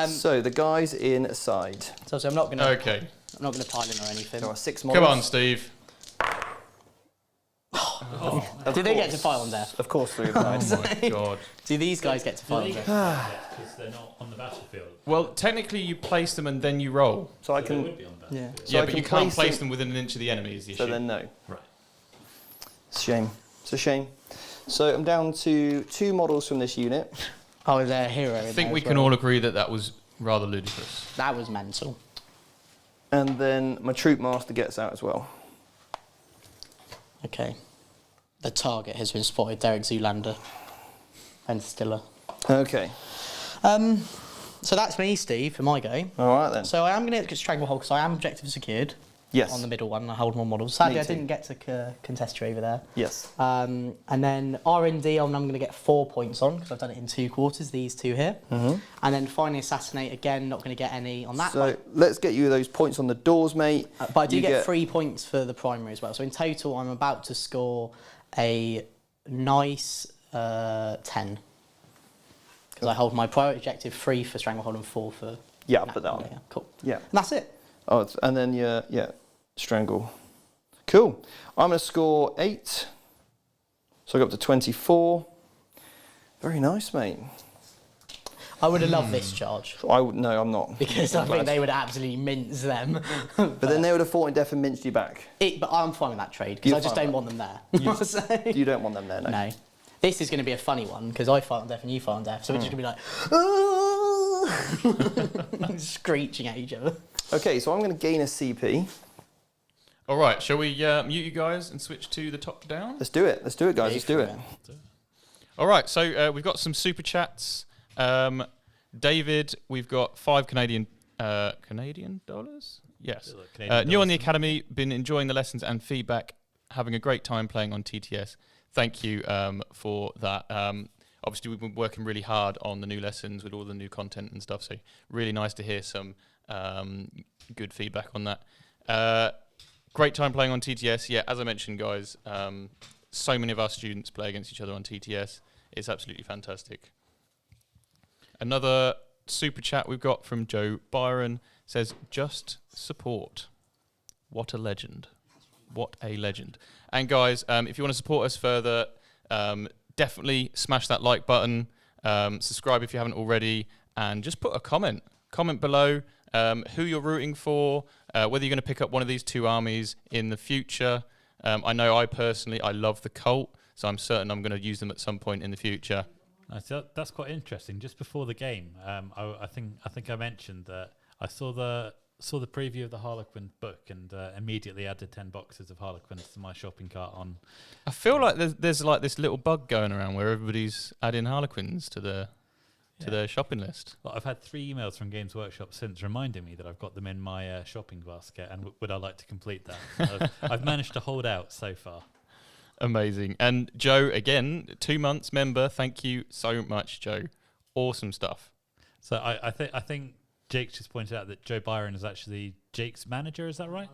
A: So the guys inside.
B: So I'm not gonna.
C: Okay.
B: I'm not gonna pile in or anything.
A: There are 6 models.
C: Come on, Steve.
B: Do they get to pile on death?
A: Of course, 3 of the dice.
C: Oh my god.
B: Do these guys get to pile on death?
D: Because they're not on the battlefield.
C: Well, technically you place them and then you roll.
A: So I
D: They
A: can.
D: would be on the
B: Yeah.
D: battlefield.
A: So
C: yeah,
A: I
C: but
A: can
C: you can't
A: place
C: place
A: them-
C: them within an inch of the enemy is the
A: So
C: issue.
A: then no.
D: Right.
A: It's a shame. It's a shame. So I'm down to 2 models from this unit.
B: Oh, is there a hero in
C: I think
B: there
C: we
B: as
C: can
B: well?
C: all agree that that was rather ludicrous.
B: That was mental.
A: And then my troop master gets out as well.
B: Okay. The target has been spotted. Derek Zoolander. And Stiller.
A: Okay.
B: So that's me, Steve, for my go.
A: All right then.
B: So I am going to get Stranglehold because I am objective secured.
A: Yes.
B: On the middle one, I hold more models. Sadly,
A: Me
B: I
A: too.
B: didn't get to contest you over there.
A: Yes.
B: And then R&D, I'm going to get 4 points on because I've done it in 2 quarters, these 2 here. And then finally Assassinate, again, not going to get any on that.
A: So let's get you those points on the doors, mate.
B: But I do
A: You
B: get 3 points for the primary as well. So in total, I'm about to score a nice 10. Because I hold my priority objective 3 for Stranglehold and 4 for...
A: Yeah, I'll put that on.
B: Yeah, cool.
A: Yeah.
B: And that's it.
A: Oh, and then strangle. Cool. I'm going to score 8. So I go up to 24. Very nice, mate.
B: I would have loved this charge.
A: No, I'm not.
B: Because I think they would absolutely mince them.
A: But then they would have fought in death and minced you back.
B: But I'm fine with that trade because
A: You're
B: I just
A: fine
B: don't
A: with
B: want them there. So-
A: You don't want them there, no.
B: no. This is going to be a funny one because I fight on death and you fight on death. So we're just going to be like, screeching at each other.
A: Okay, so I'm going to gain a CP.
C: All right, shall we mute you guys and switch to the top down?
A: Let's do it. Let's do it, guys. Let's do it.
C: All right, so we've got some super chats. David, we've got 5 Canadian dollars. Yes.
D: Canadian
C: New on
D: dollars.
C: the academy, been enjoying the lessons and feedback, having a great time playing on TTS. Thank you for that. Obviously, we've been working really hard on the new lessons with all the new content and stuff. So really nice to hear some good feedback on that. Great time playing on TTS. Yeah, as I mentioned, guys, so many of our students play against each other on TTS. It's absolutely fantastic. Another super chat we've got from Joe Byron says, just support. What a legend. What a legend. And guys, if you want to support us further, definitely smash that like button, subscribe if you haven't already, and just put a comment. Comment below who you're rooting for, whether you're going to pick up one of these 2 armies in the future. I know I love the cult, so I'm certain I'm going to use them at some point in the future.
D: That's quite interesting. Just before the game, I think I mentioned that I saw the preview of the Harlequin book and immediately added 10 boxes of Harlequins to my shopping cart on.
C: I feel like there's like this little bug going around where everybody's adding Harlequins to their shopping list.
D: Well, I've had 3 emails from Games Workshop since reminding me that I've got them in my shopping basket and would I like to complete that. I've managed to hold out so far.
C: Amazing. And Joe, again, 2 months member. Thank you so much, Joe. Awesome stuff.
D: So I think Jake just pointed out that Joe Byron is actually Jake's manager. Is that right?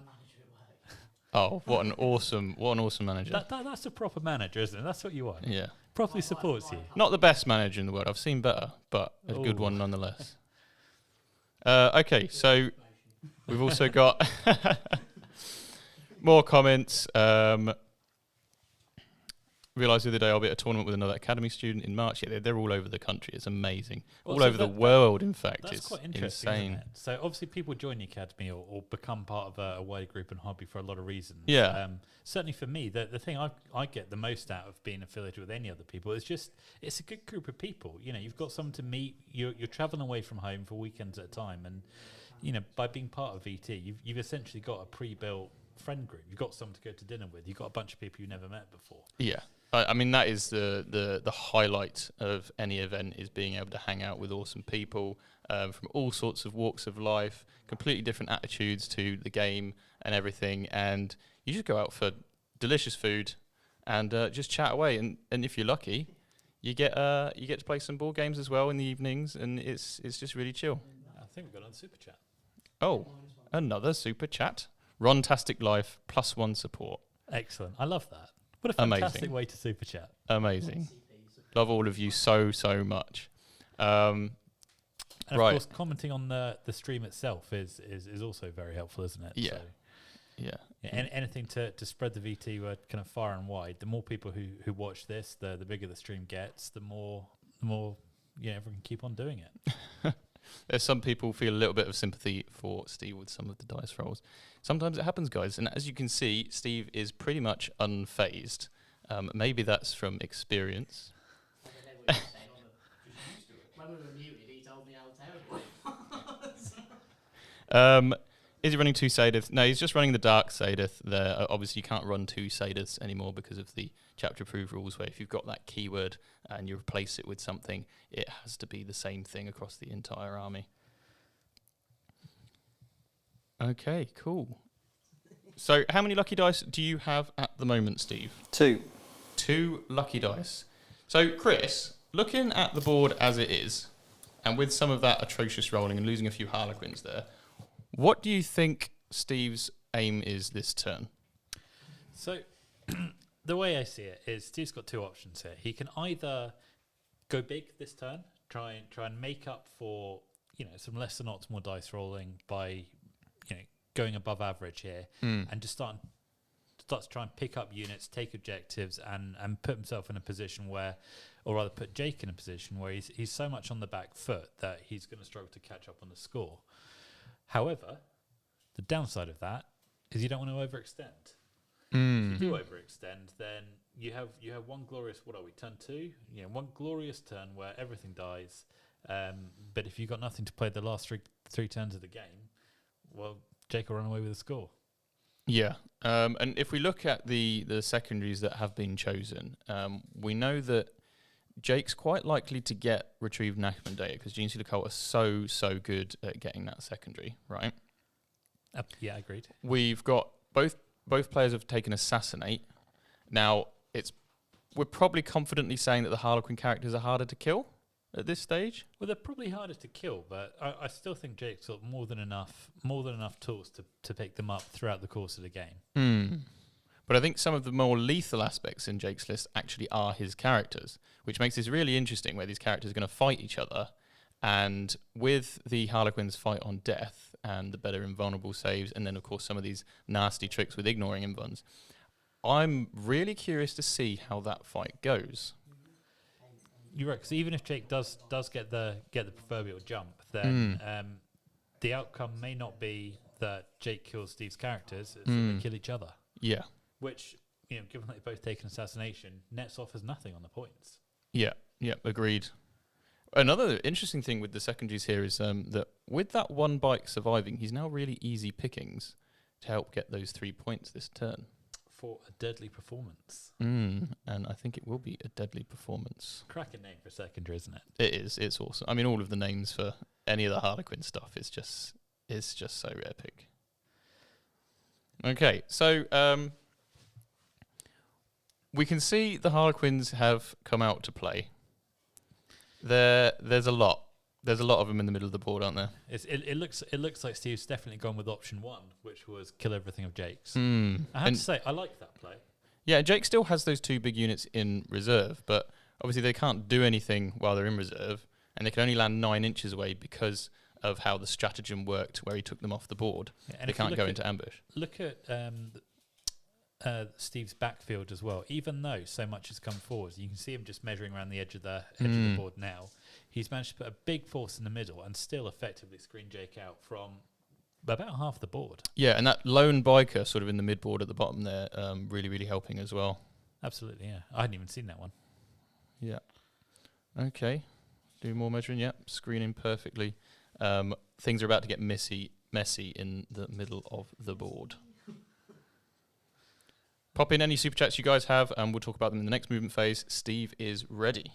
C: Oh, what an awesome manager.
D: That's a proper manager, isn't it? That's what you want.
C: Yeah.
D: Properly supports you.
C: Not the best manager in the world. I've seen better, but a good one nonetheless. Okay, so we've also got more comments. Realised the other day I'll be at a tournament with another academy student in March. Yeah, they're all over the country. It's amazing. All over the world, in fact.
D: That's
C: It's
D: quite interesting,
C: insane.
D: isn't it? So obviously people join the academy or become part of a wider group and hobby for a lot of reasons.
C: Yeah.
D: Certainly for me, the thing I get the most out of being affiliated with any other people is just it's a good group of people. You know, you've got someone to meet. You're traveling away from home for weekends at a time, and you know, by being part of VT, you've essentially got a pre-built friend group. You've got someone to go to dinner with. You've got a bunch of people you never met before.
C: Yeah. I mean, that is the highlight of any event, is being able to hang out with awesome people from all sorts of walks of life, completely different attitudes to the game and everything. And you just go out for delicious food and just chat away. And if you're lucky, you get to play some board games as well in the evenings, and it's just really chill.
D: I think we've got another super chat.
C: Oh, another super chat. Rontastic Life +1 support.
D: Excellent. I love that. What a fantastic
C: Amazing.
D: way to super chat.
C: Amazing. Love all of you so much.
D: And of
C: Right.
D: course, commenting on the stream itself is also very helpful, isn't it?
C: Yeah.
D: So,
C: Yeah.
D: anything to spread the VT word kind of far and wide. The more people who watch this, the bigger the stream gets. The more everyone can keep on doing it.
C: There's some people feel a little bit of sympathy for Steve with some of the dice rolls. Sometimes it happens, guys. And as you can see, Steve is pretty much unfazed. Maybe that's from experience.
B: When we were muted, he told me how terrible it was.
C: Is he running 2 Sadiths? No, he's just running the Dark Sadith. There, obviously, you can't run 2 Sadiths anymore because of the chapter-approved rules, where if you've got that keyword and you replace it with something, it has to be the same thing across the entire army. Okay, cool. So how many lucky dice do you have at the moment, Steve?
A: 2.
C: 2 lucky dice. So, Chris, looking at the board as it is, and with some of that atrocious rolling and losing a few Harlequins there, what do you think Steve's aim is this turn?
D: So the way I see it is Steve's got 2 options here. He can either go big this turn, try and make up for some less than optimal dice rolling by going above average here, and just start to try and pick up units, take objectives, and put himself in a position where, or rather put Jake in a position where he's so much on the back foot that he's going to struggle to catch up on the score. However, the downside of that is you don't want to overextend. If you do overextend, then you have one glorious, turn 2? One glorious turn where everything dies. But if you've got nothing to play the last three turns of the game, well, Jake will run away with the score.
C: Yeah, and if we look at the secondaries that have been chosen, we know that Jake's quite likely to get retrieved Nachmund data because Genestealer Cult are so good at getting that secondary, right?
D: Yeah, agreed.
C: We've got both players have taken Assassinate. Now, we're probably confidently saying that the Harlequin characters are harder to kill at this stage.
D: Well, they're probably harder to kill, but I still think Jake's got more than enough tools to pick them up throughout the course of the game.
C: But I think some of the more lethal aspects in Jake's list actually are his characters, which makes this really interesting, where these characters are going to fight each other. And with the Harlequins fight on death and the better invulnerable saves, and then, of course, some of these nasty tricks with ignoring invuns, I'm really curious to see how that fight goes.
D: You're right, because even if Jake does get the proverbial jump, then the outcome may not be that Jake kills Steve's characters, it's that they kill each other.
C: Yeah.
D: Which, given that they've both taken assassination, nets off as nothing on the points.
C: Yeah, agreed. Another interesting thing with the secondaries here is that with that one bike surviving, he's now really easy pickings to help get those 3 points this turn.
D: For a deadly performance.
C: And I think it will be a deadly performance.
D: Cracking name for a secondary, isn't it?
C: It is. It's awesome. I mean, all of the names for any of the Harlequin stuff is just so epic. Okay, so we can see the Harlequins have come out to play. There's a lot. There's a lot of them in the middle of the board, aren't there?
D: It looks like Steve's definitely gone with option 1, which was kill everything of Jake's.
C: Mm.
D: I have to say, I like that play.
C: Yeah, Jake still has those 2 big units in reserve, but obviously they can't do anything while they're in reserve, and they can only land 9 inches away because of how the stratagem worked, where he took them off the board.
D: Yeah,
C: they can't go into ambush.
D: Look at Steve's backfield as well. Even though so much has come forward, you can see him just measuring around the edge of the board now. He's managed to put a big force in the middle and still effectively screen Jake out from about half the board.
C: Yeah, and that lone biker sort of in the mid board at the bottom there, really, really helping as well.
D: Absolutely, yeah. I hadn't even seen that one.
C: Yeah. Okay. Do more measuring. Yep. Screening perfectly. Things are about to get messy in the middle of the board. Pop in any super chats you guys have, and we'll talk about them in the next movement phase. Steve is ready.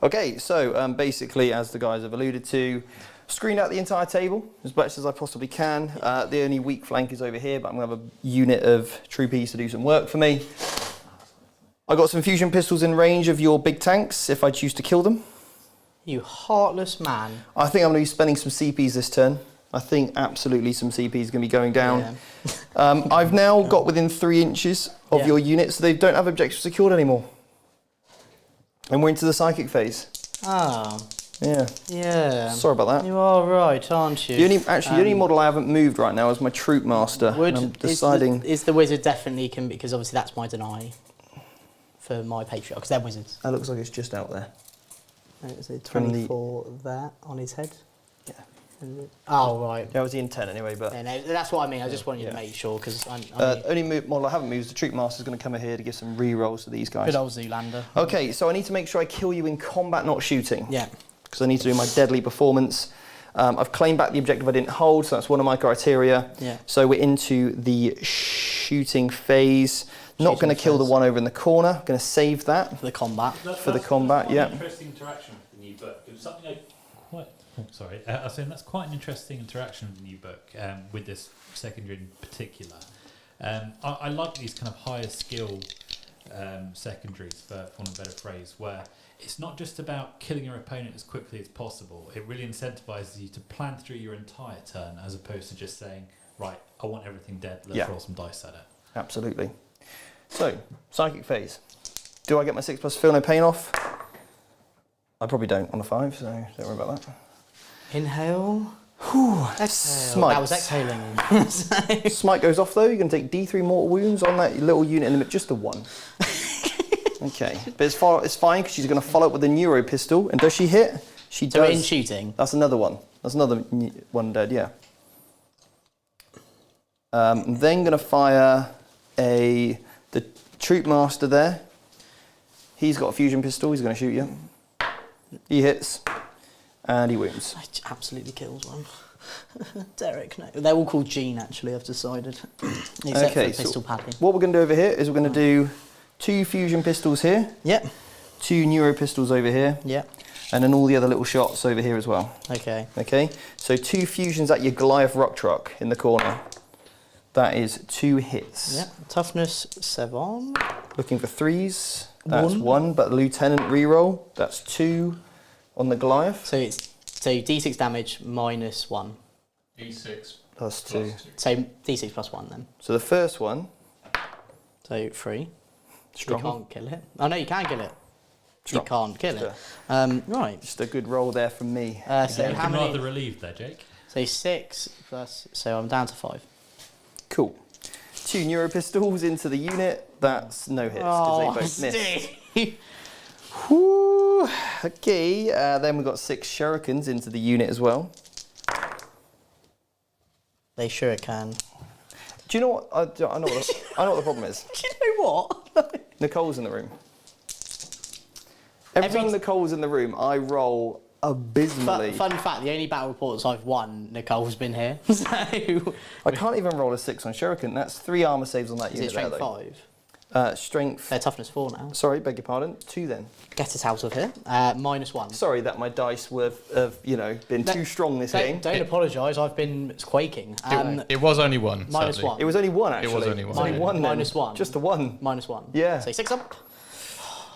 A: Okay, so basically, as the guys have alluded to, screen out the entire table as much as I possibly can. The only weak flank is over here, but I'm going to have a unit of troopies to do some work for me. I got some fusion pistols in range of your big tanks if I choose to kill them.
B: You heartless man.
A: I think I'm going to be spending some CPs this turn. I think absolutely some CPs is going to be going down.
B: Yeah.
A: I've now got within 3 inches of your units, so they don't have objectives secured anymore. And we're into the psychic phase.
B: Ah.
A: Yeah.
B: Yeah.
A: Sorry about that.
B: You are right, aren't you?
A: The only model I haven't moved right now is my Troop Master. And I'm deciding.
B: Is the wizard definitely can, because obviously that's my deny for my Patriot, because they're wizards.
A: That looks like it's just out there.
B: Is it 24 there on his head?
A: Yeah.
B: Oh, right.
A: That was the intent anyway, but.
B: Yeah, no, that's what I mean. I just want you to make sure, because
A: only model I haven't moved is the Troop Master is going to come in here to give some re-rolls to these guys.
B: good old Zoolander.
A: Okay, so I need to make sure I kill you in combat, not shooting.
B: Yeah.
A: Because I need to do my deadly performance. I've claimed back the objective I didn't hold, so that's one of my criteria.
B: Yeah.
A: So we're into the shooting phase. Not going to kill the one over in the corner. Going to save that
B: For the combat.
A: for the combat.
D: That's
A: Yeah.
D: quite an interesting interaction with the new book. It was something I quite. Oh, sorry. I was saying that's quite an interesting interaction with the new book, with this secondary in particular. I like these kind of higher skill secondaries, for want of a better phrase, where it's not just about killing your opponent as quickly as possible. It really incentivizes you to plan through your entire turn, as opposed to just saying, right, I want everything dead, let's roll some dice at it.
A: Absolutely. So, psychic phase. Do I get my 6+ feel no pain off? I probably don't on a 5, so don't worry about that.
B: Inhale. Exhale.
A: Smite.
B: That was exhaling.
A: Smite goes off though. You're going to take D3 mortal wounds on that little unit in the middle, just the one. Okay, but it's fine because she's going to follow up with a neuro pistol, and does she hit? She does.
B: So in shooting.
A: That's another one. That's another one dead. Yeah. I'm then going to fire the Troop Master there. He's got a fusion pistol. He's going to shoot you. He hits, and he wounds.
B: It absolutely kills one. Derek, no. They're all called Gene, actually, I've decided. Except for Pistol Pappy.
A: What we're going to do over here is we're going to do 2 fusion pistols here.
B: Yep.
A: 2 neuro pistols over here.
B: Yep.
A: And then all the other little shots over here as well.
B: Okay.
A: Okay, so 2 fusions at your Goliath Rock Truck in the corner. That is 2 hits.
B: Yep. Toughness 7.
A: Looking for 3s. That's 1, but Lieutenant reroll. That's 2 on the Goliath.
B: So D6 damage minus 1.
C: D6
A: Plus 2.
B: So D6 plus 1 then.
A: So the first one.
B: So 3.
A: Strong.
B: You can't kill it. Oh no, you can kill it.
A: Strong.
B: You can't kill it. Right.
A: Just a good roll there from me.
B: So
D: You
B: how
D: can
B: many?
D: rather relieved there, Jake.
B: So 6 plus. So I'm down to 5.
A: Cool. 2 neuro pistols into the unit. That's no hits because they both miss.
B: Steve.
A: Whew. Okay, then we've got 6 shurikens into the unit as well.
B: They sure can.
A: Do you know what? I know what the problem is.
B: Do you know what?
A: Nicole's in the room. Every time Nicole's in the room, I roll abysmally.
B: Fun fact: the only battle reports I've won, Nicole's been here. So
A: I can't even roll a 6 on shuriken. That's 3 armor saves on that
B: is
A: unit
B: it strength
A: there, though.
B: 5?
A: Strength.
B: They're toughness 4 now.
A: Sorry, beg your pardon. 2 then.
B: Get us out of here. Minus 1.
A: Sorry that my dice have been too strong this game.
B: Don't apologise. I've been quaking.
C: It was only 1.
B: Minus
C: sadly.
B: 1.
A: It was only 1 actually.
C: It was only 1.
A: It's only 1 then.
B: Minus 1.
A: Just a 1.
B: Minus 1.
A: Yeah.
B: So 6 up.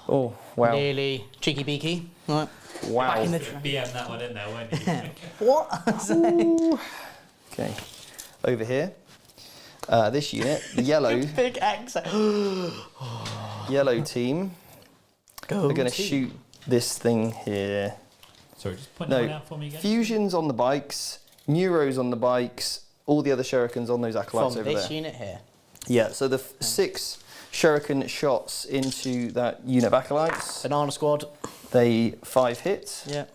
A: Oh wow.
B: Nearly cheeky beaky. Right.
A: Wow.
B: Back in the
D: BM that one in there, won't you?
B: what?
A: Okay. Over here, this unit, the yellow
B: Big X.
A: yellow team,
B: Go
A: are going to
B: team.
A: shoot this thing here.
D: Sorry, just point that one
A: No,
D: out for me again.
A: fusions on the bikes, neuros on the bikes, all the other shurikens on those acolytes
B: From
A: over
B: this
A: there.
B: unit here.
A: Yeah, so the 6 shuriken shots into that unit of acolytes,
B: Banana squad.
A: they 5 hits.
B: Yeah.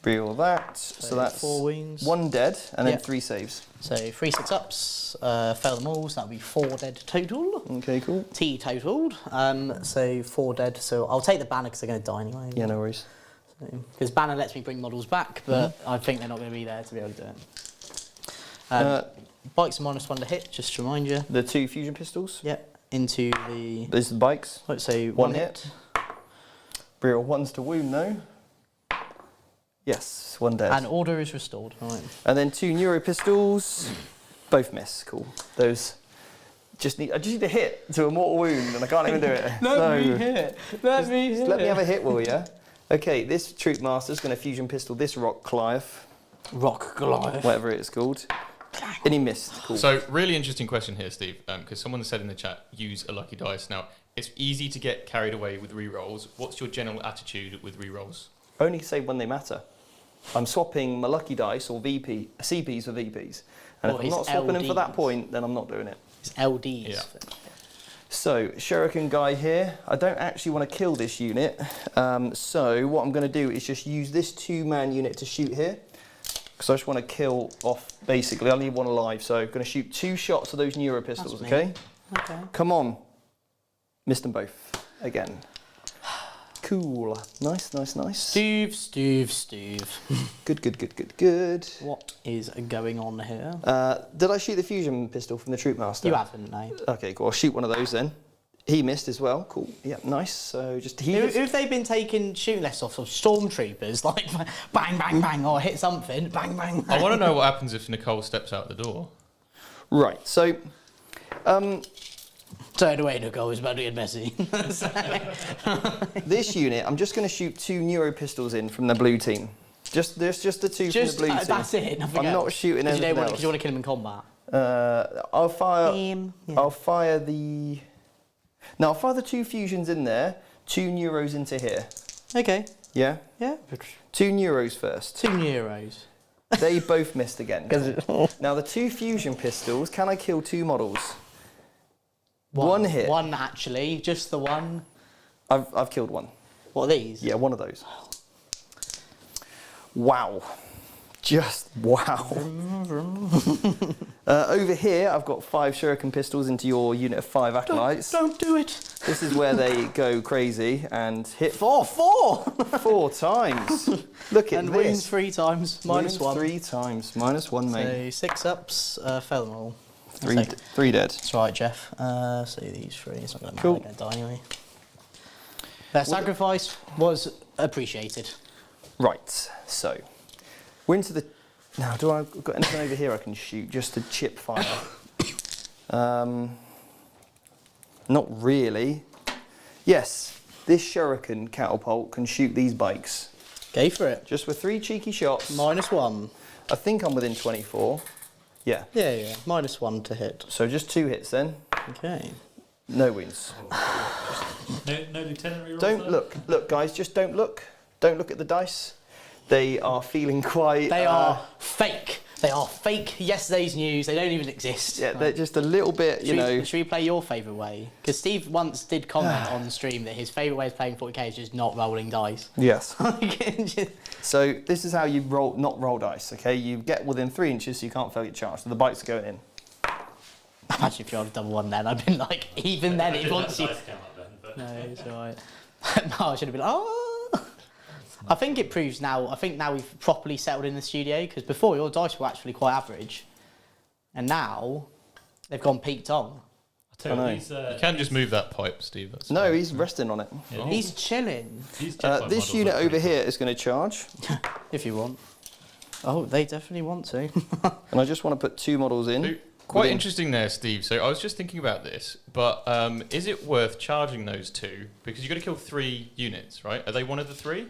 A: Real that. So that's
B: 4 wounds.
A: 1 dead and then
B: Yeah.
A: 3 saves.
B: So 3 6-ups, fail them all, so that'll be 4 dead total.
A: Okay, cool.
B: T totaled, so 4 dead. So I'll take the banner because they're going to die anyway.
A: Yeah, no worries.
B: Because banner lets me bring models back, but I think they're not going to be there to be able to do it. Bikes are -1 to hit, just to remind you.
A: The 2 fusion pistols.
B: Yeah, into the.
A: These are the bikes.
B: Let's say
A: 1 hit. Real 1's to wound though. Yes, 1 dead.
B: And order is restored. Right.
A: And then 2 neuro pistols, both miss. Cool. Those I just need a hit to a mortal wound, and I can't even do it.
B: hit. Let me
A: Just let me have a hit, will ya? Okay, this troop master's going to fusion pistol this rock Goliath,
B: Rock Goliath.
A: whatever it's called, and he missed. Cool.
C: So, really interesting question here, Steve, because someone said in the chat, use a lucky dice. Now, it's easy to get carried away with rerolls. What's your general attitude with rerolls?
A: Only say when they matter. I'm swapping my lucky dice or CPs for VPs, and
B: Or
A: if I'm not swapping them for that
B: LDs.
A: point, then I'm not doing it.
B: It's LDs.
C: Yeah.
A: So, Shuriken guy here, I don't actually want to kill this unit, so what I'm going to do is just use this 2-man unit to shoot here, because I just want to kill off, basically, I need 1 alive, so I'm going to shoot 2 shots of those neuro pistols,
B: That's me.
A: okay?
B: Okay.
A: Come on. Missed them both, again. Cool. Nice, nice, nice.
B: Steve.
A: Good.
B: What is going on here?
A: Did I shoot the fusion pistol from the troop master?
B: You haven't, no.
A: Okay, cool, I'll shoot one of those then. He missed as well, cool. Yeah, nice, so just he...
B: If they've been taking shooting less off of stormtroopers, like bang, bang, bang, or hit something, bang, bang, bang.
C: I want to know what happens if Nicole steps out the door.
A: Right, so...
B: Turn away, Nicole, it's about to get messy.
A: This unit, I'm just going to shoot 2 neuro pistols in from the blue team. There's just the 2 from the blue team.
B: That's it, nothing
A: I'm
B: else.
A: not shooting anything else.
B: Because you want to kill him in combat.
A: I'll fire...
B: Yeah.
A: I'll fire the... No, I'll fire the 2 fusions in there, 2 neuros into here.
B: Okay,
A: Yeah?
B: yeah.
A: 2 neuros first.
B: 2 euros.
A: They both missed again. Now the 2 fusion pistols, can I kill 2 models? One hit.
B: One, actually, just the one.
A: I've killed 1.
B: What are these?
A: Yeah, 1 of those. Wow. Just wow. Over here, I've got 5 shuriken pistols into your unit of 5 acolytes.
B: Don't do it.
A: This is where they go crazy and hit
B: 4.
A: 4 times. Look at
B: And
A: this.
B: wins 3 times,
A: Wins
B: -1.
A: 3 times, -1, mate.
B: So 6-ups, fail them all.
A: 3 dead.
B: That's right, Jeff. So these 3, it's not going to
A: Cool.
B: matter, they're going to die anyway. Their sacrifice was appreciated.
A: Right, so we're into the. Now, do I got anything over here I can shoot just to chip fire? Not really. Yes, this shuriken catapult can shoot these bikes.
B: Go for it.
A: Just with 3 cheeky shots.
B: -1.
A: I think I'm within 24. Yeah.
B: Yeah. -1 to hit.
A: So just 2 hits then.
B: Okay.
A: No wounds.
D: No lieutenant rerolls
A: Don't
D: there?
A: look, guys. Just don't look. Don't look at the dice. They are feeling quite.
B: They are fake. They are fake yesterday's news. They don't even exist.
A: Yeah, they're just a little bit.
B: Should we play your favourite way? Because Steve once did comment on the stream that his favourite way of playing 40k is just not rolling dice.
A: Yes. So this is how you not roll dice. Okay, you get within 3 inches, so you can't fail your charge. So the bikes are going in.
B: Imagine if you had a double 1 then. I'd been like, even then it wants you.
D: Dice came up then, but-
B: No, it's alright. No, I should have been like, oh. I think it proves now. I think now we've properly settled in the studio because before your dice were actually quite average, and now they've gone peaked on.
D: I tell you,
A: I know.
D: these,
C: You can just move that pipe, Steve. That's
A: No,
C: fine.
A: he's resting on it.
D: yeah,
B: He's chilling.
D: these jet
A: This
D: models
A: unit
D: are
A: over
D: pretty
A: here is going to charge,
B: If you want. Oh, they definitely want to.
A: and I just want to put 2 models in.
C: So, quite
A: within-
C: interesting there, Steve. So I was just thinking about this, but is it worth charging those 2? Because you've got to kill 3 units, right? Are they one of the 3?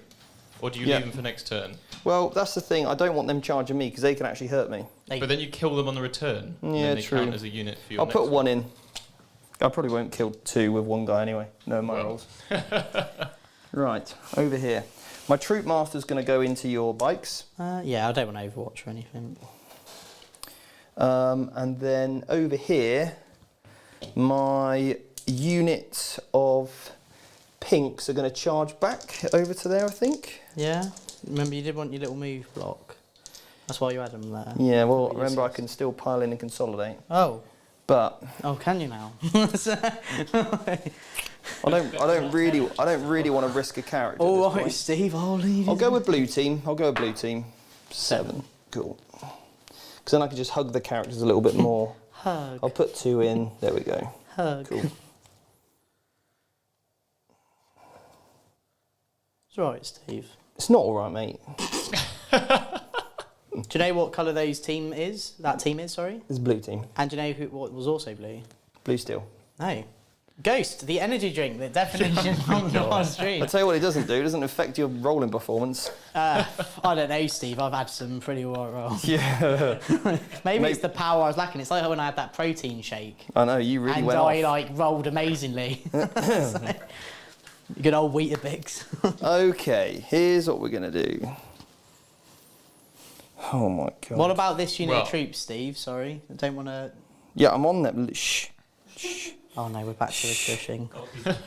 C: or do you
A: Yeah.
C: leave them for next turn?
A: Well, that's the thing. I don't want them charging me because they can actually hurt me.
C: But then you kill them on the return. And
A: Yeah,
C: then they
A: true.
C: count as a unit for your
A: I'll
C: next
A: put one in. I probably won't kill 2 with one guy anyway. No my
C: Well.
A: rolls. Right, over here. My troop master's going to go into your bikes.
B: Yeah, I don't want Overwatch or anything.
A: And then over here, my unit of pinks are going to charge back over to there, I think.
B: Yeah. Remember, you did want your little move block. That's why you had them there.
A: Yeah, well,
B: Yes,
A: remember I
B: yes.
A: can still pile in and consolidate.
B: Oh.
A: But
B: Oh, can you now?
A: I don't really want to risk a character.
B: All
A: at this
B: right,
A: point.
B: Steve. I'll leave.
A: I'll go with blue team. 7. Cool. Because then I can just hug the characters a little bit more.
B: Hug.
A: I'll put 2 in. There we go.
B: Hug.
A: Cool.
B: It's all right, Steve.
A: It's not all right, mate.
B: Do you know what colour those team is? That team is, sorry.
A: It's blue team.
B: And do you know what was also blue?
A: Blue steel.
B: No. Ghost, the energy drink, the definition on the stream.
A: I'll tell you what it doesn't do. It doesn't affect your rolling performance.
B: I don't know, Steve. I've had some pretty alright rolls.
A: Yeah.
B: Maybe it's the power I was lacking. It's like when I had that protein shake.
A: I know, you really
B: And
A: went
B: I
A: off.
B: rolled amazingly. So, good old Weetabix.
A: Okay, here's what we're going to do. Oh my god.
B: What about this unit
C: Well-
B: of troops, Steve? Sorry, I don't want to.
A: Yeah, I'm on that. Shh.
B: Oh no, we're back to the shushing.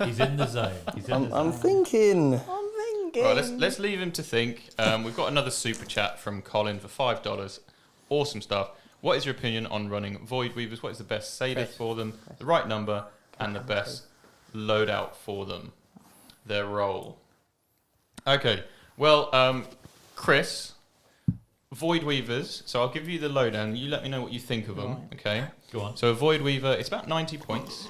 D: He's in the zone. He's in the zone.
A: I'm thinking.
B: I'm thinking.
C: Right, let's leave him to think. We've got another super chat from Colin for $5. Awesome stuff. What is your opinion on running Void Weavers? What is the best Sadith for them, the right number, and the best loadout for them? Their role. Okay, well, Chris, Void Weavers. So I'll give you the lowdown. You let me know what you think of them. Okay.
D: Go on.
C: So a Void Weaver, it's about 90 points.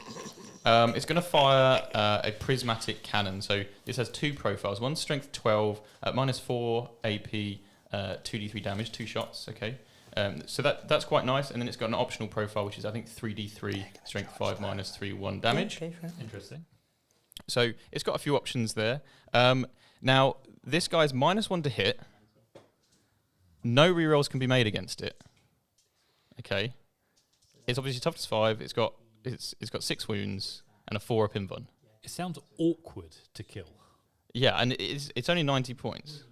C: It's going to fire a prismatic cannon. So this has 2 profiles. One strength 12, -4 AP, 2d3 damage, 2 shots. Okay. So that's quite nice. And then it's got an optional profile, which is I think 3d3, strength 5, -3, 1 damage.
B: Okay, fair.
D: Interesting.
C: So it's got a few options there. Now this guy's -1 to hit. No rerolls can be made against it. Okay. It's obviously toughness 5. It's got 6 wounds and a 4 up invuln.
D: It sounds awkward to kill.
C: Yeah, and it's only 90 points.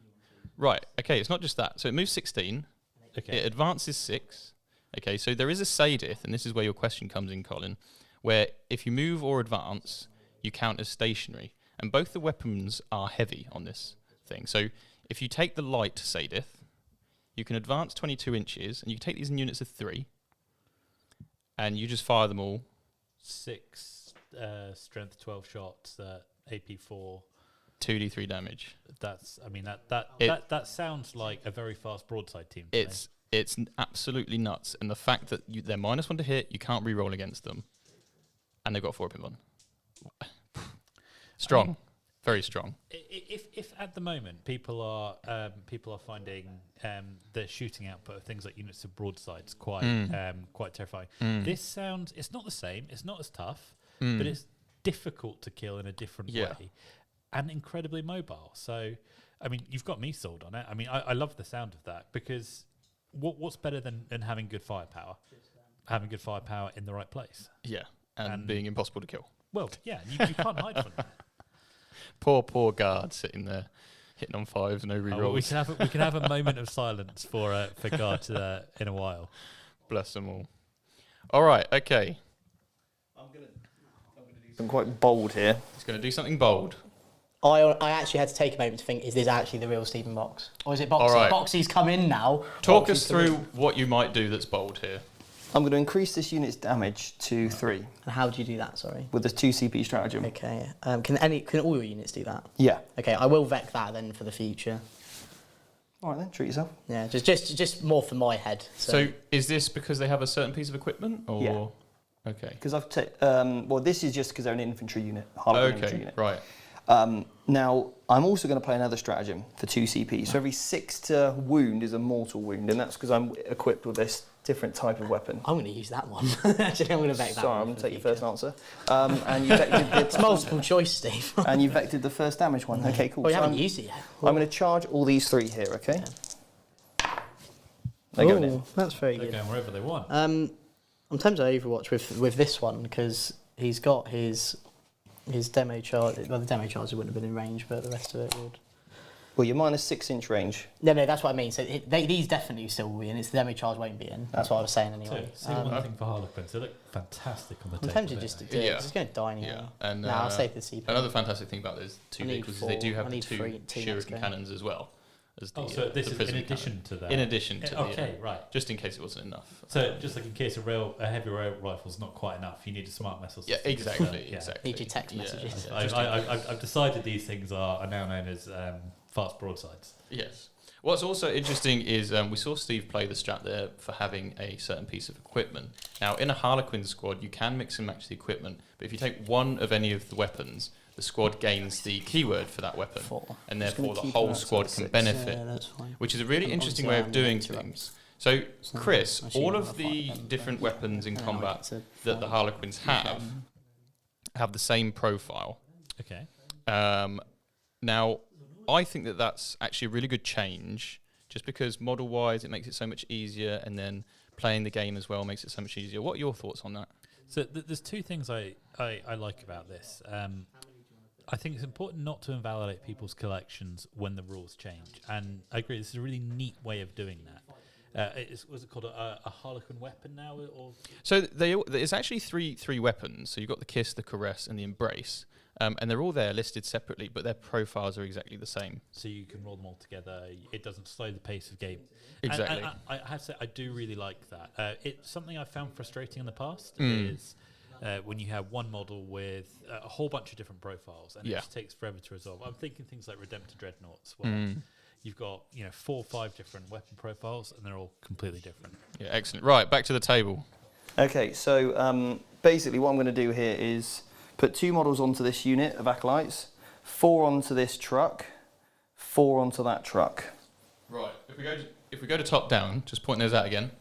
C: Right. Okay. It's not just that. So it moves 16.
D: Okay.
C: It advances 6. Okay. So there is a Sadith, and this is where your question comes in, Colin, where if you move or advance, you count as stationary, and both the weapons are heavy on this thing. So if you take the light Sadith, you can advance 22 inches, and you can take these in units of 3, and you just fire them all.
D: 6 strength 12 shots, AP 4.
C: 2d3 damage.
D: That's. I mean that sounds like a very fast broadside team. To me.
C: It's absolutely nuts, and the fact that they're -1 to hit, you can't re-roll against them, and they've got 4 up in 1. Strong, very strong.
D: If at the moment people are finding the shooting output of things like units of broadsides quite terrifying. This sounds, it's not the same, it's not as tough, but it's difficult to kill in a different way, and incredibly mobile. So, I mean, you've got me sold on it. I mean, I love the sound of that, because what's better than having good firepower? Having good firepower in the right place.
C: Yeah, and being impossible to kill.
D: Well, yeah, you can't hide from that.
C: Poor guard sitting there, hitting on 5s, no re-rolls.
D: Well, we can have a moment of silence for guard in a while.
C: Bless them all. All right, okay.
A: I'm gonna do something quite bold here.
C: He's going to do something bold.
B: I actually had to take a moment to think, is this actually the real Stephen Box? Or is it Boxy?
C: All right.
B: Boxy's come in now.
C: Talk
B: Boxy's
C: us
B: come
C: through
B: in.
C: what you might do that's bold here.
A: I'm going to increase this unit's damage to 3
B: And how do you do that, sorry?
A: with the 2 CP stratagem.
B: Okay. Can all your units do that?
A: Yeah.
B: Okay, I will vec that then for the future.
A: All right then, treat yourself.
B: Yeah, just more for my head.
C: So is this because they have a certain piece of equipment, or
A: Yeah.
C: okay?
A: Because well, this is just because they're an infantry unit, Harlequin infantry
C: Okay,
A: unit.
C: right.
A: Now, I'm also going to play another stratagem for 2 CP. So every 6 to wound is a mortal wound, and that's because I'm equipped with this different type of weapon.
B: I'm going to use that one. Actually, I'm going to vect that
A: Sorry,
B: one.
A: I'm going to take your first answer. And you vected
B: It's multiple choice, Steve.
A: and you vected the first damage one. Okay, cool.
B: Well, you
A: So
B: haven't used it yet.
A: I'm going to charge all these 3 here, okay?
B: Yeah.
A: They're going in.
B: Ooh, that's very
D: They're
B: good.
D: going wherever they want.
B: I'm tempted to Overwatch with this one because he's got his demo charge. Well, the demo charge wouldn't have been in range, but the rest of it would.
A: Well, you're minus 6-inch range.
B: No, that's what I mean. So these definitely still will be in. It's the demo charge won't be in. That's what I was saying anyway.
D: So, say one thing for Harlequins. They look fantastic on the
B: I'm
D: table.
B: tempted
D: don't
B: just to
D: they?
B: do it.
C: Yeah.
B: 'Cause it's going to die anyway.
C: Yeah, and
B: I'll save the CP.
C: another fantastic thing about those 2
B: I need
C: vehicles is they do
B: 4.
C: have
B: I
C: the
B: need
C: 2
B: two next
C: shuriken
B: go.
C: cannons as well. As the,
D: So this
C: the
D: is
C: prism
D: in addition
C: cannon.
D: to that.
C: In addition to
D: Okay, right.
C: just in case it wasn't enough.
D: So just like in case a heavy rail rifle's not quite enough, you need a smart missile
C: Yeah,
D: system.
C: exactly,
D: Yeah.
C: exactly.
B: Need your text messages.
C: Yeah, just in case.
D: I've decided these things are now known as fast broadsides.
C: Yes. What's also interesting is we saw Steve play the strat there for having a certain piece of equipment. Now, in a Harlequin squad, you can mix and match the equipment, but if you take one of any of the weapons, the squad gains the keyword for that weapon,
B: 4.
C: and
B: Just gonna
C: therefore the
B: keep
C: whole
B: that
C: squad
B: at
C: can
B: 6.
C: benefit,
B: Yeah, that's fine.
C: which is a really
B: And
C: interesting
B: obviously
C: way of doing
B: interrupts.
C: things. So,
B: So,
C: Chris,
B: actually,
C: all
B: I'll
C: of
B: fight
C: the
B: them.
C: different weapons in
B: And then I'll
C: combat
B: get to
C: that the
B: fight
C: Harlequins have the same profile.
D: Okay.
C: Now, I think that that's actually a really good change, just because model-wise it makes it so much easier, and then playing the game as well makes it so much easier. What are your thoughts on that?
D: So there's 2 things I like about this. I think it's important not to invalidate people's collections when the rules change, and I agree. This is a really neat way of doing that. Was it called a Harlequin weapon now? Or
C: So there's actually three weapons. So you've got the Kiss, the Caress, and the Embrace, and they're all there listed separately, but their profiles are exactly the same.
D: so you can roll them all together. It doesn't slow the pace of game.
C: Exactly.
D: And I have to say, I do really like that. It's something I've found frustrating in the past is when you have one model with a whole bunch of different profiles, and it just takes forever to resolve. I'm thinking things like Redemptor Dreadnoughts, where you've got 4 or 5 different weapon profiles, and they're all completely different.
C: Yeah, excellent. Right, back to the table.
A: Okay, so basically what I'm going to do here is put 2 models onto this unit of acolytes, 4 onto this truck, 4 onto that truck.
C: Right. If we go to top down, just point those out again.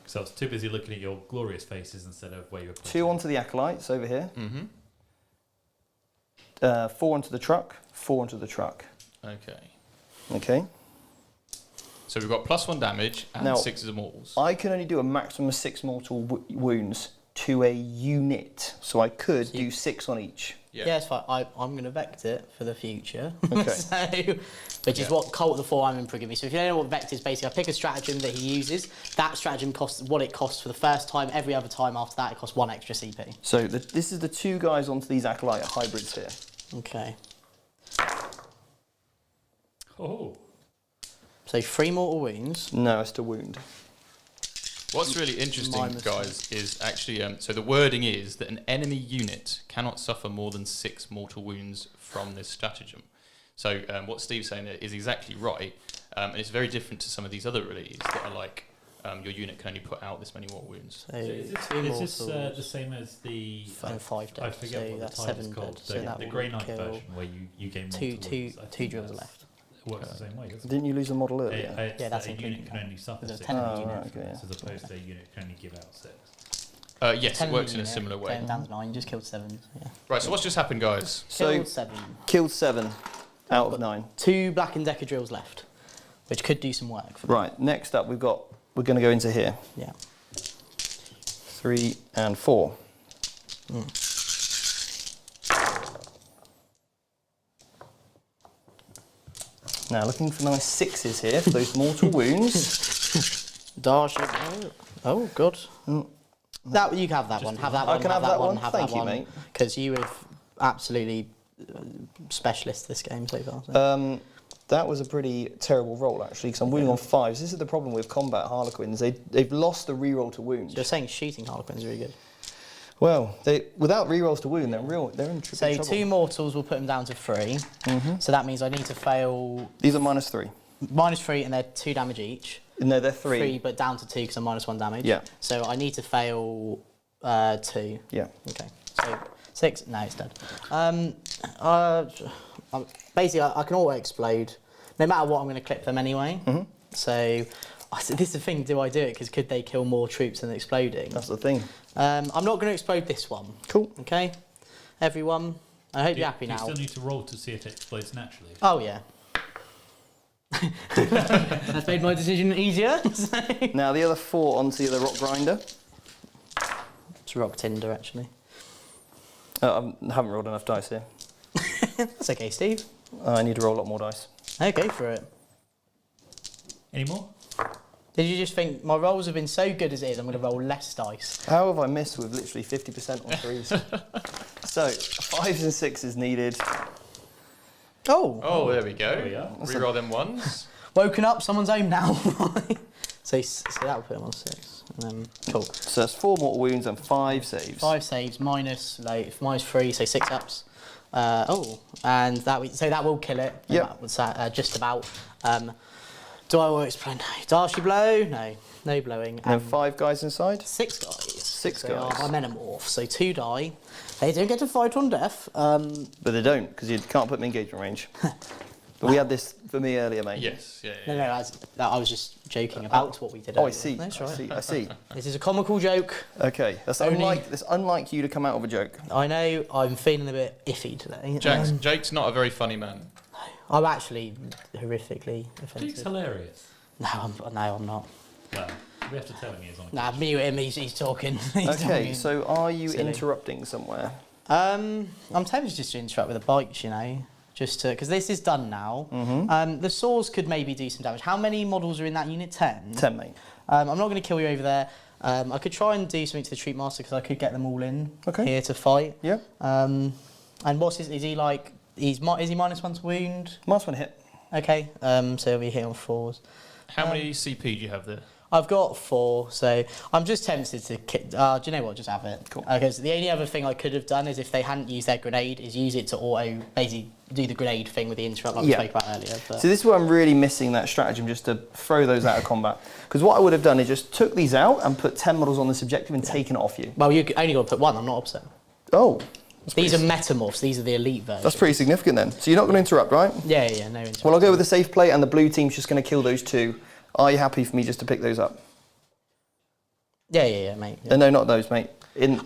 D: So I was too busy looking at your glorious faces instead of where you're
A: 2 onto the acolytes over here.
C: Mm-hmm.
A: 4 onto the truck, 4 onto the truck.
C: Okay.
A: Okay.
C: So we've got +1 damage and
A: Now,
C: 6 immortals.
A: I can only do a maximum of 6 mortal wounds to a unit, so I could do 6 on each.
B: Yeah, it's fine. I'm going to vect it for the future.
A: Okay.
B: So, which is what Colt the 4 Imp give me. So if you don't know what vect is, basically I pick a stratagem that he uses. That stratagem costs what it costs for the first time. Every other time after that, it costs 1 extra CP.
A: So this is the 2 guys onto these acolyte hybrids here.
B: Okay.
D: Oh.
B: So 3 mortal wounds.
A: No, it's to wound.
C: What's really interesting,
B: Minus
C: guys, is actually so the wording is that an enemy unit cannot suffer more than 6 mortal wounds from this stratagem. So what Steve's saying there is exactly right, and it's very different to some of these other releases that are like your unit can only put out this many mortal wounds.
B: So
D: Is
B: 2
D: this
B: mortals
D: the same as the...
B: and 5 dead.
D: I forget
B: so
D: what
B: that's
D: the title's
B: 7
D: called.
B: dead. So that
D: The
B: will
D: Grey Knight
B: kill
D: version where you gain
B: two
D: multiple wounds. I think
B: drills
D: that's-
B: left.
D: It works the same way, doesn't it?
A: Didn't you lose a model earlier?
D: It's
B: Yeah, that's
D: that a unit
B: including
D: can
B: that.
D: only suffer
B: There's a
D: 6
B: 10
A: Oh,
B: unit.
A: right, okay, yeah.
D: as opposed to a unit can only give out 6.
C: Yes, it
B: 10
C: works in a
B: unit,
C: similar way.
B: Down to 9, just killed 7. Yeah.
C: Right, so what's just happened, guys?
A: So
B: Killed 7.
A: killed 7 out of 9.
B: 2 Black and Decker drills left, which could do some work for me.
A: Right, next up we're going to go into here.
B: Yeah.
A: 3 and 4. Now looking for nice 6s here for those mortal wounds.
B: Dash. Oh, God. That you can have that one. Have that
A: I
B: one.
A: can have that one?
B: Have
A: Thank
B: that
A: you,
B: one.
A: mate.
B: Because you have absolutely specialist this game so far. So.
A: That was a pretty terrible roll actually, because I'm wounding on 5s. This is the problem with combat Harlequins. They've lost the reroll to wound.
B: You're saying shooting Harlequin is really good.
A: Well, without rerolls to wound, they're in
B: So
A: trouble.
B: 2 mortals will put them down to 3. So that means I need to fail
A: These are -3.
B: -3 and they're 2 damage each.
A: No, they're 3.
B: 3, but down to 2 because I'm -1 damage.
A: Yeah.
B: So I need to fail 2.
A: Yeah.
B: Okay. So 6. No, it's dead. basically I can auto explode, no matter what. I'm going to clip them anyway. So this is the thing. Do I do it? Because could they kill more troops than exploding?
A: That's the thing.
B: I'm not going to explode this one.
A: Cool.
B: Okay, everyone. I hope you're happy
D: Do you
B: now.
D: still need to roll to see if it explodes naturally?
B: Oh yeah. That's made my decision easier.
A: Now the other 4 onto the rock grinder.
B: It's rock tinder actually.
A: I haven't rolled enough dice here.
B: That's okay, Steve.
A: I need to roll a lot more dice.
B: Okay, go for it.
D: Any more?
B: Did you just think my rolls have been so good as it is? I'm going to roll less dice.
A: How have I missed with literally 50% on 3s? So 5s and 6s needed.
B: Oh,
C: there we go.
D: There we are.
C: Reroll them ones.
B: woken up. Someone's home now. so that'll put him on 6. And then cool.
A: So that's 4 mortal wounds and 5 saves.
B: 5 saves minus 3, so 6 ups. And that will kill it.
A: Yep.
B: That was just about. Do I always play? No. Darcy blow? No blowing.
A: And 5 guys inside.
B: 6 guys.
A: 6
B: They
A: guys.
B: are metamorph, so 2 die. They don't get to fight on death.
A: But they don't, because you can't put them in engagement range. But we had this for me earlier, mate.
C: Yes, yeah.
B: No, I was just joking about what we did.
A: Oh,
B: earlier.
A: I see.
B: No, it's all right.
A: I see.
B: This is a comical joke.
A: Okay, that's unlike you to come out of a joke.
B: I know I'm feeling a bit iffy today.
C: Jake's not a very funny man.
B: I'm actually horrifically
D: Jake's
B: offensive.
D: hilarious.
B: No, I'm not.
D: Well, we have to tell him he is on.
B: Nah, mute him. He's talking. He's
A: Okay,
B: talking.
A: so are you
B: Silly.
A: interrupting somewhere?
B: I'm tempted just to interrupt with the bikes, just because this is done now. The saws could maybe do some damage. How many models are in that unit? 10?
A: 10, mate.
B: I'm not going to kill you over there. I could try and do something to the Troop Master because I could get them all in here to fight.
A: Yeah.
B: And what's his? Is he like? Is he -1 to wound?
A: -1 hit.
B: Okay. So he'll be hit on 4s.
C: How many CP do you have there?
B: I've got 4, so I'm just tempted to. Do you know what? Just have it.
A: Cool.
B: Because the only other thing I could have done is if they hadn't used their grenade, is use it to basically do the grenade thing with the interrupt like we spoke about earlier. But
A: So this is where I'm really missing that stratagem, just to throw those out of combat. Because what I would have done is just took these out and put 10 models on this objective and taken it off you.
B: well, you only got to put 1. I'm not upset.
A: Oh.
B: These are metamorphs. These are the elite versions.
A: That's pretty significant then. So you're not going to interrupt, right?
B: Yeah, no interrupt.
A: Well, I'll go with the safe play, and the blue team's just going to kill those 2. Are you happy for me just to pick those up?
B: Yeah, mate. Yeah.
A: No, not those, mate.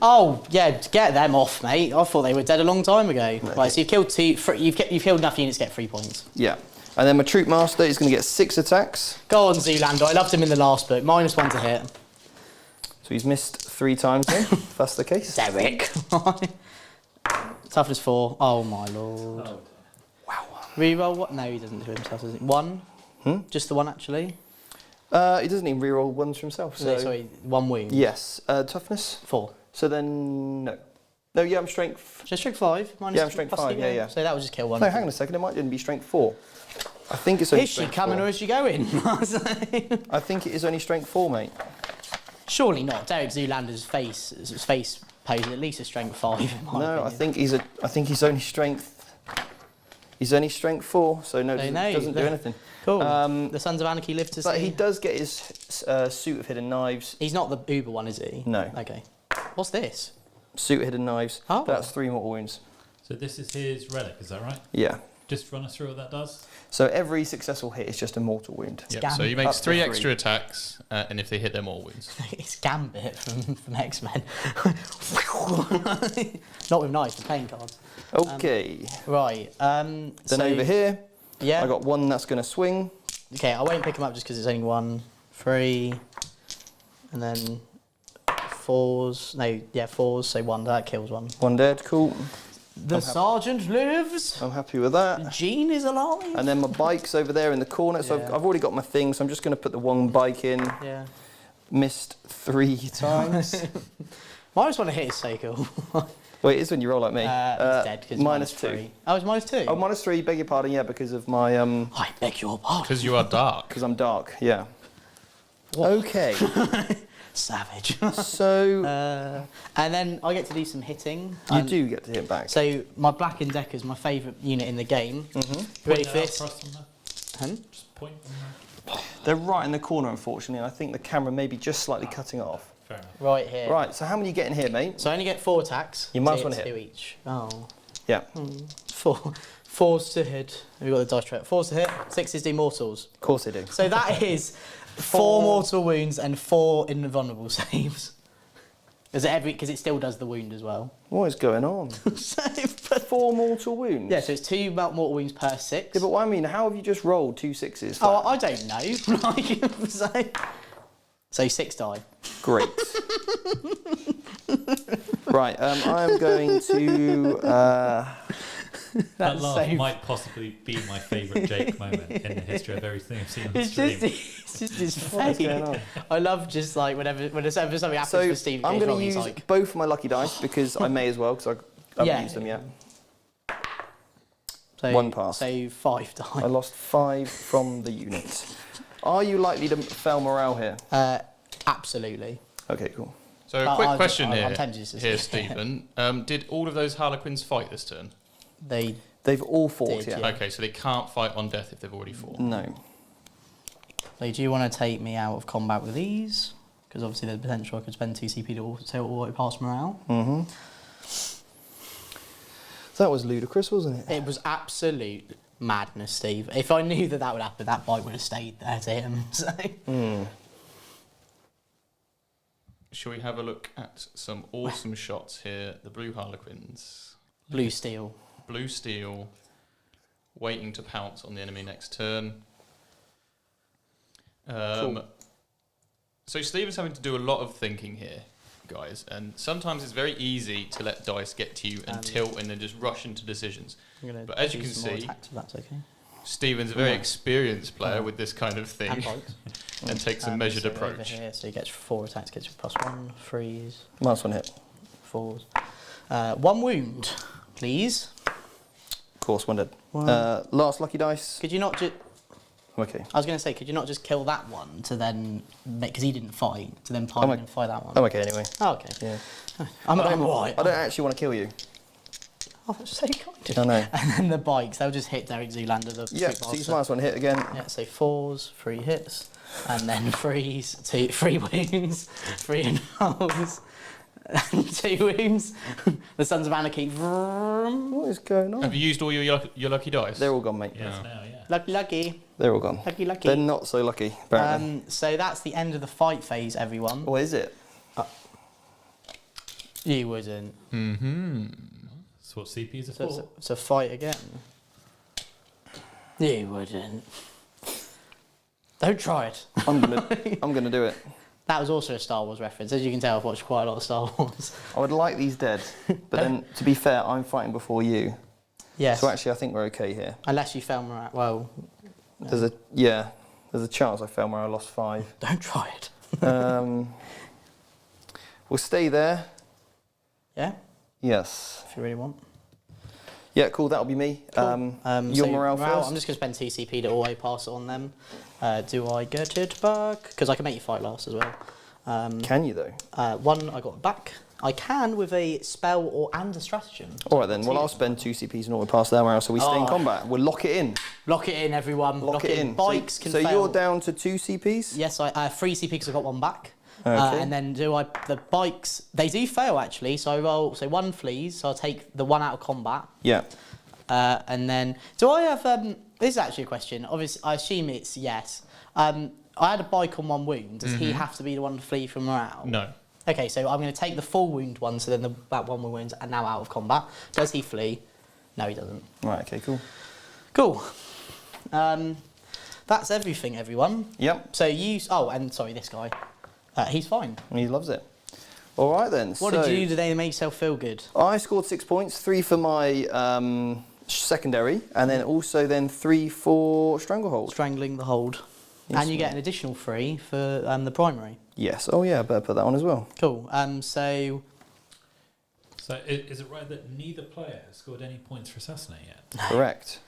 B: Oh, yeah, get them off, mate. I thought they were dead a long time ago. Right, so you've killed 2. You've killed enough units to get 3 points.
A: Yeah. And then my Troop Master is going to get 6 attacks.
B: Go on, Zoolander. I loved him in the last book. -1 to hit.
A: So he's missed 3 times then, if that's the case.
B: Derek. Toughness 4. Oh, my lord.
D: Oh,
A: Wow.
B: Reroll what? No, he doesn't do himself, does he? 1? Just the 1, actually?
A: He doesn't even reroll ones for himself. So
B: No, sorry, 1 wound.
A: yes. Toughness?
B: 4.
A: So then, no. No, yeah, I'm strength.
B: So strength 5?
A: Yeah, I'm strength 5, yeah.
B: So that would just kill 1.
A: No, hang on a second, it might even be strength 4. I think it's only
B: Is she
A: strength
B: coming
A: 4.
B: or is she going?
A: I think it is only strength 4, mate.
B: Surely not. Derek Zoolander's face pose at least a strength 5 in my
A: No,
B: opinion.
A: I think he's only strength. He's only strength 4, so no, doesn't do anything.
B: Cool. The Sons of Anarchy live to see.
A: But he does get his suit of hidden knives.
B: He's not the Uber one, is he?
A: No.
B: Okay. What's this?
A: Suit of hidden knives.
B: Oh.
A: That's 3 mortal wounds.
D: so this is his relic, is that right?
A: Yeah.
D: Just run us through what that does.
A: So every successsul hit is just a mortal wound.
C: Yep. So he
A: Up
C: makes
A: to
C: 3
A: 3.
C: extra attacks, and if they hit, they're more wounds.
B: It's Gambit from X-Men. Not with knives, with playing cards.
A: Okay.
B: Right.
A: Then over here,
B: Yeah.
A: I got 1 that's going to swing.
B: Okay, I won't pick them up just because it's only 1, 3, and then 4s. No, yeah, 4s. So 1 that kills 1.
A: 1 dead, cool.
B: The sergeant lives.
A: I'm happy with that.
B: Jean is alive.
A: And then my bike's over there in the corner, so
B: Yeah.
A: I've already got my thing, so I'm just going to put the 1 bike in.
B: Yeah.
A: Missed 3 times.
B: -1 to hit is so cool.
A: Well, it is when you roll like me.
B: It's dead because
A: -2.
B: -3. Oh, it's -2.
A: Oh, -3, beg your pardon, yeah, because of my,
B: I beg your pardon.
C: Because you are dark.
A: because I'm dark, yeah.
B: What?
A: Okay,
B: Savage.
A: so
B: And then I get to do some hitting.
A: you do get to hit back.
B: So my Black and Decker is my favourite unit in the game. You ready
D: Point
B: for
D: that out
B: this?
D: across from there.
B: Huh?
D: Just point on there.
A: They're right in the corner, unfortunately, and I think the camera may be just slightly cutting it off.
D: Fair enough.
B: Right here.
A: Right, so how many you getting here, mate?
B: So I only get 4 attacks.
A: You must
B: so
A: wanna
B: it's
A: hit.
B: 2 each. Oh.
A: Yeah.
B: 4 4s to hit. We've got the dice tray. 4s to hit, 6s do mortals.
A: Of course they do.
B: So that is 4 mortal wounds and 4 invulnerable saves. Because it still does the wound as well.
A: What is going on?
B: So,
A: 4 mortal wounds?
B: yeah, so it's 2 mortal wounds per 6.
A: Yeah, but what I mean, how have you just rolled 2 6s?
B: Oh, I don't know. So 6 die.
A: Great. Right, I'm going to...
D: That laugh
B: so-
D: might possibly be my favourite Jake moment in the history of everything I've seen on the
B: It's
D: stream.
B: just his
A: What's
B: face.
A: going on?
B: I love just like whenever something happens
A: So
B: with Steve,
A: I'm
B: goes
A: going
B: wrong,
A: to
B: he's
A: use
B: like,
A: both of my lucky dice because I may as well because I haven't
B: Yeah.
A: used them yet.
B: so,
A: 1 pass.
B: So 5
A: I
B: die.
A: lost 5 from the unit. Are you likely to fail morale here?
B: Absolutely.
A: Okay, cool.
C: So a quick
B: I'm
C: question
B: tempted to
C: here,
B: say-
C: Stephen. Did all of those Harlequins fight this turn?
A: They've all fought,
B: Did,
A: yeah.
B: yeah.
C: Okay, so they can't fight on death if they've already fought.
A: No.
B: So do you want to take me out of combat with these? Because obviously there's potential I could spend 2 CP to auto pass morale.
A: Mm-hmm. That was ludicrous, wasn't it?
B: It was absolute madness, Steve. If I knew that would happen, that bite would have stayed there to him. So.
C: Shall we have a look at some awesome shots here? The blue Harlequins.
B: Blue steel.
C: Blue steel, waiting to pounce on the enemy next turn.
B: Cool.
C: So Stephen's having to do a lot of thinking here, guys, and sometimes it's very easy to let dice get to you and tilt and then just rush into decisions.
B: I'm gonna
C: But as you
B: do
C: can
B: some more
C: see,
B: attacks if that's okay.
C: Stephen's a very experienced player with this kind of thing
B: And bites.
C: and takes a measured
B: so over
C: approach.
B: here, so he gets 4 attacks, gets +1, 3s,
A: Last one hit.
B: 4s. 1 wound, please.
A: Of course, one dead.
B: One.
A: Last lucky dice.
B: Could you not just...
A: Okay.
B: I was going to say, could you not just kill that one to then... Because he didn't fight, to then pile in and fight that one?
A: I'm okay anyway.
B: Oh, okay.
A: Yeah.
B: I'm alright.
A: I don't actually want to kill you.
B: Oh, that's so kind.
A: I know.
B: And then the bikes, they'll just hit Derek Zoolander. The
A: Yeah,
B: quick
A: 6
B: bastard.
A: minus 1 hit again.
B: Yeah, so 4s, 3 hits, and then 3s, 3 wounds, 3 invulns, and 2 wounds. The Sons of Anarchy. Vroom.
A: What is going on?
C: Have you used all your lucky dice?
A: They're all gone, mate.
D: Yes, now, yeah.
B: Lucky, lucky,
A: They're all gone.
B: lucky, lucky.
A: They're not so lucky, apparently.
B: So that's the end of the fight phase, everyone.
A: What is it?
B: You wouldn't.
D: That's what CPs are
B: So
D: for.
B: it's a fight again. You wouldn't. Don't try it.
A: I'm gonna do it.
B: That was also a Star Wars reference. As you can tell, I've watched quite a lot of Star Wars.
A: I would like these dead, but then to be fair, I'm fighting before you.
B: Yes.
A: So actually, I think we're okay here.
B: Unless you fail morale. Well,
A: There's a chance I fell where I lost 5.
B: don't try it.
A: We'll stay there.
B: Yeah,
A: Yes.
B: if you really want.
A: Yeah, cool. That'll be me.
B: Cool.
A: Your
B: So
A: morale first.
B: I'm just going to spend 2 CP to auto pass it on them. Do I get it back? Because I can make you fight last as well.
A: Can you though?
B: 1, I got it back. I can with a spell and a stratagem.
A: All right then. Well, I'll spend 2 CPs and auto pass there, so we stay in
B: Oh.
A: combat. We'll lock it in.
B: Lock it in, everyone.
A: Lock it in.
B: Bikes can
A: so
B: fail.
A: you're down to 2 CPs.
B: Yes, I 3 CP because I got 1 back.
A: Okay.
B: And then the bikes, they do fail actually. So I roll, 1 flees, so I'll take the 1 out of combat.
A: Yeah.
B: And then, do I have, this is actually a question. Obviously, I assume it's yes. I had a bike on 1 wound. Does he have to be the one to flee from morale?
C: No.
B: Okay, so I'm going to take the full wound one, so then that 1 wounds are now out of combat. Does he flee? No, he doesn't.
A: Right. Okay. Cool.
B: Cool. That's everything, everyone.
A: Yep.
B: So and sorry, this guy. He's fine.
A: He loves it. All right then.
B: What did you do today to make yourself feel good?
A: I scored 6 points, 3 for my secondary, and then also 3 for stranglehold.
B: Strangling the hold.
A: Yes,
B: and you get an additional 3 for the primary.
A: Yes. Oh yeah. Better put that on as well.
B: Cool. So
D: So is it right that neither player has scored any points for Assassinate yet?
A: Correct.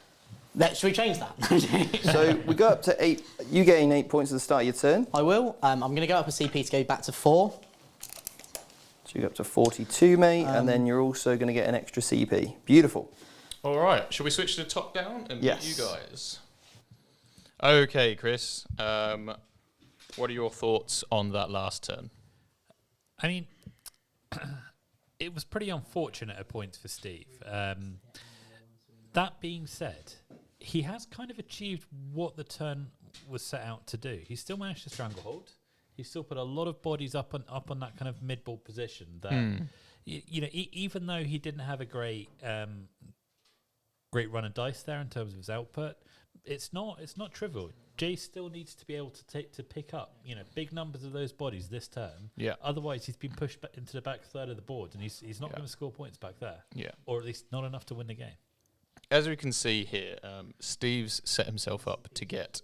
B: should we change that?
A: So we go up to 8. You gain 8 points at the start of your turn.
B: I will. I'm going to go up a CP to go back to 4.
A: So you go up to 42, mate, and then you're also going to get an extra CP. Beautiful.
C: All right. Shall we switch to top down and
A: Yes.
C: meet you guys? Okay, Chris. What are your thoughts on that last turn?
D: I mean, it was pretty unfortunate at points for Steve. That being said, he has kind of achieved what the turn was set out to do. He still managed to stranglehold. He still put a lot of bodies up on that kind of mid-board position. That even though he didn't have a great run of dice there in terms of his output, it's not trivial. Jay still needs to be able to pick up big numbers of those bodies this turn.
C: Yeah.
D: Otherwise, he's been pushed back into the back third of the board, and he's not going to score points back there.
C: Yeah.
D: Or at least not enough to win the game.
C: As we can see here, Steve's set himself up to get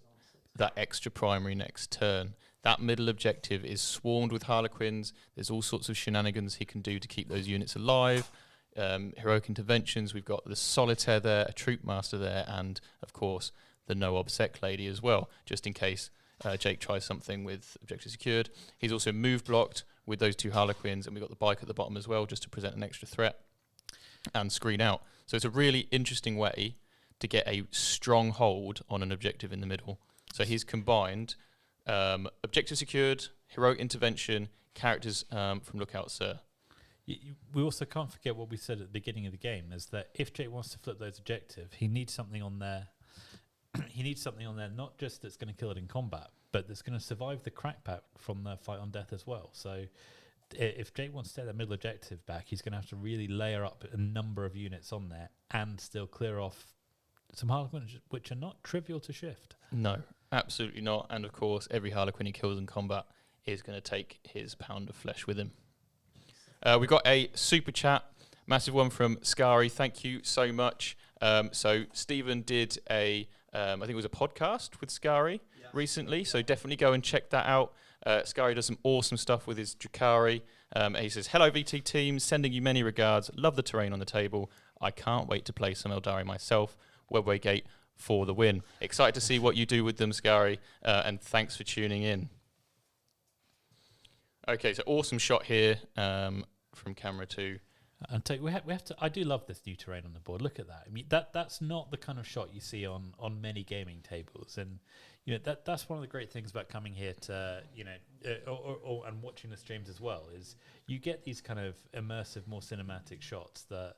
C: that extra primary next turn. That middle objective is swarmed with Harlequins. There's all sorts of shenanigans he can do to keep those units alive. Heroic interventions. We've got the Solitaire there, a Troop Master there, and, of course, the No Obsec Lady as well, just in case Jake tries something with objective secured. He's also move blocked with those 2 Harlequins, and we've got the bike at the bottom as well, just to present an extra threat and screen out. So it's a really interesting way to get a strong hold on an objective in the middle. So he's combined objective secured, heroic intervention, characters from Lookout Sir.
D: We also can't forget what we said at the beginning of the game, is that if Jake wants to flip those objectives, he needs something on there. He needs something on there, not just that's going to kill it in combat, but that's going to survive the crackback from the fight on death as well. So if Jake wants to take that middle objective back, he's going to have to really layer up a number of units on there and still clear off some Harlequins, which are not trivial to shift.
C: No, absolutely not. And of course, every Harlequin he kills in combat is going to take his pound of flesh with him. We've got a super chat, massive one from Scary. Thank you so much. So Stephen did I think it was a podcast with Scary recently, so definitely go and check that out. Scary does some awesome stuff with his Drukhari. He says, hello VT team, sending you many regards. Love the terrain on the table. I can't wait to play some Eldari myself. Webway Gate for the win. Excited to see what you do with them, Scary, and thanks for tuning in. Okay, so awesome shot here from camera 2.
D: And we have to. I do love this new terrain on the board. Look at that. I mean, that's not the kind of shot you see on many gaming tables, and that's one of the great things about coming here to and watching the streams as well, is you get these kind of immersive, more cinematic shots that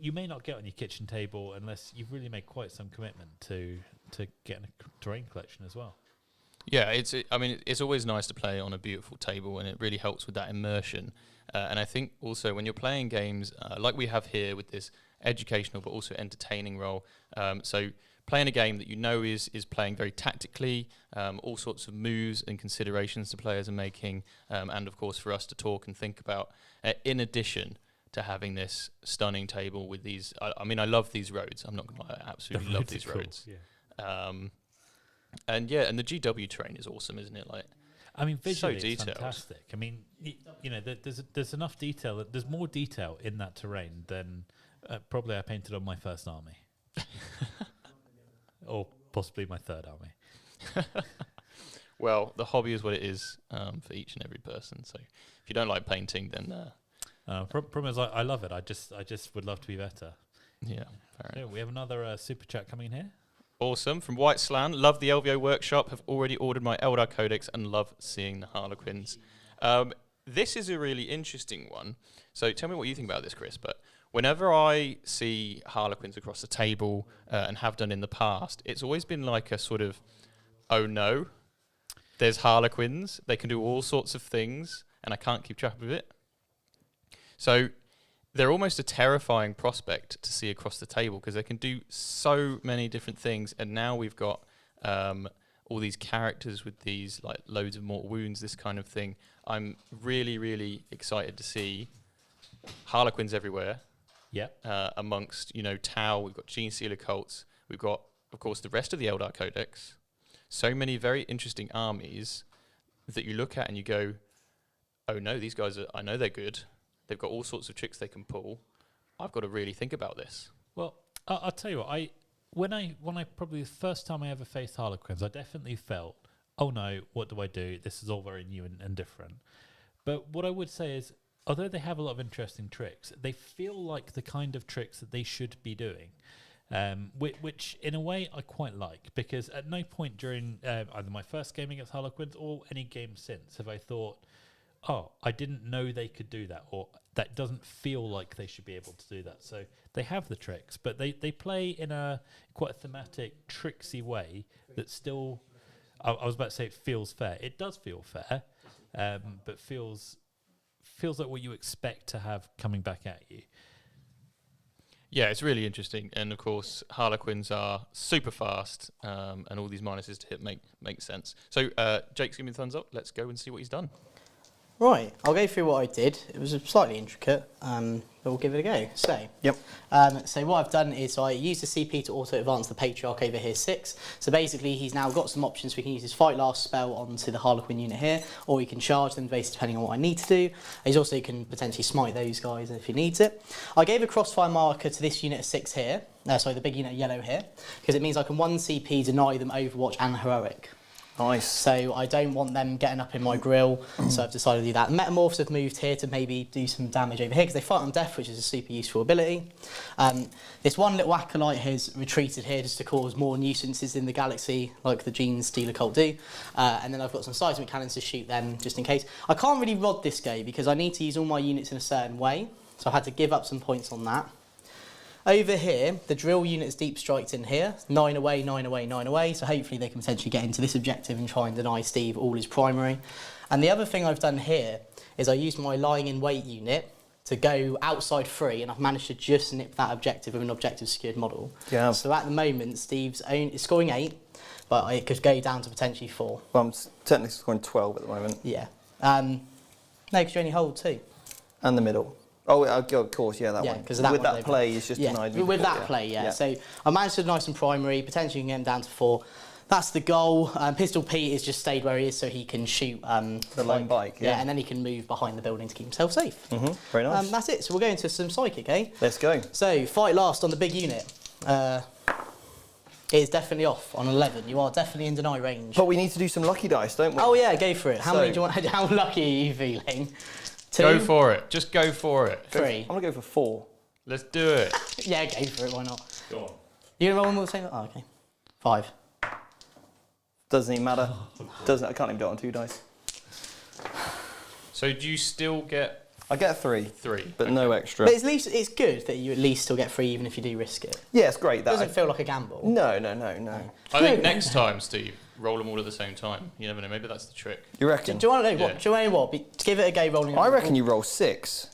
D: you may not get on your kitchen table unless you've really made quite some commitment to getting a terrain collection as well.
C: Yeah, it's always nice to play on a beautiful table, and it really helps with that immersion. And I think also when you're playing games like we have here with this educational but also entertaining role, so playing a game that is playing very tactically, all sorts of moves and considerations the players are making, and of course for us to talk and think about, in addition to having this stunning table with these. I love these roads. I'm not going to lie, I absolutely love these roads. Yeah. And the GW terrain is awesome, isn't it?
D: Visually
C: so
D: it's
C: detailed.
D: fantastic. There's enough detail. There's more detail in that terrain than probably I painted on my first army, or possibly my third army.
C: Well, the hobby is what it is for each and every person. So if you don't like painting, then
D: problem is I love it. I just would love to be better.
C: Yeah, fair enough.
D: We have another super chat coming in here.
C: Awesome. From White Slan, love the LVO workshop, have already ordered my Eldar Codex and love seeing the Harlequins. This is a really interesting one. So tell me what you think about this, Chris. But whenever I see Harlequins across the table and have done in the past, it's always been like a sort of, oh no, there's Harlequins. They can do all sorts of things and I can't keep track of it. So they're almost a terrifying prospect to see across the table because they can do so many different things. And now we've got all these characters with these like loads of mortal wounds, this kind of thing. I'm really, really excited to see Harlequins everywhere.
D: Yeah.
C: Amongst, Tau, we've got Genestealer cults. We've got, of course, the rest of the Eldar Codex. So many very interesting armies that you look at and you go, oh no, these guys I know they're good. They've got all sorts of tricks they can pull. I've got to really think about this.
D: Well, I'll tell you what. When I probably the first time I ever faced Harlequins, I definitely felt, oh no, what do I do? This is all very new and different. But what I would say is, although they have a lot of interesting tricks, they feel like the kind of tricks that they should be doing, which in a way I quite like, because at no point during either my first game against Harlequins or any game since have I thought, oh, I didn't know they could do that, or that doesn't feel like they should be able to do that. So they have the tricks, but they play in a quite a thematic, tricksy way that still, I was about to say it feels fair. It does feel fair, but feels like what you expect to have coming back at you.
C: Yeah, it's really interesting, and of course, Harlequins are super fast, and all these minuses to hit make sense. So, Jake's giving me the thumbs up. Let's go and see what he's done.
B: Right, I'll go through what I did. It was slightly intricate, but we'll give it a go. So, so what I've done is I used the CP to auto-advance the Patriarch over here 6. So basically he's now got some options. We can use his Fight Last spell onto the Harlequin unit here, or he can charge them based depending on what I need to do. He's also can potentially smite those guys if he needs it. I gave a crossfire marker to this unit of 6 here, sorry, the big unit of yellow here, because it means I can 1 CP deny them Overwatch and Heroic.
A: Nice.
B: So I don't want them getting up in my grill, so I've decided to do that. The Metamorphs have moved here to maybe do some damage over here because they fight on death, which is a super useful ability. This one little acolyte has retreated here just to cause more nuisances in the galaxy, like the Genestealer cult do. And then I've got some seismic cannons to shoot them just in case. I can't really rod this go because I need to use all my units in a certain way, so I had to give up some points on that. Over here, the drill unit's deep striked in here, 9 away, 9 away, 9 away, so hopefully they can potentially get into this objective and try and deny Steve all his primary. And the other thing I've done here is I used my lying in wait unit to go outside 3, and I've managed to just nip that objective with an objective secured model.
A: Yeah.
B: So at the moment, Steve's is scoring 8, but it could go down to potentially 4.
A: Well, I'm technically scoring 12 at the moment.
B: Yeah. No, because you only hold 2.
A: And the middle. Oh, of course, yeah, that
B: Yeah,
A: one.
B: 'cause of that
A: with
B: one
A: that
B: they've-
A: play, it's just denied me.
B: With that play, yeah. So I managed to deny some primary, potentially get him down to 4. That's the goal. Pistol Pete has just stayed where he is so he can shoot
A: the lone bike.
B: Yeah, and then he can move behind the building to keep himself safe.
A: Very nice.
B: That's it. So we'll go into some psychic, eh?
A: Let's go.
B: So fight last on the big unit. It is definitely off on 11. You are definitely in deny range.
A: But we need to do some lucky dice, don't we?
B: Oh yeah, go for it. How
A: So-
B: many do you want? How lucky are you feeling? 2?
C: Go for it. Just go for it.
B: 3.
A: I'm going to go for 4.
C: Let's do it.
B: Yeah, go for it. Why not?
C: Go on.
B: You gonna roll them all the same? Oh, okay. 5.
A: Doesn't even matter. I can't even do it on 2 dice.
C: So do you still get
A: I get 3.
C: 3?
A: But no extra.
B: But at least it's good that you at least still get 3 even if you do risk it.
A: Yeah, it's great.
B: It doesn't feel like a gamble.
A: No.
C: I think next time, Steve, roll them all at the same time. You never know. Maybe that's the trick.
A: You reckon?
B: Do you want to know
C: Yeah.
B: what? Do you want to know what? Give it a go rolling.
A: I reckon you roll 6.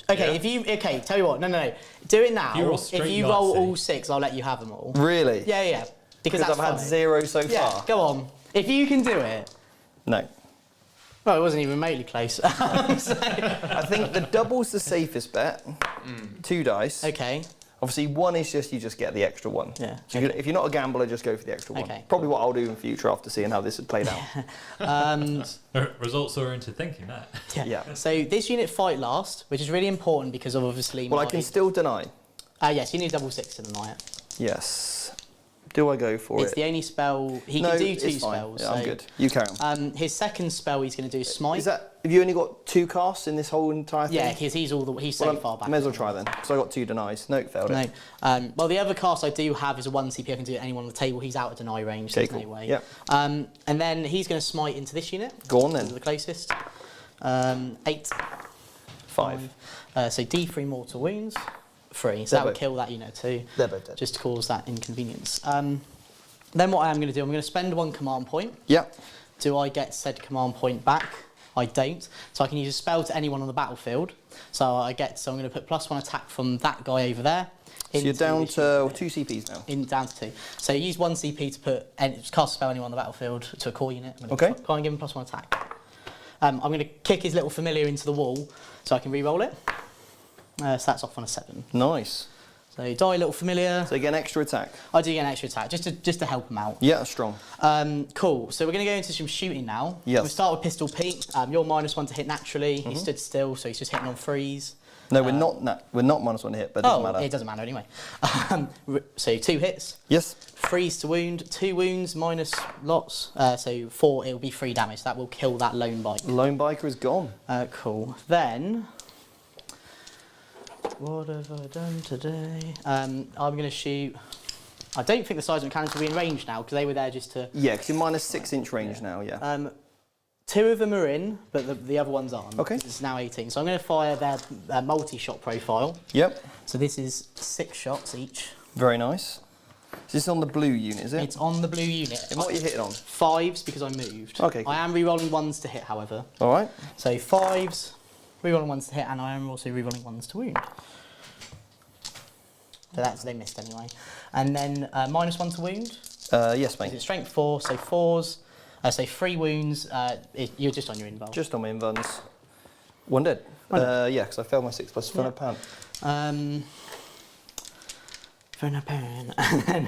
B: Okay,
C: Yeah.
B: tell you what. No. Do it now.
D: You roll
B: If
D: straight
B: you roll
D: Nazi.
B: all 6, I'll let you have them all.
A: Really?
B: Yeah.
A: Because
B: that's
A: I've had
B: funny.
A: 0 so
B: Yeah,
A: far.
B: go on. If you can do it.
A: No.
B: Well, it wasn't even remotely close.
A: I think the double's the safest bet. 2 dice.
B: Okay.
A: Obviously, 1 is just you just get the extra 1.
B: Yeah,
A: So if you're not a gambler, just go for the extra 1.
B: Okay,
A: Probably what I'll do in future after seeing how this had played out.
D: Results oriented thinking that.
A: Yeah.
B: So this unit fight last, which is really important because of obviously.
A: Well, I can still deny.
B: Yes, you need double 6 to deny it.
A: Yes. Do I go for
B: It's
A: it?
B: the only spell he
A: No,
B: can do.
A: it's
B: 2
A: fine.
B: spells.
A: Yeah,
B: so,
A: I'm good. You carry on.
B: His second spell he's going to do is smite.
A: Is that? Have you only got 2 casts in this whole entire thing?
B: Yeah, because he's so
A: Well,
B: far back.
A: I may as well try then. So I got 2 denies. No, failed it.
B: No. Well, the other cast I do have is a 1 CP. I can do it to anyone on the table. He's out of deny range. So
A: Okay,
B: there's
A: cool.
B: no way.
A: Yep.
B: And then he's going to smite into this unit.
A: Go on then.
B: The closest. 8.
A: 5.
B: So D3 mortal wounds. 3. So that would
A: both-
B: kill that unit too.
A: They're both dead.
B: Just to cause that inconvenience. Then what I am going to do, I'm going to spend 1 command point.
A: Yep.
B: Do I get said command point back? I don't. So I can use a spell to anyone on the battlefield. So I'm going to put +1 attack from that guy over there.
A: So you're
B: into
A: down
B: this
A: to 2 CPs now.
B: down to 2. So use 1 CP to cast a spell anyone on the battlefield to a core unit.
A: Okay.
B: Can't give him +1 attack. I'm going to kick his little familiar into the wall so I can re-roll it. So that's off on a 7.
A: Nice.
B: So die little familiar.
A: So again, extra attack.
B: I do get an extra attack just to help him out.
A: Yeah, strong.
B: Cool. So we're going to go into some shooting now.
A: Yes.
B: We'll start with Pistol Pete. You're -1 to hit naturally. He stood still, so he's just hitting on freeze.
A: No, we're not -1 to hit, but it doesn't matter.
B: It doesn't matter anyway. So 2 hits.
A: Yes.
B: Freeze to wound, 2 wounds minus lots, so 4, it'll be 3 damage. That will kill that lone bike.
A: Lone biker is gone.
B: Cool. Then, what have I done today? I'm going to shoot. I don't think the seismic cannons will be in range now because they were there just to.
A: Yeah, because you're -6 inch range now, yeah.
B: 2 of them are in, but the other ones aren't.
A: Okay.
B: It's now 18. So I'm going to fire their multi-shot profile.
A: Yep.
B: So this is 6 shots each.
A: Very nice. Is this on the blue unit, is it?
B: It's on the blue unit.
A: And what are you hitting on?
B: 5s because I moved.
A: Okay.
B: I am re-rolling 1s to hit, however.
A: All right.
B: So 5s, re-rolling 1s to hit, and I am also re-rolling 1s to wound. So they missed anyway. And then -1 to wound.
A: Yes,
B: Is
A: mate.
B: it strength 4, so 4s, so 3 wounds, you're just on your invuln.
A: Just on my invuns. 1 dead. Yeah, because I failed my 6+ for a pound.
B: For an apparent. And then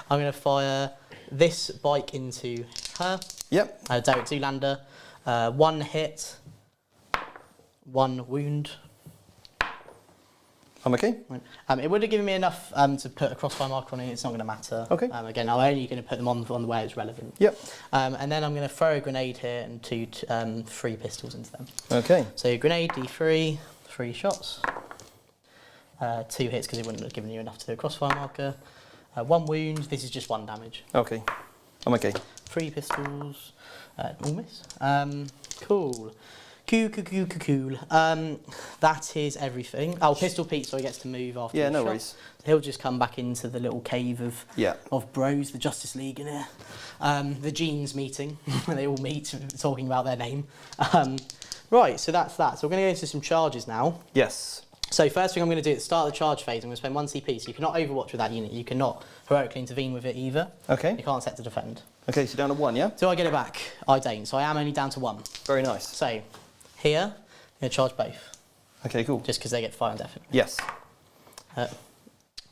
B: I'm going to fire this bike into her.
A: Yep.
B: Direct Zoolander. 1 hit, 1 wound.
A: I'm okay.
B: It would have given me enough to put a crossfire marker on it. It's not going to matter.
A: Okay.
B: Again, I'm only going to put them on the way it's relevant.
A: Yep.
B: And then I'm going to throw a grenade here and 3 pistols into them.
A: Okay.
B: So grenade D3, 3 shots. 2 hits because it wouldn't have given you enough to do a crossfire marker. 1 wound. This is just 1 damage.
A: Okay. I'm okay.
B: 3 pistols. All miss. Cool. Cool. That is everything. Oh, Pistol Pete, so he gets to move after.
A: Yeah,
B: the
A: no
B: shot.
A: worries.
B: He'll just come back into the little cave of bros, the Justice League in here. The Genes meeting, where they all meet talking about their name. Right, so that's that. So we're going to go into some charges now.
A: Yes.
B: So first thing I'm going to do at the start of the charge phase, I'm going to spend 1 CP, so you cannot overwatch with that unit. You cannot heroically intervene with it either.
A: Okay.
B: You can't set to defend.
A: Okay, so down to 1, yeah?
B: Do I get it back? I don't, so I am only down to 1.
A: Very nice.
B: So, here, I'm going to charge both,
A: Okay, cool.
B: just because they get fire indefinitely.
A: Yes.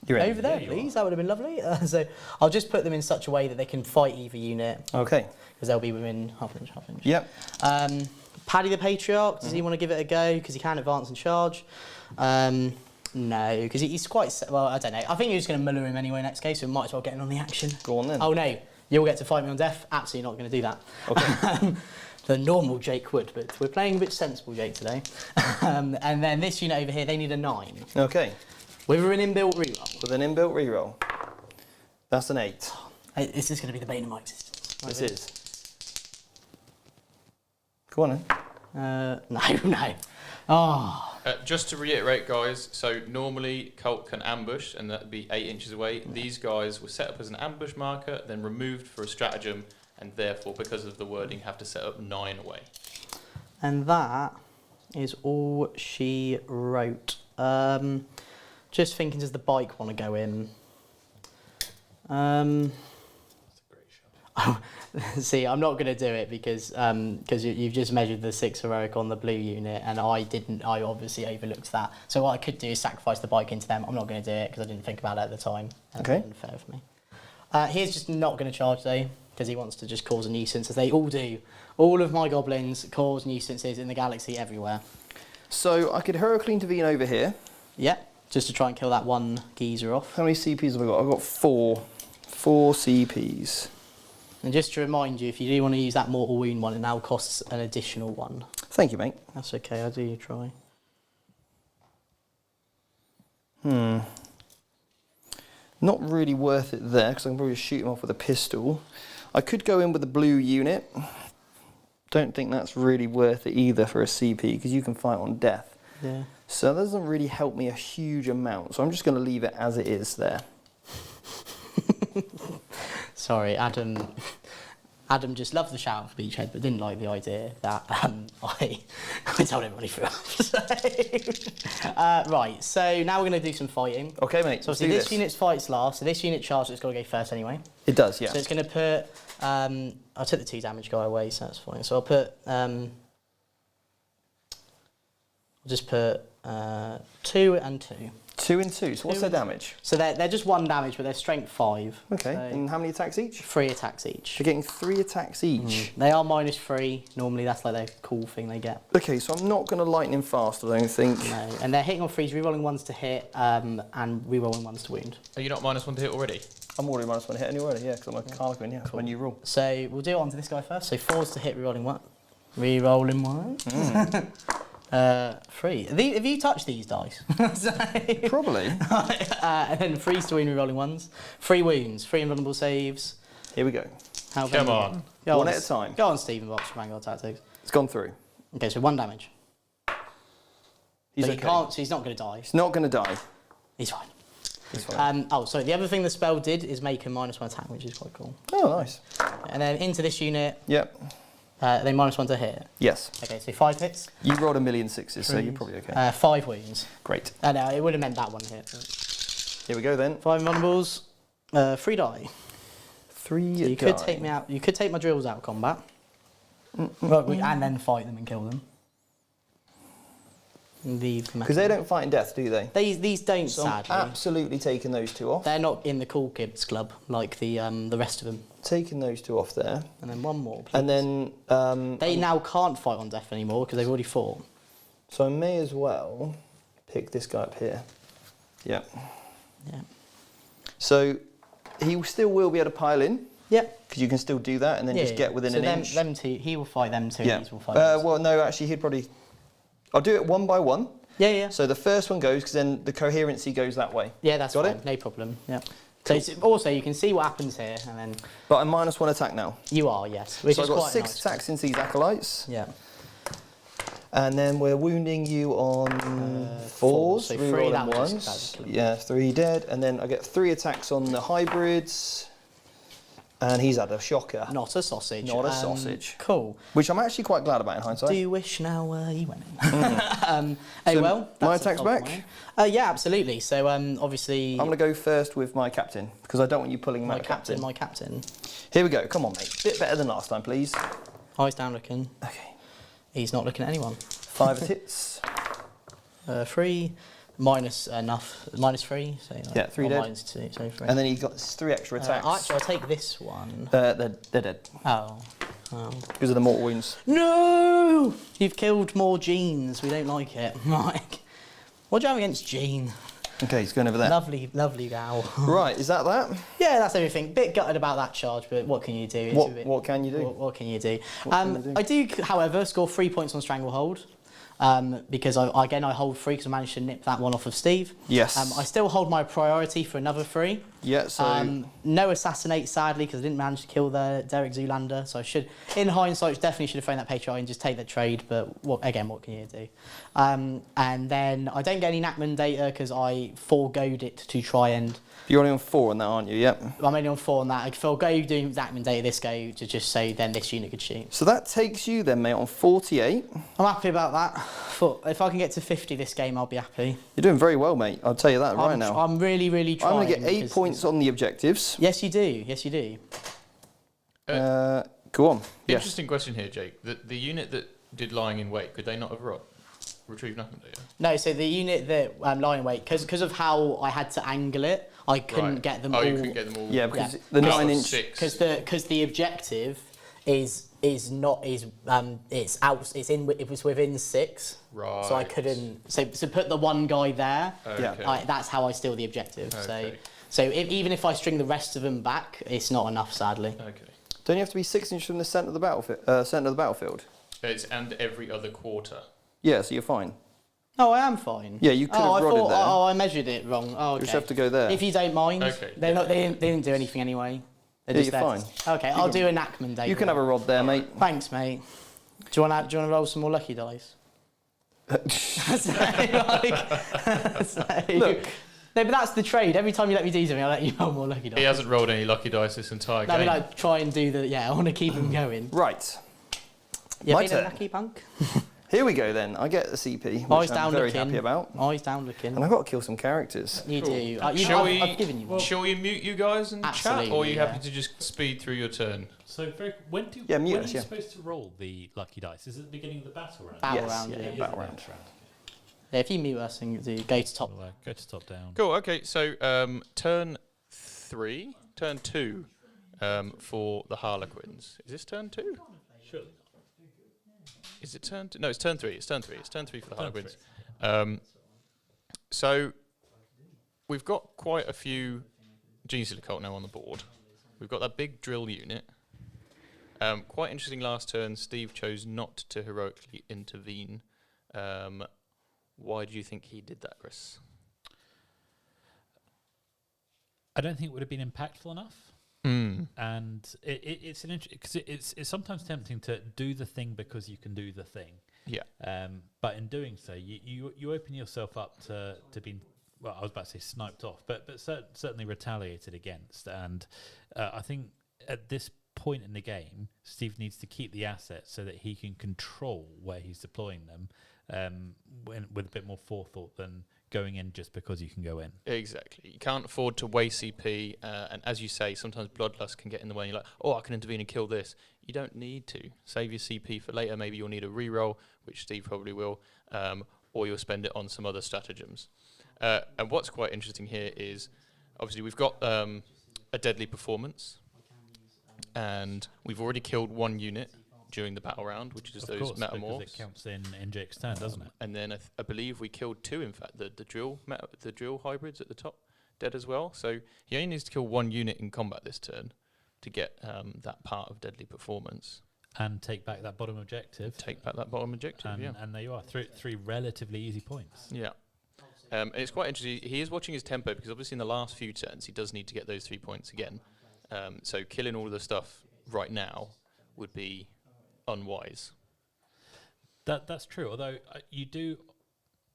A: You're in.
B: Over there, please, that would have been lovely. So, I'll just put them in such a way that they can fight either unit,
A: Okay.
B: because they'll be within half inch.
A: Yep.
B: Paddy the Patriarch, does he want to give it a go? Because he can advance and charge. No, because he's quite... Well, I don't know. I think you're just going to muller him anyway next game, so we might as well get in on the action.
A: Go on then.
B: Oh, no. You'll get to fight me on death. Absolutely not going to do that.
A: Okay.
B: The normal Jake would, but we're playing a bit sensible Jake today. And then this unit over here, they need a 9.
A: Okay.
B: With an inbuilt reroll.
A: With an inbuilt reroll. That's an 8.
B: This is going to be the bane of my existence.
A: This is. Go on then.
B: No. Oh.
C: Just to reiterate, guys, so normally Colt can ambush, and that would be 8 inches away. These guys were set up as an ambush marker, then removed for a stratagem, and therefore, because of the wording, have to set up 9 away.
B: And that is all she wrote. Just thinking, does the bike want to go in? See, I'm not going to do it because you've just measured the 6 heroic on the blue unit, and I obviously overlooked that. So what I could do is sacrifice the bike into them. I'm not going to do it because I didn't think about it at the time.
A: Okay.
B: Fair for me. He's just not going to charge though, because he wants to just cause a nuisance, as they all do. All of my goblins cause nuisances in the galaxy everywhere.
A: So I could heroically intervene over here.
B: Yeah, just to try and kill that one geezer off.
A: How many CPs have I got? I've got 4. 4 CPs.
B: And just to remind you, if you do want to use that mortal wound one, it now costs an additional 1.
A: Thank you, mate.
B: That's okay, I'll do you try.
A: Not really worth it there, because I can probably shoot him off with a pistol. I could go in with the blue unit. Don't think that's really worth it either for a CP, because you can fight on death.
B: Yeah.
A: So that doesn't really help me a huge amount, so I'm just going to leave it as it is there.
B: Sorry, Adam just loved the shout for Beachhead, but didn't like the idea that I told everybody through. Right, so now we're going to do some fighting.
A: Okay, mate.
B: So obviously this unit's fights last, so this unit charge it's got to go first anyway.
A: It does, yeah.
B: So it's going to put... I took the 2 damage guy away, so that's fine. So I'll put... I'll just put 2 and 2.
A: 2 and 2. So what's their damage?
B: So they're just 1 damage, but they're strength 5.
A: Okay.
B: So
A: And how many attacks each?
B: 3 attacks each.
A: They're getting 3 attacks each.
B: They are -3. Normally, that's like their cool thing they get.
A: Okay, so I'm not going to lightning fast, I don't think.
B: No, and they're hitting on 3s, rerolling 1s to hit, and rerolling 1s to wound.
C: Are you not -1 to hit already?
A: I'm already -1 hit anyway, yeah, because I'm a Harlequin, yeah. Cool. My new rule.
B: So we'll do it on to this guy first. So 4s to hit, rerolling 1. Rerolling 1. 3. Have you touched these dice?
A: Probably.
B: And then 3s to wound, rerolling 1s. 3 wounds, 3 invulnerable saves.
A: Here we go.
B: How
C: Come
B: many?
C: on.
B: Go
A: One at a time.
B: Go on, Stephen Box from Vanguard Tactics.
A: It's gone through.
B: Okay, so 1 damage.
A: He's
B: But
A: okay.
B: he can't, so he's not going to die.
A: He's not going to die.
B: He's fine.
A: He's fine.
B: Oh, sorry, the other thing the spell did is make a -1 attack, which is quite cool.
A: Oh, nice.
B: And then into this unit,
A: Yep.
B: they -1 to hit.
A: Yes.
B: Okay, so 5 hits.
A: You rolled 1,000,006s, so you're probably okay.
B: 5 wounds.
A: Great.
B: No, it would have meant that one hit.
A: Here we go then.
B: 5 invulnerables, 3 die.
A: 3
B: So you could take me out. You could take my drills out of combat, and then fight them and kill them.
A: Because they don't fight in death, do they?
B: These don't,
A: So
B: sadly.
A: I'm absolutely taking those 2 off.
B: They're not in the cool kids club like the rest of them.
A: Taking those 2 off there.
B: And then one more, please.
A: And then...
B: they now can't fight on death anymore because they've already fought.
A: so I may as well pick this guy up here. Yeah.
B: Yeah.
A: So he still will be able to pile in.
B: Yep.
A: Because you can still do that and then just get within
B: so
A: an
B: them,
A: inch.
B: Them two, he will fight them two.
A: Yeah.
B: These will fight. us.
A: Well, no, actually, he'd probably... I'll do it 1 by 1.
B: Yeah.
A: So the first one goes, because then the coherency goes that way.
B: Yeah, that's
A: Got
B: fine.
A: it?
B: No problem. Yeah. So also you can see what happens here, and then
A: But I'm -1 attack now.
B: you are yes, which
A: So
B: is
A: I've got
B: quite
A: 6
B: nice.
A: attacks into these acolytes.
B: Yeah.
A: And then we're wounding you on 4s,
B: so
A: 3
B: 3,
A: rolling
B: that was
A: ones.
B: just about to kill him.
A: Yeah, 3 dead. And then I get 3 attacks on the hybrids. And he's had a shocker.
B: Not a sausage.
A: Not a sausage.
B: Cool.
A: Which I'm actually quite glad about in hindsight.
B: Do you wish now you went in?
A: So
B: well,
A: my
B: that's a
A: attack's
B: top
A: back?
B: line. Yeah, absolutely. So obviously,
A: I'm going to go first with my captain, because I don't want you pulling him out of captain.
B: my captain.
A: Here we go. Come on, mate. Bit better than last time, please.
B: Eyes down looking.
A: Okay.
B: He's not looking at anyone.
A: 5 hits.
B: 3 minus enough. -3. So like,
A: Yeah, 3
B: or
A: dead.
B: -2. So 3.
A: And then he's got 3 extra attacks.
B: Actually, I'll take this one.
A: They're dead.
B: Oh.
A: Because of the mortal wounds.
B: No! You've killed more Jeans. We don't like it. Mike. What do you have against Jean?
A: Okay, he's going over there.
B: Lovely gal.
A: Right, is that?
B: Yeah, that's everything. Bit gutted about that charge, but what can you do? It's a bit-
A: What can you do?
B: What can you do?
A: can you do?
B: I do, however, score 3 points on Stranglehold. Because I hold 3 because I managed to nip that one off of Steve.
A: Yes.
B: I still hold my priority for another 3.
A: Yeah, so...
B: no assassinate, sadly, because I didn't manage to kill the Derek Zoolander. So I should, in hindsight, definitely should have thrown that Patreon and just take that trade. But what can you do? And then I don't get any Nachmund data because I foregoed it to try and...
A: You're only on 4 on that, aren't you? Yep.
B: I'm only on 4 on that. I forego doing Nachmund data this go to just say then this unit could shoot.
A: So that takes you then, mate, on 48.
B: I'm happy about that. If I can get to 50 this game, I'll be happy.
A: You're doing very well, mate. I'll tell you that right now.
B: I'm really, really trying.
A: I'm going to get 8 points on the objectives.
B: Yes, you do. Yes, you do.
A: Go on. Yes.
C: Interesting question here, Jake. The unit that did lying in wait, could they not have retrieved nothing data?
B: No, so the unit that lying in wait, because of how I had to angle it, I couldn't get them all.
C: You couldn't get them all.
A: Yeah, because
B: Yeah.
A: the
C: Because
A: 9 inch...
C: 6.
B: Because the objective is not it's out it was within 6.
C: Right.
B: So I couldn't so put the one guy there.
C: Okay.
B: That's how I steal the objective.
C: Okay.
B: So even if I string the rest of them back, it's not enough, sadly.
C: Okay.
A: Don't you have to be 6 inches from the centre of the battlefield?
C: It's and every other quarter.
A: Yeah, so you're fine.
B: Oh, I am fine.
A: Yeah, you could have
B: I
A: rodded
B: thought,
A: there.
B: Oh, I measured it wrong. Oh, okay.
A: You just have to go there.
B: If you don't mind.
C: Okay.
B: They're not. They didn't do anything anyway. They're
A: Yeah,
B: just
A: you're
B: there.
A: fine.
B: Okay, I'll do a Nachmund date.
A: You can have a rod there, mate.
B: Thanks, mate. Do you want to roll some more lucky dice?
A: Look.
B: No, but that's the trade. Every time you let me do something, I let you roll more lucky dice.
C: He hasn't rolled any lucky dice this entire
B: Let me
C: game.
B: like try and do the. Yeah, I want to keep them going.
A: Right.
B: You
A: My
B: feeling
A: turn.
B: lucky, punk?
A: Here we go then. I get the CP, which
B: Eyes
A: I'm
B: down
A: very
B: looking.
A: happy about.
B: Eyes down looking.
A: And I've got to kill some characters.
B: You do. I've given you one.
C: Shall we mute you guys and
B: Absolutely,
C: chat, or are you
B: yeah.
C: happy to just speed through your turn?
D: So when
A: Yeah, mute
D: when
A: us,
D: are you
A: yeah.
D: supposed to roll the lucky dice? Is it at the beginning of the battle round?
B: Battle
A: Yes,
B: round,
A: yeah,
B: yeah.
D: It is
A: battle
D: the
A: round.
B: Yeah, if you mute us and do go to top.
D: Well, go to top down.
C: Cool. Okay. So turn 2 for the Harlequins. Is this turn 2?
D: Surely.
C: Is it turn 2? No, it's turn 3. It's turn 3. It's turn 3 for the
D: Turn
C: Harlequins. So we've got quite a few Genestealer cult now on the board. We've got that big drill unit. Quite interesting last turn. Steve chose not to heroically intervene. Why do you think he did that, Chris?
D: I don't think it would have been impactful enough. And it's an because it's sometimes tempting to do the thing because you can do the thing.
C: Yeah.
D: But in doing so, you open yourself up to being, well, I was about to say sniped off, but certainly retaliated against. And I think at this point in the game, Steve needs to keep the assets so that he can control where he's deploying them with a bit more forethought than going in just because you can go in.
C: Exactly. You can't afford to waste CP, and as you say, sometimes bloodlust can get in the way. You're like, oh, I can intervene and kill this. You don't need to. Save your CP for later. Maybe you'll need a reroll, which Steve probably will, or you'll spend it on some other stratagems. And what's quite interesting here is, obviously, we've got a deadly performance, and we've already killed one unit during the battle round, which is those metamorphs.
D: Because it counts in Jake's turn, doesn't it?
C: And then I believe we killed two. In fact, the drill hybrids at the top dead as well. So he only needs to kill one unit in combat this turn to get that part of deadly performance
D: and take back that bottom objective.
C: Take back that bottom objective.
D: And there you are, three relatively easy points.
C: Yeah. And it's quite interesting. He is watching his tempo because obviously in the last few turns he does need to get those 3 points again. So killing all of the stuff right now would be unwise.
D: That's true. Although you do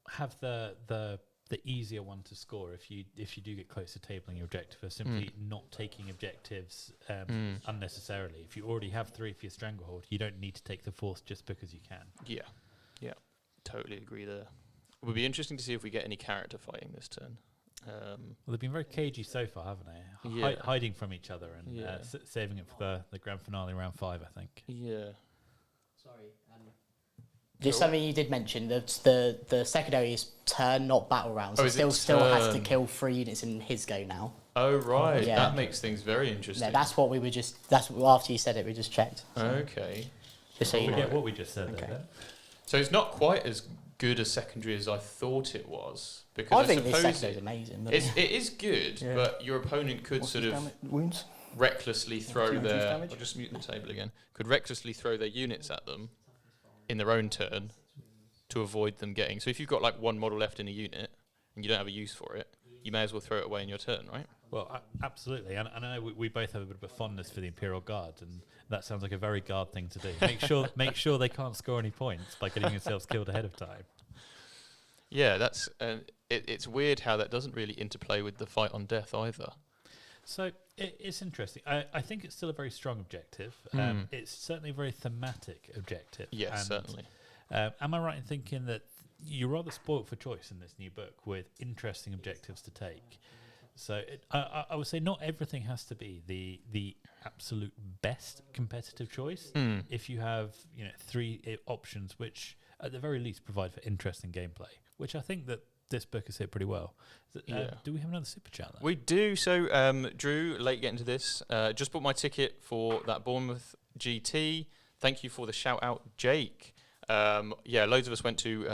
D: have the easier one to score if you do get close to tabling your objective, or simply not taking objectives unnecessarily. If you already have 3 for your stranglehold, you don't need to take the 4th just because you can.
C: Yeah, totally agree there. It would be interesting to see if we get any character fighting this turn.
D: Well, they've been very cagey so far, haven't they?
C: Yeah.
D: Hiding from each other and saving it for the grand finale round 5, I think.
C: Yeah.
B: Sorry. Just something you did mention, the secondary is turn, not battle round. So still has to kill 3 units in his go now.
C: Oh, right.
B: Yeah.
C: That makes things very interesting.
B: Yeah, that's what we were just... after you said it, we just checked. So.
C: Okay.
B: Just so you know.
D: Forget what we just said
B: Okay.
D: there.
C: So it's not quite as good a secondary as I thought it was. Because
B: I think this secondary is amazing. But
C: it is good, but your opponent could sort of
A: wounds?
C: recklessly throw
A: Reduce
C: their...
A: damage?
C: I'll just mute the table again. Could recklessly throw their units at them in their own turn to avoid them getting... So if you've got like one model left in a unit and you don't have a use for it, you may as well throw it away in your turn, right?
D: Well, absolutely. And I know we both have a bit of a fondness for the Imperial Guard, and that sounds like a very Guard thing to do. Make sure they can't score any points by getting themselves killed ahead of time.
C: Yeah, that's... it's weird how that doesn't really interplay with the fight on death either.
D: So it's interesting. I think it's still a very strong objective. It's certainly a very thematic objective.
C: Yes, certainly.
D: Am I right in thinking that you're rather spoilt for choice in this new book with interesting objectives to take? So I would say not everything has to be the absolute best competitive choice. If you have 3 options which at the very least provide for interesting gameplay, which I think that this book has hit pretty well. Do we have another super chat there?
C: We do. So Drew, late getting to this, just bought my ticket for that Bournemouth GT. Thank you for the shout out, Jake. Loads of us went to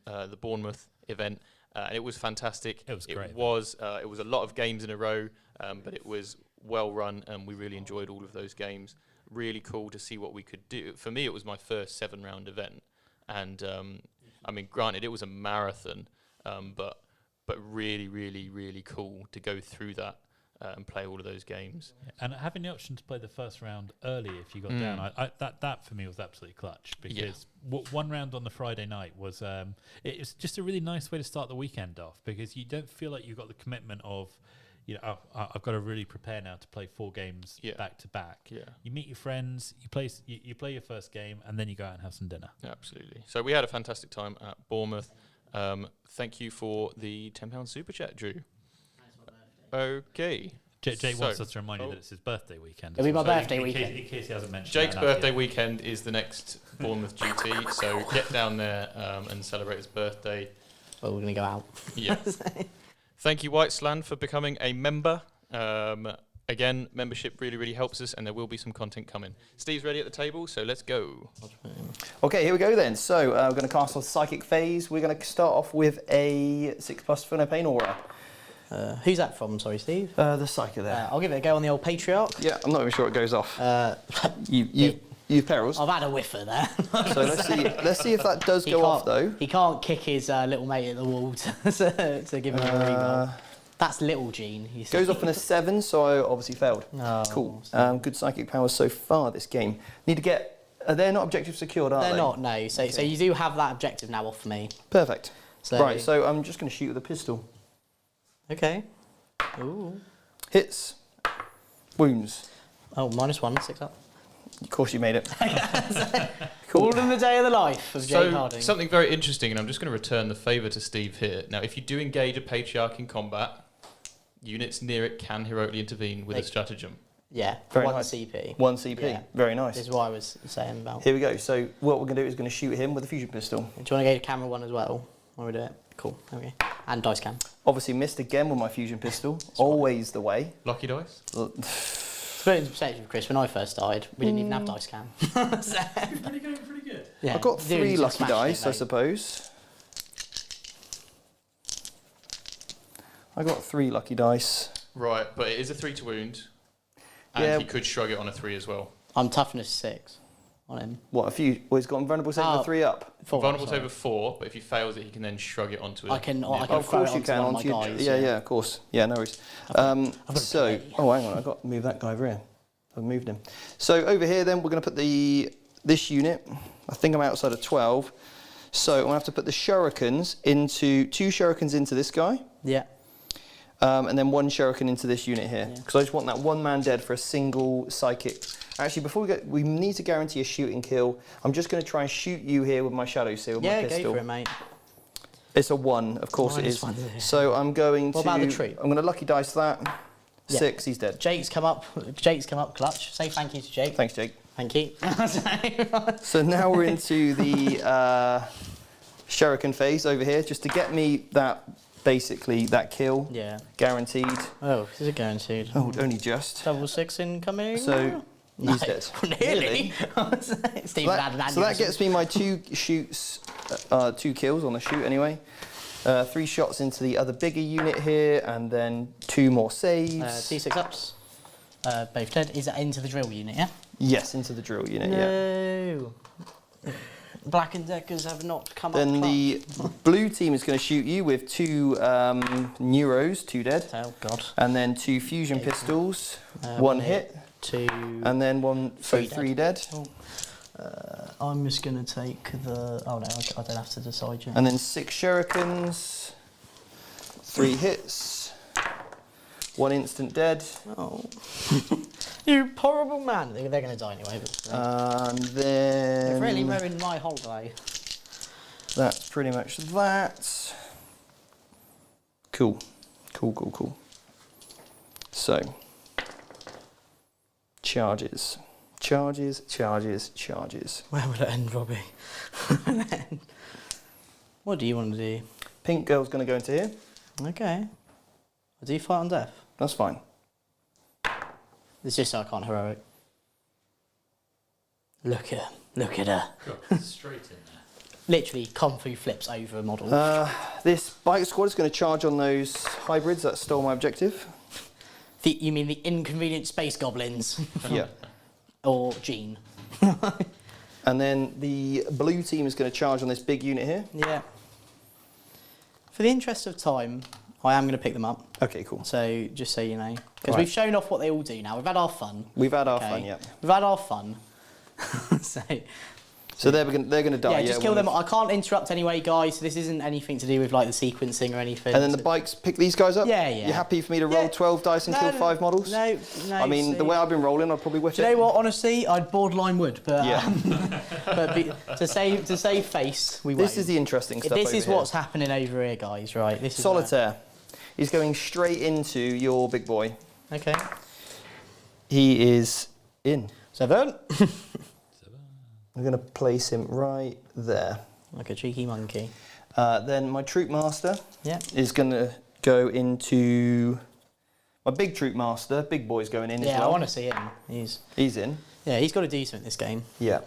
C: the Bournemouth event. And it was fantastic.
D: It was great.
C: It was a lot of games in a row, but it was well run, and we really enjoyed all of those games. Really cool to see what we could do. For me, it was my first 7-round event, and granted, it was a marathon, but really, really, really cool to go through that and play all of those games.
D: Yeah. And having the option to play the first round early if you got down, that for me was absolutely clutch, because one round on the Friday night was it's just a really nice way to start the weekend off, because you don't feel like you've got the commitment of I've got to really prepare now to play 4 games back to back. Yeah. You meet your friends, you play your first game, and then you go out and have some dinner.
C: Absolutely. So we had a fantastic time at Bournemouth. Thank you for the £10 super chat, Drew. Okay.
D: Jake wants us to remind you that it's his birthday weekend.
B: It'll be my birthday weekend.
D: In case he hasn't mentioned
C: Jake's birthday weekend is the next Bournemouth GT, so get down there and celebrate his birthday.
B: Well, we're going to go out.
C: Yeah. Thank you, Whitesland, for becoming a member. Again, membership really, really helps us, and there will be some content coming. Steve's ready at the table, so let's go.
A: Okay, here we go then. So we're going to cast our Psychic Phase. We're going to start off with a 6+ Feel No Pain Aura.
B: Who's that from? Sorry, Steve.
A: The Psyker there.
B: I'll give it a go on the old Patriarch.
A: Yeah, I'm not even sure it goes off. You perils.
B: I've had a whiffer there.
A: So let's see if that does go off though.
B: He can't kick his little mate at the wall to give him a reroll. That's little Gene. You
A: Goes
B: see.
A: off in a 7, so I obviously failed.
B: Oh,
A: Cool. Good psychic powers so far this game. Need to get... They're not objective secured, are they?
B: They're not, no. So you do have that objective now off me.
A: Perfect.
B: So,
A: Right, so I'm just going to shoot with a pistol.
B: Okay. Ooh.
A: Hits. Wounds.
B: Oh, -1, 6 up.
A: Of course you made it.
B: Cool. All in the day of the life of Jake
C: So,
B: Harding.
C: something very interesting, and I'm just going to return the favour to Steve here. Now, if you do engage a patriarch in combat, units near it can heroically intervene with a stratagem.
B: Yeah,
A: Very
B: 1
A: nice.
B: CP.
A: 1 CP.
B: Yeah.
A: Very nice.
B: This is what I was saying about.
A: Here we go. So what we're going to do is going to shoot him with a fusion pistol.
B: Do you want to go to camera 1 as well? While we do it? Cool. Okay. And dice cam.
A: Obviously missed again with my fusion pistol. Always the way.
C: Lucky dice?
B: To put it into perspective, Chris, when I first started, we didn't even have dice cam. So,
D: Pretty good.
B: yeah,
A: I've got
B: dude,
A: 3
B: just
A: lucky
B: smashed it,
A: dice, I
B: mate.
A: suppose. I got 3 lucky dice.
C: Right, but it is a 3 to wound, and
A: Yeah.
C: he could shrug it on a 3 as well.
B: I'm toughness 6 on him.
A: What, a few? Well, he's got invulnerable save with 3 up.
B: 4,
C: Vulnerable
B: sorry.
C: over 4, but if he fails it, he can then shrug it onto a...
B: I can
A: Oh,
B: throw
A: of course
B: it
A: you
B: onto
A: can.
B: one of
A: Onto
B: my
A: your,
B: guys.
A: yeah, of course. Yeah, no worries.
B: got a
A: So,
B: play.
A: oh, hang on, I've got to move that guy over here. I've moved him. So over here then, we're going to put this unit. I think I'm outside of 12. So I'm going to have to put the shurikens into, 2 shurikens into this guy.
B: Yeah.
A: And then 1 shuriken into this unit here.
B: Yeah.
A: Because I just want that 1 man dead for a single psychic. Actually, before we go, we need to guarantee a shooting kill. I'm just going to try and shoot you here with my shadow seal, with my
B: Yeah,
A: pistol.
B: go for it, mate.
A: It's a 1, of course it is.
B: -1, is it?
A: So I'm going
B: What
A: to...
B: about the tree?
A: I'm going to lucky dice that.
B: Yeah.
A: 6, he's dead.
B: Jake's come up clutch. Say thank you to Jake.
A: Thanks, Jake.
B: Thank you.
A: So now we're into the shuriken phase over here, just to get me that, basically, that kill.
B: Yeah.
A: Guaranteed.
B: Oh, this is a guaranteed.
A: Oh, only just.
B: Double 6 incoming.
A: So,
B: no.
A: he's dead.
B: Nearly. Steve had an
A: So that gets me my 2 shoots, 2 kills on the shoot anyway. 3 shots into the other bigger unit here, and then 2 more saves.
B: T6 ups. Both dead. Is that into the drill unit, yeah?
A: Yes, into the drill unit, yeah.
B: No. Black and Deckers have not come
A: Then
B: up.
A: the blue team is going to shoot you with 2 Neuros, 2 dead.
B: Oh, God.
A: And then 2 fusion pistols, 1
B: 1
A: hit.
B: 2.
A: And then 1, so
B: 3
A: 3 dead.
B: I'm just going to take the... Oh, no, I don't have to decide yet.
A: And then 6 shurikens, 3 hits, 1 instant dead.
B: Oh. You horrible man. They're going to die anyway. But,
A: And
B: they've really
A: then
B: ruined my whole day.
A: that's pretty much that. Cool. Cool. So, charges.
B: Where will it end, Robbie? What do you want to do?
A: Pink girl's going to go into here.
B: Okay. Do you fight on death?
A: That's fine.
B: It's just so I can't heroic. Look at her.
D: Straight in there.
B: Literally, Kung Fu flips over a model.
A: This bike squad is going to charge on those hybrids that stole my objective.
B: You mean the inconvenient space goblins?
A: Yeah.
B: Or Gene?
A: And then the blue team is going to charge on this big unit here.
B: Yeah. For the interest of time, I am going to pick them up.
A: Okay, cool.
B: So, just so you know. Because
A: Right.
B: we've shown off what they all do now. We've had our fun.
A: We've had our
B: Okay.
A: fun, yeah.
B: We've had our fun.
A: So they're going to die.
B: Yeah, just kill
A: one
B: them.
A: of-
B: I can't interrupt anyway, guys. So this isn't anything to do with like the sequencing or anything.
A: And then the
B: So-
A: bikes pick these guys up?
B: Yeah, yeah.
A: You happy for me to roll
B: Yeah.
A: 12 dice and kill 5 models?
B: No.
A: I mean, the
B: see.
A: way I've been rolling, I'd probably whip
B: Do you
A: it.
B: know what? Honestly, I'd borderline would, but
A: Yeah.
B: to save face, we won't.
A: This is the interesting stuff
B: This
A: over
B: is
A: here.
B: what's happening over here, guys. Right? This is
A: Solitaire. He's going straight into your big boy.
B: Okay.
A: He is in.
B: 7.
A: I'm going to place him right there.
B: Like a cheeky monkey.
A: Then my troop master
B: Yeah.
A: is going to go into my big troop master. Big boy's going in as
B: Yeah,
A: well.
B: I want to see him. He's
A: in.
B: got to do something in this game.
A: Yeah.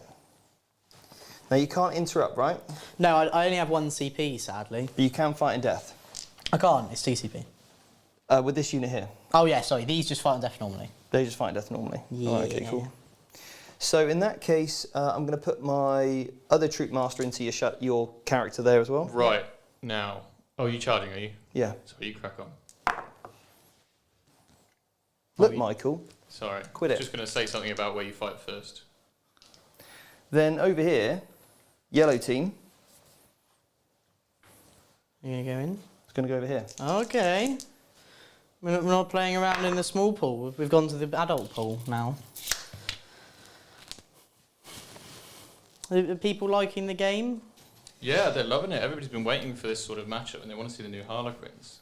A: Now you can't interrupt, right?
B: No, I only have 1 CP, sadly.
A: But you can fight in death.
B: I can't. It's 2 CP.
A: With this unit here.
B: Oh yeah, sorry. These just fight on death normally.
A: They just fight in death normally.
B: Yeah.
A: Oh, okay, cool. So in that case, I'm going to put my other troop master into your character there as well.
C: Right, now... Oh, you charging, are you?
A: Yeah.
C: So you crack on.
A: Look, Michael.
C: Sorry.
A: Quit it.
C: Just going to say something about where you fight first.
A: Then over here, yellow team
B: You going to go in?
A: is going to go over here.
B: Okay. We're not playing around in the small pool. We've gone to the adult pool now. Are people liking the game?
C: Yeah, they're loving it. Everybody's been waiting for this sort of matchup, and they want to see the new Harlequins.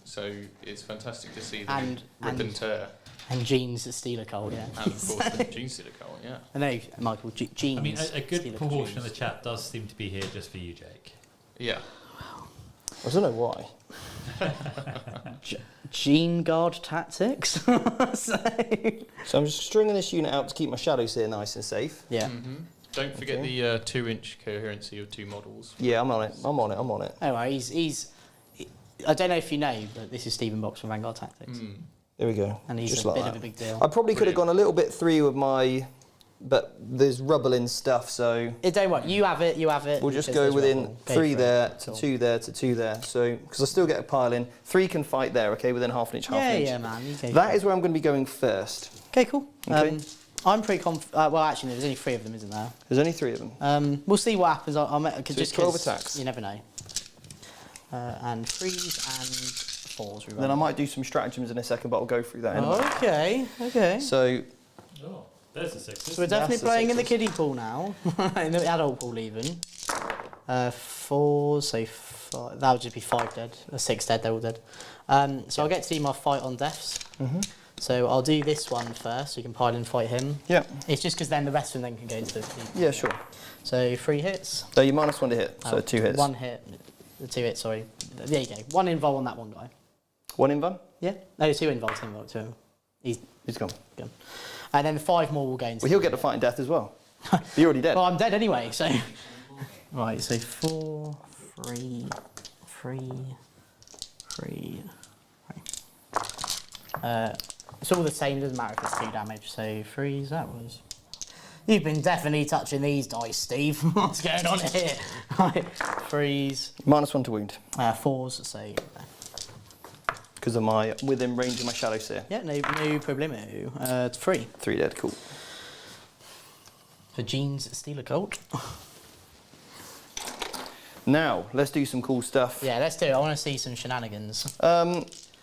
C: So it's fantastic to see the rip and tear.
B: And Gene's Stealer cult, yeah.
C: And of course the Genestealer cult, yeah.
B: I know, Michael, Gene's
D: I mean, a good
B: Stealer
D: proportion of
B: Genes.
D: the chat does seem to be here just for you, Jake.
C: Yeah.
A: I don't know why.
B: Gene Guard tactics.
A: So I'm just stringing this unit out to keep my shadows here nice and safe.
B: Yeah.
C: Don't forget the 2-inch coherency of 2 models.
A: Yeah, I'm on it. I'm on it. I'm on it.
B: Anyway, he's I don't know if you know, but this is Stephen Box from Vanguard Tactics.
A: There we go.
B: And he's
A: Just
B: a
A: like
B: bit
A: that.
B: of a big deal.
A: I probably could have gone a little bit through with my, but there's rubble in stuff, so
B: Don't worry, you have it.
A: we'll just
B: because
A: go
B: there's
A: within
B: rubble. Go
A: 3
B: for
A: there
B: it.
A: to
B: Cool.
A: 2 there to 2 there. So, because I still get a pile in. 3 can fight there, okay, within half an inch, half
B: Yeah,
A: an inch.
B: yeah, man. You go
A: That
B: for
A: is where I'm going to be going first.
B: it. Okay, cool.
A: Okay.
B: I'm pretty confident. Well, actually, no, there's only 3 of them, isn't there?
A: There's only 3 of them.
B: We'll see what happens. I'll
A: So
B: just
A: it's 12
B: 'cause
A: attacks.
B: You never know. And 3s and 4s. We
A: Then I
B: run.
A: might do some stratagems in a second, but I'll go through that anyway.
B: Okay, okay.
A: So,
D: Oh, there's the sixes.
B: So we're definitely
A: That's the
B: playing in the
A: sixes.
B: kiddie pool now, in the adult pool even. 4, so that would just be 5 dead, 6 dead, they're all dead. So I'll get to do my fight on deaths. So I'll do this one first, so you can pile and fight him.
A: yeah.
B: It's just because then the rest of them then can go into the
A: Yeah, sure.
B: So 3 hits.
A: So you -1 to hit, so 2 hits.
B: 1 hit, 2 hits, sorry. There you go. 1 invul on that one guy.
A: 1 invuln?
B: Yeah? No, 2 invul, 2 invul, 2.
A: He's gone.
B: Gone. And then 5 more will go into
A: Well, he'll get to fight in death as well. You're already dead.
B: Well, I'm dead anyway, so... Right, so 4, 3, 3, 3... it's all the same, doesn't matter if it's 2 damage, so 3s, that was... You've been definitely touching these dice, Steve. What's going on here? Right, 3s,
A: -1 to wound.
B: 4s, so...
A: Because of my within range of my shadow seer.
B: Yeah, no problemo. 3.
A: 3 dead, cool.
B: For Gene's Stealer cult.
A: Now, let's do some cool stuff.
B: Yeah, let's do it. I want to see some shenanigans.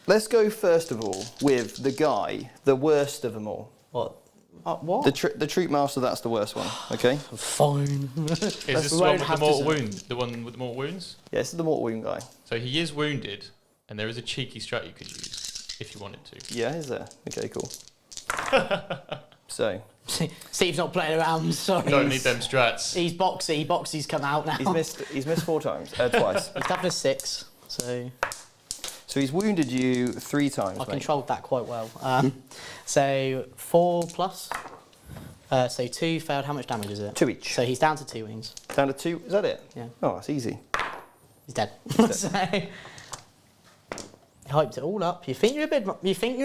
A: Let's go first of all with the guy, the worst of them all.
B: What? What?
A: The troop master, that's the worst one, okay?
B: Fine.
C: Is this the
B: we
C: one
B: won't
C: with the
B: have to
C: mortal
B: say-
C: wound? The one with the mortal wounds?
A: Yeah, this is the mortal wound guy.
C: So he is wounded, and there is a cheeky strat you could use if you wanted to.
A: Yeah, is there? Okay, cool. So,
B: Steve's not playing around, sorry.
C: Don't need them strats.
B: He's boxy. Boxy's come out now.
A: he's missed 4 times, twice.
B: He's having a 6, so
A: So he's wounded you 3 times,
B: I
A: mate.
B: controlled that quite well. So 4 plus. So 2 failed. How much damage is it?
A: 2 each.
B: So he's down to 2 wings.
A: Down to 2, is that it?
B: Yeah.
A: Oh, that's easy.
B: He's dead. So he hyped it all up. You think you're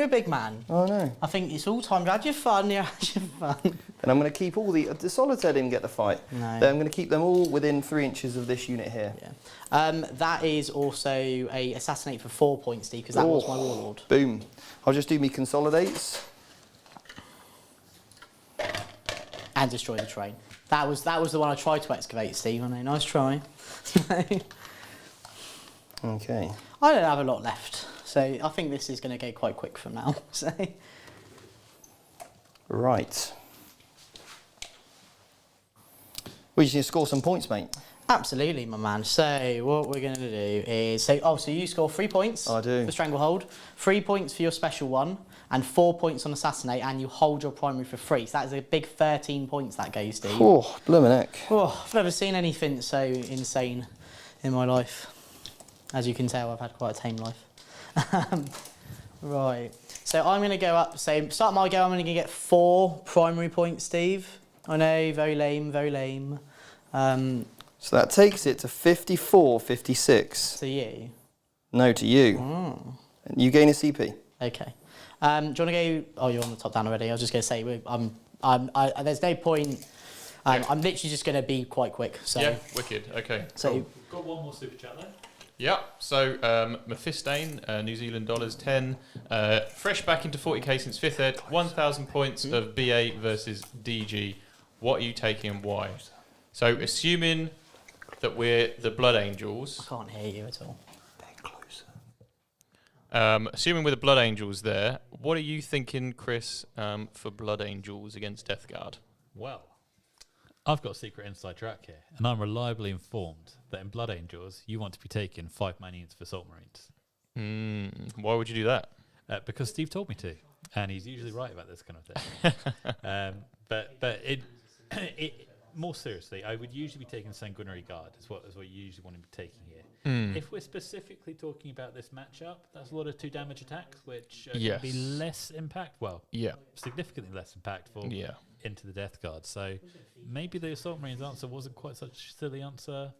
B: a big man.
A: Oh no.
B: I think it's all time. You had your fun. You had your fun.
A: And I'm going to keep all the solitaire didn't get the fight.
B: No.
A: Then I'm going to keep them all within 3 inches of this unit here.
B: Yeah. That is also a assassinate for 4 points, Steve, because that was my warlord.
A: Boom. I'll just do me consolidates.
B: And destroy the train. That was the one I tried to excavate, Steve. I know, nice try.
A: Okay.
B: I don't have a lot left, so I think this is going to go quite quick from now. So
A: Right. We just need to score some points, mate.
B: absolutely, my man. So what we're going to do is so you score 3 points
A: I do.
B: for Stranglehold, 3 points for your special one, and 4 points on Assassinate, and you hold your primary for free. So that is a big 13 points that goes, Steve.
A: Oh, bloomin' heck.
B: Oh, I've never seen anything so insane in my life. As you can tell, I've had quite a tame life. Right. So I'm going to go up. So start my go. I'm going to get 4 primary points, Steve. I know, very lame, very lame.
A: So that takes it to 54, 56.
B: To you.
A: No, to you.
B: Oh.
A: You gain a CP.
B: Okay. Do you want to go? Oh, you're on the top down already. I was just going to say, there's no point. I'm literally just going to be quite quick. So.
C: Yeah, wicked. Okay.
B: So.
C: Cool.
D: Got one more super chat there.
C: Yeah, so Mephistane, New Zealand dollars 10, fresh back into 40k since 5th ed, 1,000 points of BA versus DG. What are you taking and why? So assuming that we're the Blood Angels.
B: I can't hear you at all.
A: They're closer.
C: Assuming we're the Blood Angels there, what are you thinking, Chris, for Blood Angels against Death Guard?
D: Well, I've got a secret inside track here, and I'm reliably informed that in Blood Angels, you want to be taking 5-man units for Assault Marines.
C: Why would you do that?
D: Because Steve told me to, and he's usually right about this kind of thing. But more seriously, I would usually be taking Sanguinary Guard, is what you usually want to be taking here. If we're specifically talking about this matchup, that's a lot of 2 damage attacks, which are going to be less significantly less impactful into the Death Guard. So maybe the Assault Marines answer wasn't quite such a silly answer.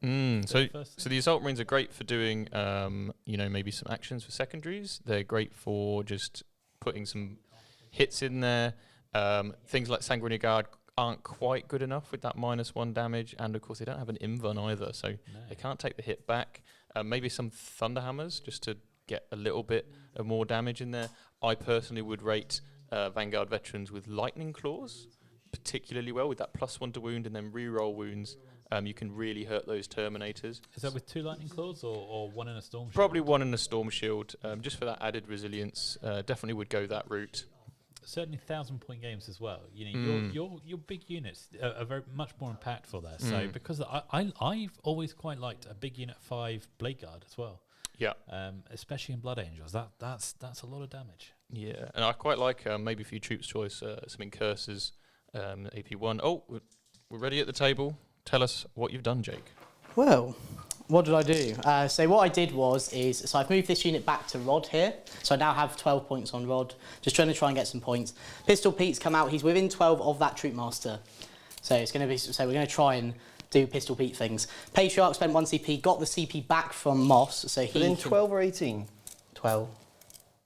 C: So the Assault Marines are great for doing, maybe some actions for secondaries. They're great for just putting some hits in there. Things like Sanguinary Guard aren't quite good enough with that -1 damage, and of course they don't have an invuln either, so they can't take the hit back. Maybe some Thunderhammers just to get a little bit of more damage in there. I personally would rate Vanguard veterans with Lightning Claws particularly well, with that +1 to wound and then reroll wounds. You can really hurt those Terminators.
D: Is that with 2 Lightning Claws or 1 in a Storm Shield?
C: Probably 1 in a Storm Shield, just for that added resilience. Definitely would go that route.
D: Certainly 1,000-point games as well. You know, your big units are very much more impactful there. So because I've always quite liked a big unit 5 Blade Guard as well.
C: Yeah.
D: Especially in Blood Angels, that's a lot of damage.
C: Yeah, and I quite like maybe for your troops choice some Incursors, AP1. Oh, we're ready at the table. Tell us what you've done, Jake.
B: Well, what did I do? So what I did so I've moved this unit back to Rod here. So I now have 12 points on Rod. Just trying to get some points. Pistol Pete's come out. He's within 12 of that Troop Master. So it's going to be. So we're going to try and do Pistol Pete things. Patriarch spent 1 CP, got the CP back from Moss. So he
A: within 12 or 18.
B: 12.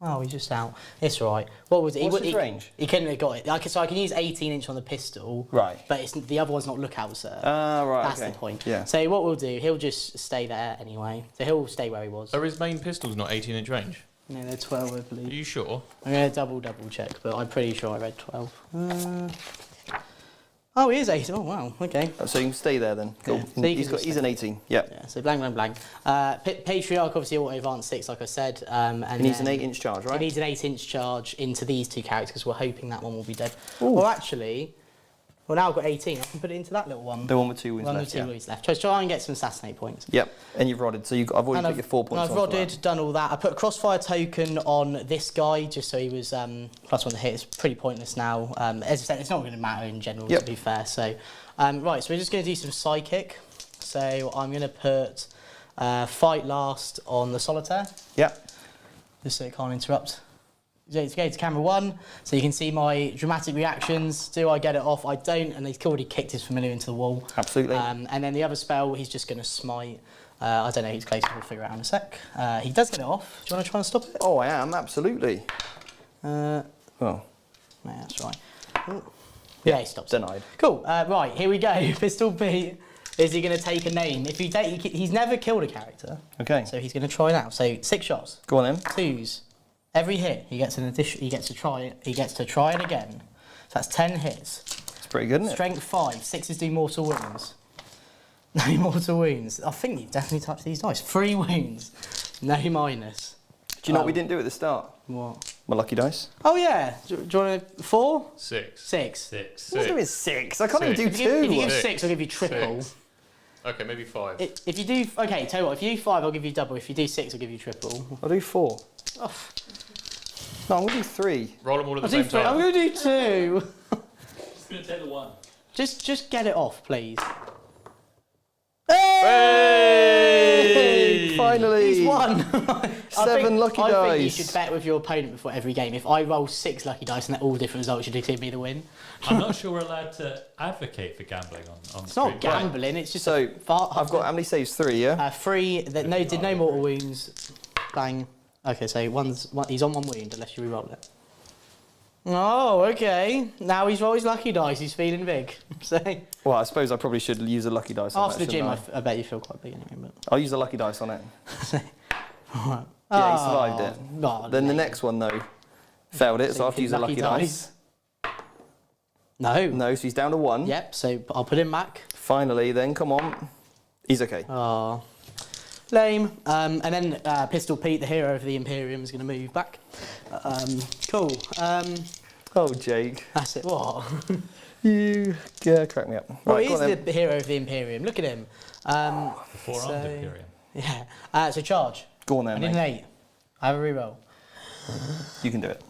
B: Oh, he's just out. It's all right. What was it?
A: What's his range?
B: He couldn't have got it. So I can use 18-inch on the pistol.
A: Right.
B: But the other one's not lookout, sir.
A: Right.
B: That's the point. Yeah. So what we'll do, he'll just stay there anyway. So he'll stay where he was.
C: Are his main pistols not 18-inch range?
B: No, they're 12, I
C: Are
B: believe.
C: you sure?
B: I'm going to double check, but I'm pretty sure I read 12. Oh, he is 18. Oh, wow. Okay.
A: So you can stay there then. Cool.
B: Yeah. So
A: he's an 18. Yep.
B: Yeah. So blank. Patriarch, obviously, auto advance 6, like I said. And
A: he needs an 8-inch charge, right?
B: He needs an 8-inch charge into these 2 characters because we're hoping that one will be dead.
A: Ooh.
B: Well, actually, now I've got 18. I can put it into that little one.
A: The one with 2 wounds left.
B: One with 2 wounds left. Just try and get some assassinate points.
A: Yep. And you've rodded. So I've already put your 4 points on.
B: I've rodded, done all that. I put a crossfire token on this guy just so he was +1 to hit. It's pretty pointless now. As I said, it's not going to matter in general, to be fair. So, right, so we're just going to do some psychic. So I'm going to put fight last on the solitaire.
A: Yep.
B: Just so it can't interrupt. So let's go to camera 1, so you can see my dramatic reactions. Do I get it off? I don't, and he's already kicked his familiar into the wall.
A: Absolutely.
B: And then the other spell, he's just going to smite. I don't know who's close, we'll figure it out in a sec. He does get it off. Do you want to try and stop it?
A: Oh, I am, absolutely.
B: Oh.
A: No,
B: that's right. Ooh. Yeah, he stops.
A: Denied.
B: Cool. Right, here we go. Pistol Pete. Is he going to take a name? If he's never killed a character.
A: Okay.
B: So he's going to try now. So 6 shots.
A: Go on then.
B: 2s. Every hit, he gets an addition. He gets to try it. He gets to try it again. So that's 10 hits.
A: It's pretty good, isn't it?
B: Strength 5. 6s do mortal wounds. No mortal wounds. I think you've definitely touched these dice. 3 wounds. No minus.
A: Do you know what we didn't do at the start?
B: What?
A: My lucky dice.
B: Oh yeah. Do you want 4?
C: 6.
B: 6.
A: What's doing 6? I can't even do 2.
B: If you give 6, I'll give you triple.
C: 6. Okay, maybe 5.
B: If you do, okay, tell you what. If you do 5, I'll give you double. If you do 6, I'll give you triple.
A: I'll do 4.
B: Oh.
A: No, I'm going to do 3.
C: Roll them all at the same time.
B: I'm going to do 2.
D: Just going to take the 1.
B: Just get it off, please.
A: Hey! Finally!
B: He's won!
A: 7 lucky dice.
B: I think you should bet with your opponent before every game. If I roll 6 lucky dice and they're all different results, should it be the win?
D: I'm not sure we're allowed to advocate for gambling on
B: It's not gambling, it's just
A: so I've got how many saves? 3, yeah?
B: 3 that did no mortal wounds. Bang. Okay, so he's on 1 wound unless you re-roll it. Oh, okay. Now he's rolled his lucky dice. He's feeling big. So
A: Well, I suppose I probably should use a lucky dice on
B: after
A: that,
B: the gym,
A: shouldn't
B: I bet you feel quite big anyway.
A: I'll use a lucky dice on it.
B: But
A: Yeah, he survived it.
B: No,
A: Then the
B: mate.
A: next one, though, failed it, so I have to use a lucky dice.
B: No.
A: No, so he's down to 1.
B: Yep. So I'll put him back.
A: Finally, then, come on. He's okay.
B: Oh, lame. And then Pistol Pete, the hero of the Imperium, is going to move back. Cool.
A: Oh, Jake.
B: That's it. What?
A: You crack me up.
B: Well,
A: Right,
B: he's
A: go on then.
B: the hero of the Imperium. Look at him.
D: The four-armed Imperium.
B: Yeah. So charge.
A: Go on
B: I
A: then,
B: did an
A: mate.
B: 8. I have a reroll.
A: You can do it.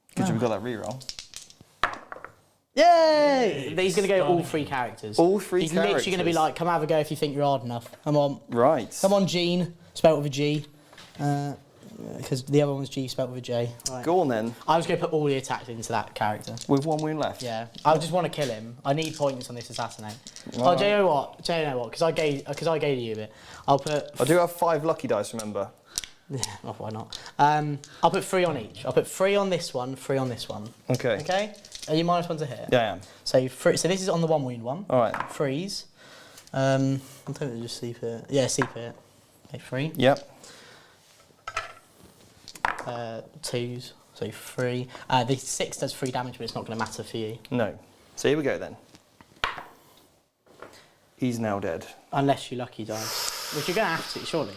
A: Because we've got that reroll.
B: Yay! But he's going to go all 3 characters.
A: All 3
B: He's
A: characters.
B: literally going to be like, come have a go if you think you're hard enough. Come on.
A: Right.
B: Come on, Gene. Spelled with a G. Because the other one's G spelled with a J. Right.
A: Go on then.
B: I was going to put all the attacks into that character.
A: With 1 wound left.
B: Yeah. I just want to kill him. I need points on this assassinate.
A: Right.
B: Oh, do you know what? Because I gave you a bit. I'll put...
A: I do have 5 lucky dice, remember?
B: Yeah, oh, why not? I'll put 3 on each. I'll put 3 on this one, 3 on this one.
A: Okay.
B: Okay? Are you -1 to hit?
A: Yeah, I am.
B: So this is on the 1 wound one.
A: All right.
B: Freeze. I'm tempted to just sleep it. Yeah, sleep it. Okay, 3.
A: Yep.
B: 2s. So 3. The 6 does 3 damage, but it's not going to matter for you.
A: No. So here we go then. He's now dead.
B: Unless you lucky dice. Which you're going to have to, surely.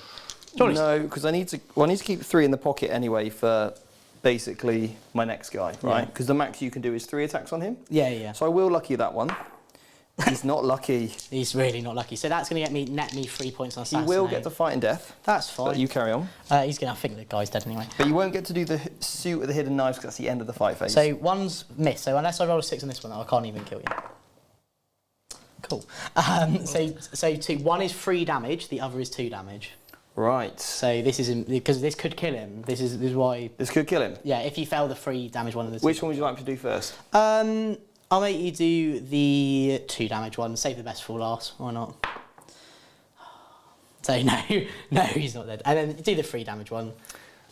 A: No, because I need to keep 3 in the pocket anyway for basically my next guy, right? Because the max you can do is 3 attacks on him.
B: Yeah, yeah.
A: So I will lucky that one. He's not lucky.
B: He's really not lucky. So that's going to net me 3 points on
A: He
B: assassinate.
A: will get to fight in death.
B: That's fine.
A: But you carry on.
B: He's going to... I think the guy's dead anyway.
A: But you won't get to do the suit with the hidden knives because that's the end of the fight phase.
B: So 1's missed. So unless I roll a 6 on this one, I can't even kill you. Cool. So 2. 1 is 3 damage. The other is 2 damage.
A: Right.
B: So this is... Because this could kill him. This is why...
A: This could kill him.
B: Yeah, if you fail the 3 damage one of the 2.
A: Which one would you like me to do first?
B: I'll make you do the 2 damage one. Save the best for last. Why not? So no, he's not dead. And then do the 3 damage one.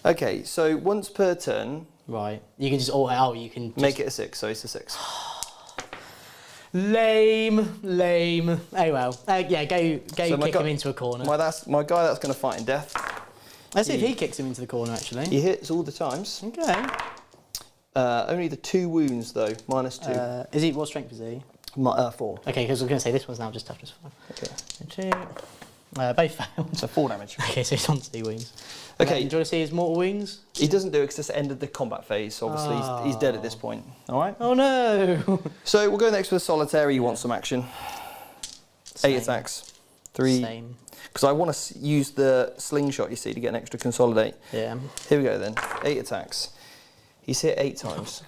A: Okay, so once per turn,
B: Right. You can just... Oh, you can just...
A: make it a 6, so it's a 6.
B: Lame. Oh well. Yeah, go
A: So my
B: kick him into a corner.
A: My guy that's going to fight in death.
B: Let's see if he kicks him into the corner, actually.
A: He hits all the times.
B: Okay.
A: Only the 2 wounds though, -2.
B: Is he... What strength is he?
A: 4.
B: Okay, because I was going to say this one's now just toughness 5.
A: Okay.
B: 2. Both failed.
A: So 4 damage.
B: Okay, so he's on 2 wounds.
A: Okay.
B: Do you want to see his mortal wounds?
A: He doesn't do it because it's the end of the combat phase, so obviously he's dead at this point. All right?
B: Oh no!
A: So we'll go next with the solitary. You want some action. 8 attacks. 3.
B: Same.
A: Because I want to use the slingshot, you see, to get an extra consolidate.
B: Yeah.
A: Here we go then. 8 attacks. He's hit 8 times.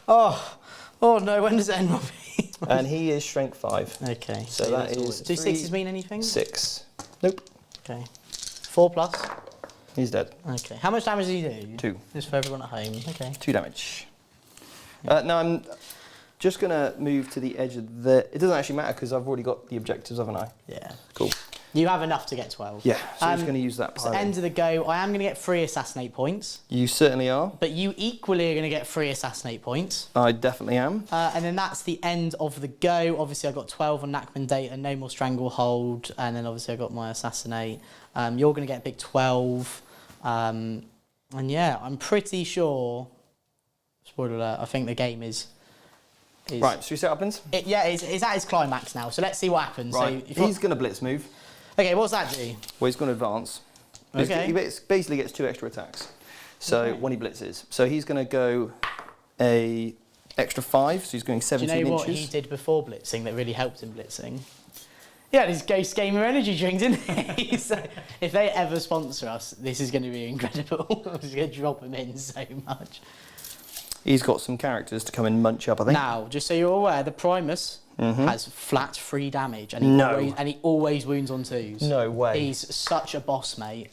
B: Oh no, when does it end, Robbie?
A: And he is strength 5.
B: Okay.
A: So that is
B: Do
A: 3,
B: 6s mean anything?
A: 6. Nope.
B: Okay. 4 plus?
A: He's dead.
B: Okay. How much damage does he do?
A: 2.
B: Just for everyone at home. Okay.
A: 2 damage. Now I'm just going to move to the edge of the... It doesn't actually matter because I've already got the objectives, haven't I?
B: Yeah.
A: Cool.
B: You have enough to get 12.
A: Yeah, so I'm just going to use that
B: So
A: pile.
B: end of the go, I am going to get 3 assassinate points,
A: You certainly are.
B: but you equally are going to get 3 assassinate points.
A: I definitely am.
B: And then that's the end of the go. Obviously, I got 12 on Nachmund data, no more stranglehold, and then obviously I got my assassinate. You're going to get a big 12. And yeah, I'm pretty sure. Spoiler alert! I think the game is
A: Right, should we see what happens?
B: It's at its climax now. So let's see what happens.
A: Right,
B: So
A: he's going to blitz move.
B: okay, what's that do?
A: Well, he's going to advance.
B: Okay.
A: He basically gets 2 extra attacks. So when he blitzes. So he's going to go a extra 5, so he's going
B: Do
A: 17
B: you know
A: inches.
B: what he did before blitzing that really helped him blitzing? Yeah, his Ghost Gamer energy drink, didn't he? So if they ever sponsor us, this is going to be incredible. I'm just going to drop him in so much.
A: He's got some characters to come and munch up, I think.
B: Now, just so you're aware, the Primus has flat 3 damage, and he always wounds on 2s.
A: No way.
B: He's such a boss, mate.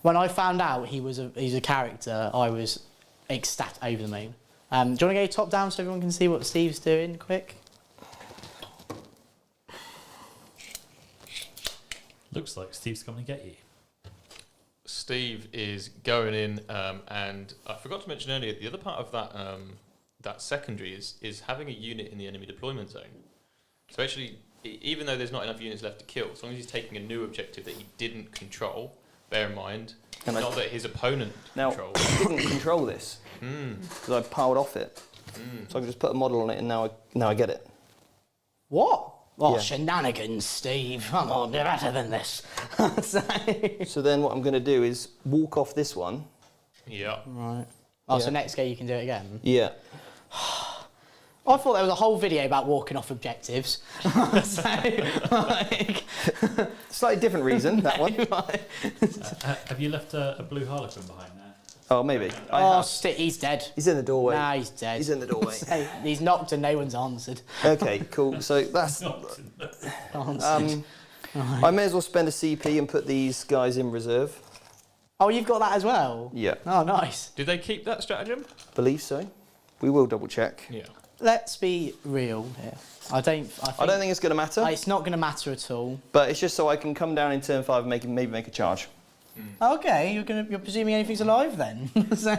B: When I found out he's a character, I was ecstatic over the moon. Do you want to go top down so everyone can see what Steve's doing, quick?
D: Looks like Steve's coming to get you.
C: Steve is going in, and I forgot to mention earlier, the other part of that that secondary is having a unit in the enemy deployment zone. So actually, even though there's not enough units left to kill, as long as he's taking a new objective that he didn't control, bear in mind, not that his opponent controlled.
A: I didn't control this because I powered off it. So I could just put a model on it, and now I get it.
B: What? Oh,
A: Yeah.
B: shenanigans, Steve. Come on, you're better than this.
A: So then what I'm going to do is walk off this one.
C: Yeah.
B: Right. Oh, so
A: Yeah.
B: next game you can do it again?
A: Yeah.
B: I thought there was a whole video about walking off objectives. So, like,
A: Slightly different reason, that one.
D: Have you left a blue Harlequin behind there?
A: Oh, maybe. I
B: oh,
A: have.
B: he's dead.
A: He's in the doorway.
B: Nah, he's dead.
A: He's in the doorway.
B: So, he's knocked and no one's answered.
A: Okay, cool. So that's...
B: Answered.
A: I may as well spend a CP and put these guys in reserve.
B: Oh, you've got that as well?
A: Yeah.
B: Oh, nice.
C: Did they keep that stratagem?
A: Believe so. We will double check.
C: Yeah.
B: Let's be real here. I don't think
A: it's going to matter,
B: it's not going to matter at all.
A: but it's just so I can come down in turn 5 and maybe make a charge.
B: Okay, you're presuming anything's alive then? So,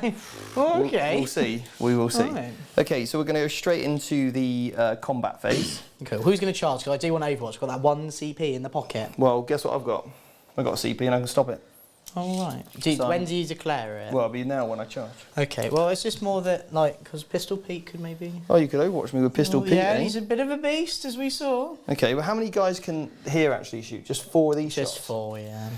B: okay.
A: We'll see. We will see.
B: Right.
A: Okay, so we're going to go straight into the combat phase.
B: Cool. Who's going to charge? Because I do want Overwatch. I've got that one CP in the pocket.
A: Well, guess what I've got? I've got a CP and I can stop it.
B: All right.
A: So-
B: When do you declare it?
A: Well, it'll be now when I charge.
B: Okay. Well, it's just more that because Pistol Pete could maybe.
A: Oh, you could Overwatch me with Pistol Pete,
B: Yeah,
A: eh?
B: he's a bit of a beast, as we saw.
A: Okay, well, how many guys can here actually shoot? Just 4 of these
B: Just
A: shots?
B: 4, yeah.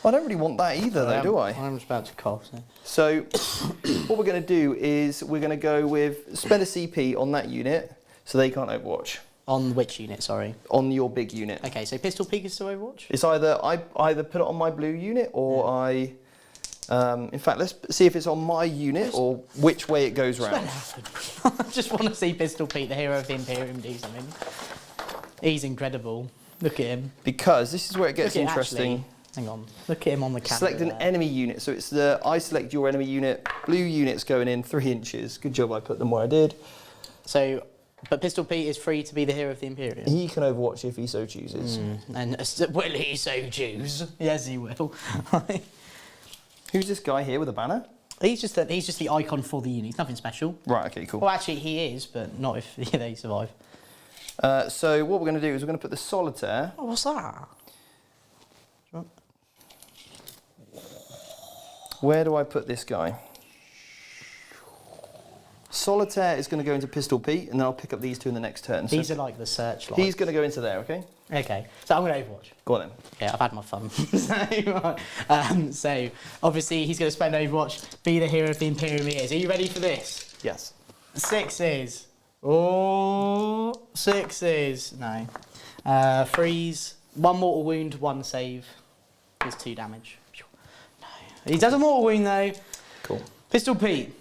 A: I don't really want that either, though, do I?
B: I'm just about to cough.
A: So,
B: So.
A: what we're going to do is we're going to go with spend a CP on that unit so they can't Overwatch.
B: On which unit? Sorry.
A: On your big unit.
B: Okay, so Pistol Pete is still Overwatch.
A: It's either I either put it on my blue unit or I. In fact, let's see if it's on my unit or which way it goes round.
B: I just want to see Pistol Pete, the hero of the Imperium, do something. He's incredible. Look at him.
A: Because this is where it gets
B: Look at
A: interesting.
B: Actually, hang on. Look at him on the camera.
A: Select an
B: there.
A: enemy unit. So it's I select your enemy unit. Blue unit's going in 3 inches. Good job I put them where I did.
B: So, but Pistol Pete is free to be the hero of the Imperium.
A: He can Overwatch if he so chooses.
B: And will he so choose? Yes, he will.
A: Who's this guy here with a banner?
B: he's just the icon for the unit. He's nothing special.
A: Right, okay, cool.
B: Well, actually, he is, but not if they survive.
A: So what we're going to do is we're going to put the solitaire.
B: Oh, what's that?
A: Where do I put this guy? Solitaire is going to go into Pistol Pete, and then I'll pick up these two in the next turn. So
B: These are like the searchlight.
A: he's going to go into there, okay?
B: Okay, so I'm going to Overwatch.
A: Go on then.
B: Yeah, I've had my fun. So obviously he's going to spend Overwatch, be the hero of the Imperium he is. Are you ready for this?
A: Yes.
B: 6s. Oh, 6s. No. Freeze. 1 mortal wound, 1 save. Is 2 damage. No. He does a mortal wound though.
A: Cool.
B: Pistol Pete.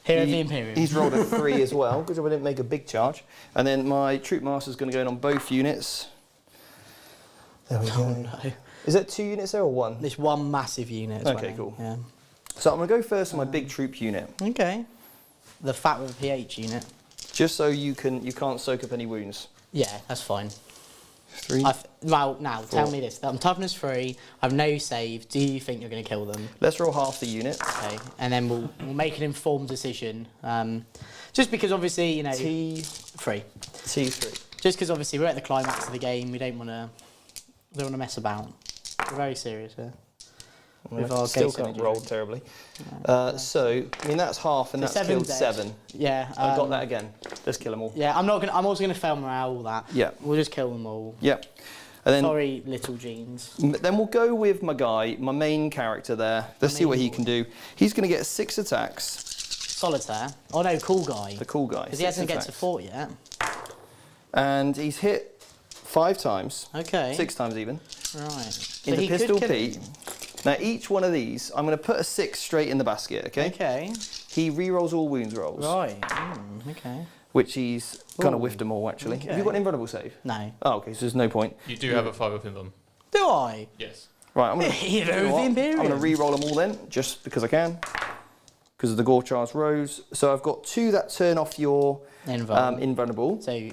B: Hero of the Imperium.
A: He's rolled a 3 as well, because I didn't make a big charge. And then my Troop Master's going to go in on both units. There we go.
B: Oh no.
A: Is that 2 units there or 1?
B: This one massive unit. as
A: Okay,
B: well.
A: cool.
B: Yeah.
A: So I'm going to go first on my big troop unit,
B: Okay. The fat with a PH unit.
A: just so you can't soak up any wounds.
B: Yeah, that's fine.
A: 3.
B: Well, now, tell
A: 4.
B: me this. I'm toughness 3, I've no save. Do you think you're going to kill them?
A: Let's roll half the unit.
B: Okay, and then we'll make an informed decision. Just because obviously, you know...
A: T3.
B: Just because obviously we're at the climax of the game, we don't want to mess about. We're very serious here. With our
A: Still
B: gate
A: can't
B: energy.
A: roll terribly. So, I mean, that's half, and
B: So
A: that's
B: 7
A: killed
B: dead.
A: 7.
B: Yeah.
A: I got that again. Let's kill them all.
B: Yeah, I'm also going to fail morale, all that.
A: Yeah.
B: We'll just kill them all.
A: Yeah. And then,
B: Sorry, little jeans.
A: then we'll go with my guy, my main character there. Let's see what he can do. He's going to get 6 attacks.
B: Solitaire. Oh no, cool guy.
A: The cool guy.
B: Because he
A: 6
B: hasn't get to
A: attacks.
B: 4 yet.
A: And he's hit 5 times.
B: Okay.
A: 6 times even.
B: Right. So
A: Into
B: he could
A: Pistol
B: kill-
A: Pete. Now, each one of these, I'm going to put a 6 straight in the basket, okay?
B: Okay.
A: He re-rolls all wounds rolls,
B: Right. Okay.
A: which he's kind of
B: Ooh.
A: whiffed them all, actually. Have
B: Okay.
A: you got an invulnerable save?
B: No.
A: Oh, okay, so there's no point.
C: You do have a 5 up in them.
B: Do I?
C: Yes.
A: Right, I'm going to
B: Hero of the Imperium.
A: I'm going to re-roll them all then, just because I can. Because of the Gore Charge Rose. So I've got 2 that turn off your invulnerable.
B: So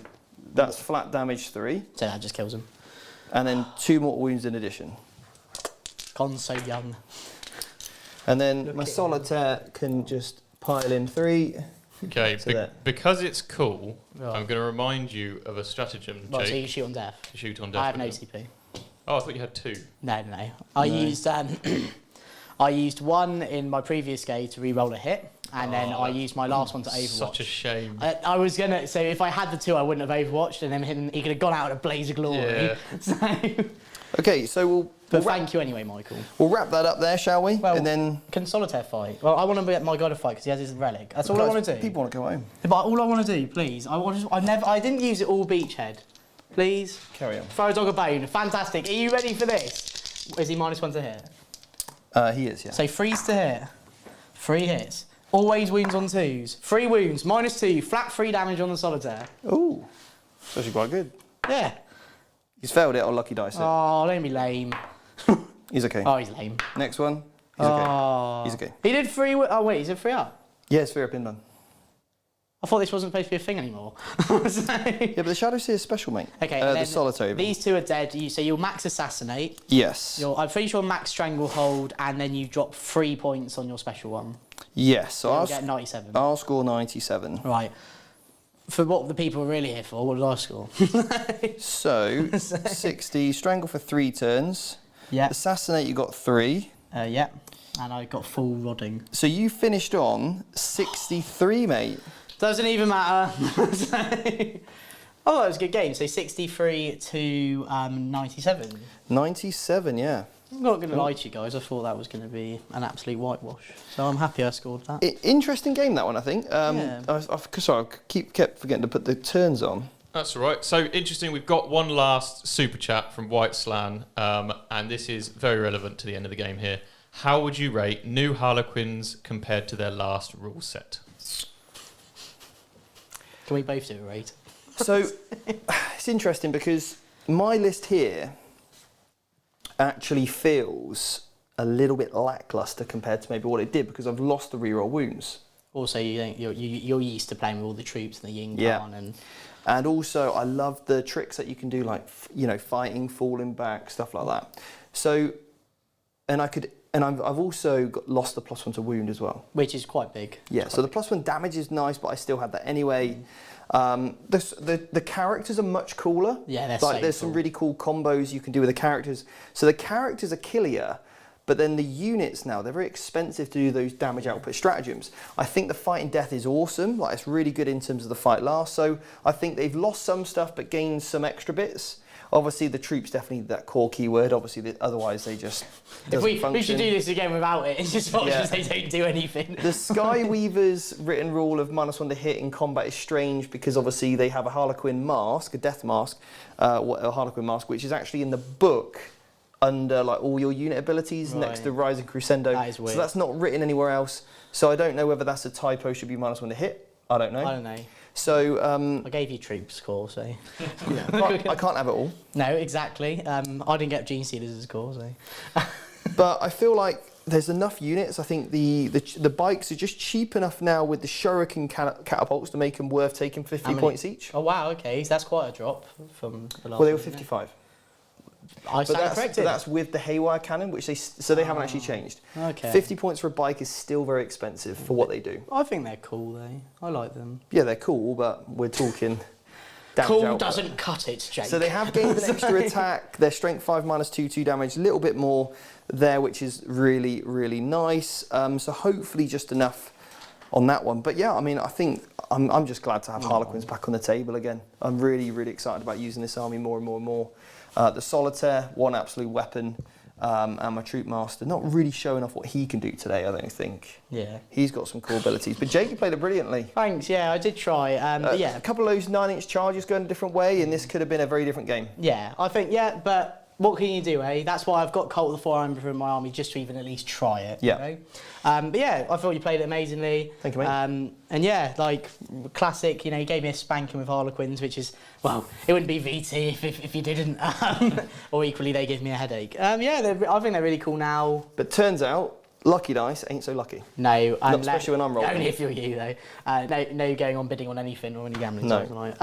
A: That's flat damage 3.
B: that just kills him.
A: And then 2 mortal wounds in addition.
B: Gone so young.
A: And then my solitaire can just pile in 3.
C: Okay, because it's cool,
B: Right.
C: I'm going to remind you of a stratagem, Jake.
B: Well, so you shoot on death.
C: To shoot on death.
B: I have no
C: with it.
B: CP.
C: Oh, I thought you had 2.
B: No. I used I used 1 in my previous game to re-roll a hit, and then I used my last one to overwatch.
C: Such a shame.
B: I was gonna say if I had the 2, I wouldn't have overwatched, and then he could have gone out in a blaze of glory.
C: Yeah.
B: So,
A: Okay, so
B: but thank you anyway, Michael.
A: we'll wrap that up there, shall we?
B: Well,
A: and then
B: can Solitaire fight? Well, I want to get my guy to fight because he has his relic. That's all I want to do.
A: People want to go home.
B: But all I want to do, please. I didn't use it all beachhead. Please.
A: Carry on.
B: Throw a dog a bone. Fantastic. Are you ready for this? Is he -1 to hit?
A: He is, yeah.
B: So freeze to hit. 3 hits. Always wounds on 2s. 3 wounds. -2. Flat 3 damage on the Solitaire.
A: Ooh, it's actually quite good.
B: Yeah.
A: He's failed it on Lucky Dice.
B: Oh, don't be lame.
A: He's okay.
B: Oh, he's lame.
A: Next one. He's okay.
B: Oh.
A: He's okay.
B: He did 3. Oh wait, he's a 3 up.
A: Yeah, it's 3 up in done.
B: I thought this wasn't supposed to be a thing anymore.
A: Yeah, but the Shadow Seer is special, mate.
B: Okay.
A: The
B: then
A: Solitaire.
B: These 2 are dead. So you'll max assassinate.
A: Yes.
B: I'm pretty sure max stranglehold, and then you drop 3 points on your special one.
A: Yes. So
B: You'll get 97.
A: I'll score 97.
B: Right. For what the people are really here for, what did I score?
A: So 60. Strangle for 3 turns.
B: Yeah.
A: Assassinate, you got 3.
B: Yeah. And I got full rodding.
A: So you finished on 63, mate.
B: Doesn't even matter. Oh, that was a good game. So 63 to 97.
A: 97, yeah.
B: I'm not going to lie to you guys. I thought that was going to be an absolute whitewash. So I'm happy I scored that.
A: Interesting game, that one, I think.
B: Yeah.
A: Sorry, I kept forgetting to put the turns on.
C: That's all right. So interesting. We've got one last super chat from White Slan, and this is very relevant to the end of the game here. How would you rate new Harlequins compared to their last rule set?
B: Can we both do a rate?
A: So it's interesting because my list here actually feels a little bit lackluster compared to maybe what it did because I've lost the reroll wounds.
B: Also, you're used to playing with all the troops and the yin
A: Yeah.
B: and
A: And also, I love the tricks that you can do, like fighting, falling back, stuff like that. So, I've also lost the +1 to wound as well.
B: which is quite big.
A: Yeah. So the +1 damage is nice, but I still have that anyway. The characters are much cooler.
B: Yeah, they're
A: like
B: so
A: there's some
B: cool.
A: really cool combos you can do with the characters. So the characters are killier. But then the units now, they're very expensive to do those damage output stratagems. I think the fight in death is awesome. Like, it's really good in terms of the fight last. So I think they've lost some stuff but gained some extra bits. Obviously, the troops definitely that core keyword. Obviously, otherwise they just doesn't
B: We
A: function.
B: should do this again without it. It's just options, they don't do anything.
A: The Skyweaver's written rule of -1 to hit in combat is strange because obviously they have a Harlequin mask, a death mask, a Harlequin mask, which is actually in the book under like all your unit abilities next to Rising Crescendo.
B: That is weird.
A: So that's not written anywhere else. So I don't know whether that's a typo, should be -1 to hit. I don't know.
B: I don't know.
A: So
B: I gave you troops score, so
A: yeah, I can't have it all.
B: no, exactly. I didn't get Genestealers as score, so
A: But I feel like there's enough units. I think the bikes are just cheap enough now with the Shuriken catapults to make them worth taking 50 points each.
B: Oh wow, okay, so that's quite a drop from the last.
A: Well, they were
B: one, isn't it?
A: 55.
B: I stand corrected.
A: That's with the Haywire cannon, which they haven't actually changed.
B: Okay.
A: 50 points for a bike is still very expensive for what they do.
B: I think they're cool though. I like them.
A: Yeah, they're cool, but we're talking damage
B: Cool
A: output.
B: doesn't cut it, Jake.
A: So they have gained an extra attack. Their strength 5 -2 damage, a little bit more there, which is really, really nice. So hopefully just enough on that one. But yeah, I mean, I think I'm just glad to have Harlequins back on the table again. I'm really, really excited about using this army more and more and more. The Solitaire, one absolute weapon, and my Troop Master, not really showing off what he can do today, I don't think.
B: Yeah.
A: He's got some cool abilities. But Jake, you played it brilliantly.
B: Thanks, yeah, I did try. But yeah.
A: A couple of those 9-inch charges going a different way, and this could have been a very different game.
B: Yeah, I think, yeah, but what can you do, eh? That's why I've got Cult of the Four Emperor in my army, just to even at least try it.
A: Yeah.
B: You know? But yeah, I thought you played it amazingly.
A: Thank you, mate.
B: And yeah, like, classic, you know, you gave me a spanking with Harlequins, which is, well, it wouldn't be VT if you didn't. Or equally, they give me a headache. Yeah, I think they're really cool now.
A: But turns out, Lucky Dice ain't so lucky.
B: No,
A: Not especially when I'm rolling.
B: Only if you're you, though. No going on bidding on anything or any gambling.
A: No.
B: Tonight.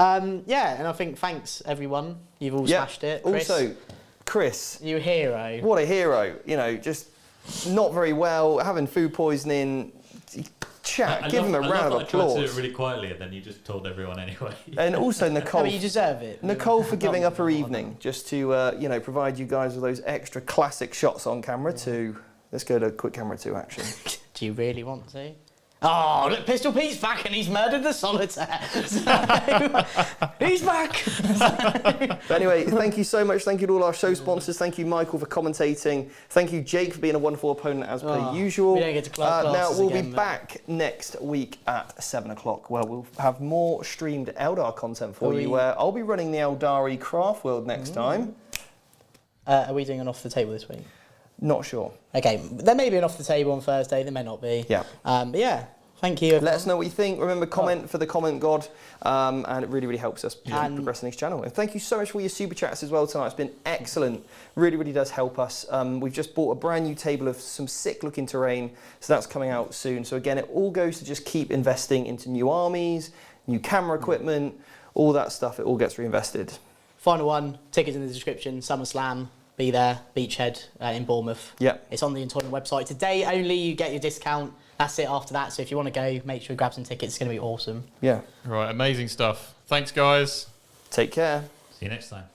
B: Yeah, and I think thanks, everyone. You've all smashed it. Chris,
A: Also, Chris,
B: you a hero.
A: what a hero. You know, just not very well, having food poisoning. Chat, give him a round of
D: I tried to do it
A: applause.
D: really quietly, and then you just told everyone anyway.
A: And also
B: No,
A: Nicole.
B: but you deserve it.
A: Nicole for giving up her evening just to provide you guys with those extra classic shots on camera too. Let's go to quick camera 2 action.
B: Do you really want to? Oh, look, Pistol Pete's back and he's murdered the solitaire. He's back.
A: But anyway, thank you so much. Thank you to all our show sponsors. Thank you, Michael, for commentating. Thank you, Jake, for being a wonderful opponent as per usual.
B: We don't get to club
A: Now
B: classes
A: we'll
B: again,
A: be
B: but-
A: back next week at 7 o'clock, where we'll have more streamed Eldar content for you. Where I'll be running the Eldari Craft World next time.
B: Are we doing an off the table this week?
A: Not sure.
B: Okay, there may be an off the table on Thursday. There may not be.
A: Yeah.
B: But yeah, thank you.
A: Let us know what you think. Remember, comment for the comment god, and it really, really helps us progress on this channel. And thank you so much for your super chats as well tonight. It's been excellent. Really, really does help us. We've just bought a brand new table of some sick looking terrain, so that's coming out soon. So again, it all goes to just keep investing into new armies, new camera equipment, all that stuff. It all gets reinvested.
B: Final one, tickets in the description, SummerSlam, be there, Beachhead in Bournemouth.
A: Yeah.
B: It's on the Intolerant website. Today only, you get your discount. That's it after that. So if you want to go, make sure you grab some tickets. It's going to be awesome.
A: Yeah.
C: Right, amazing stuff. Thanks, guys.
A: Take care.
D: See you next time.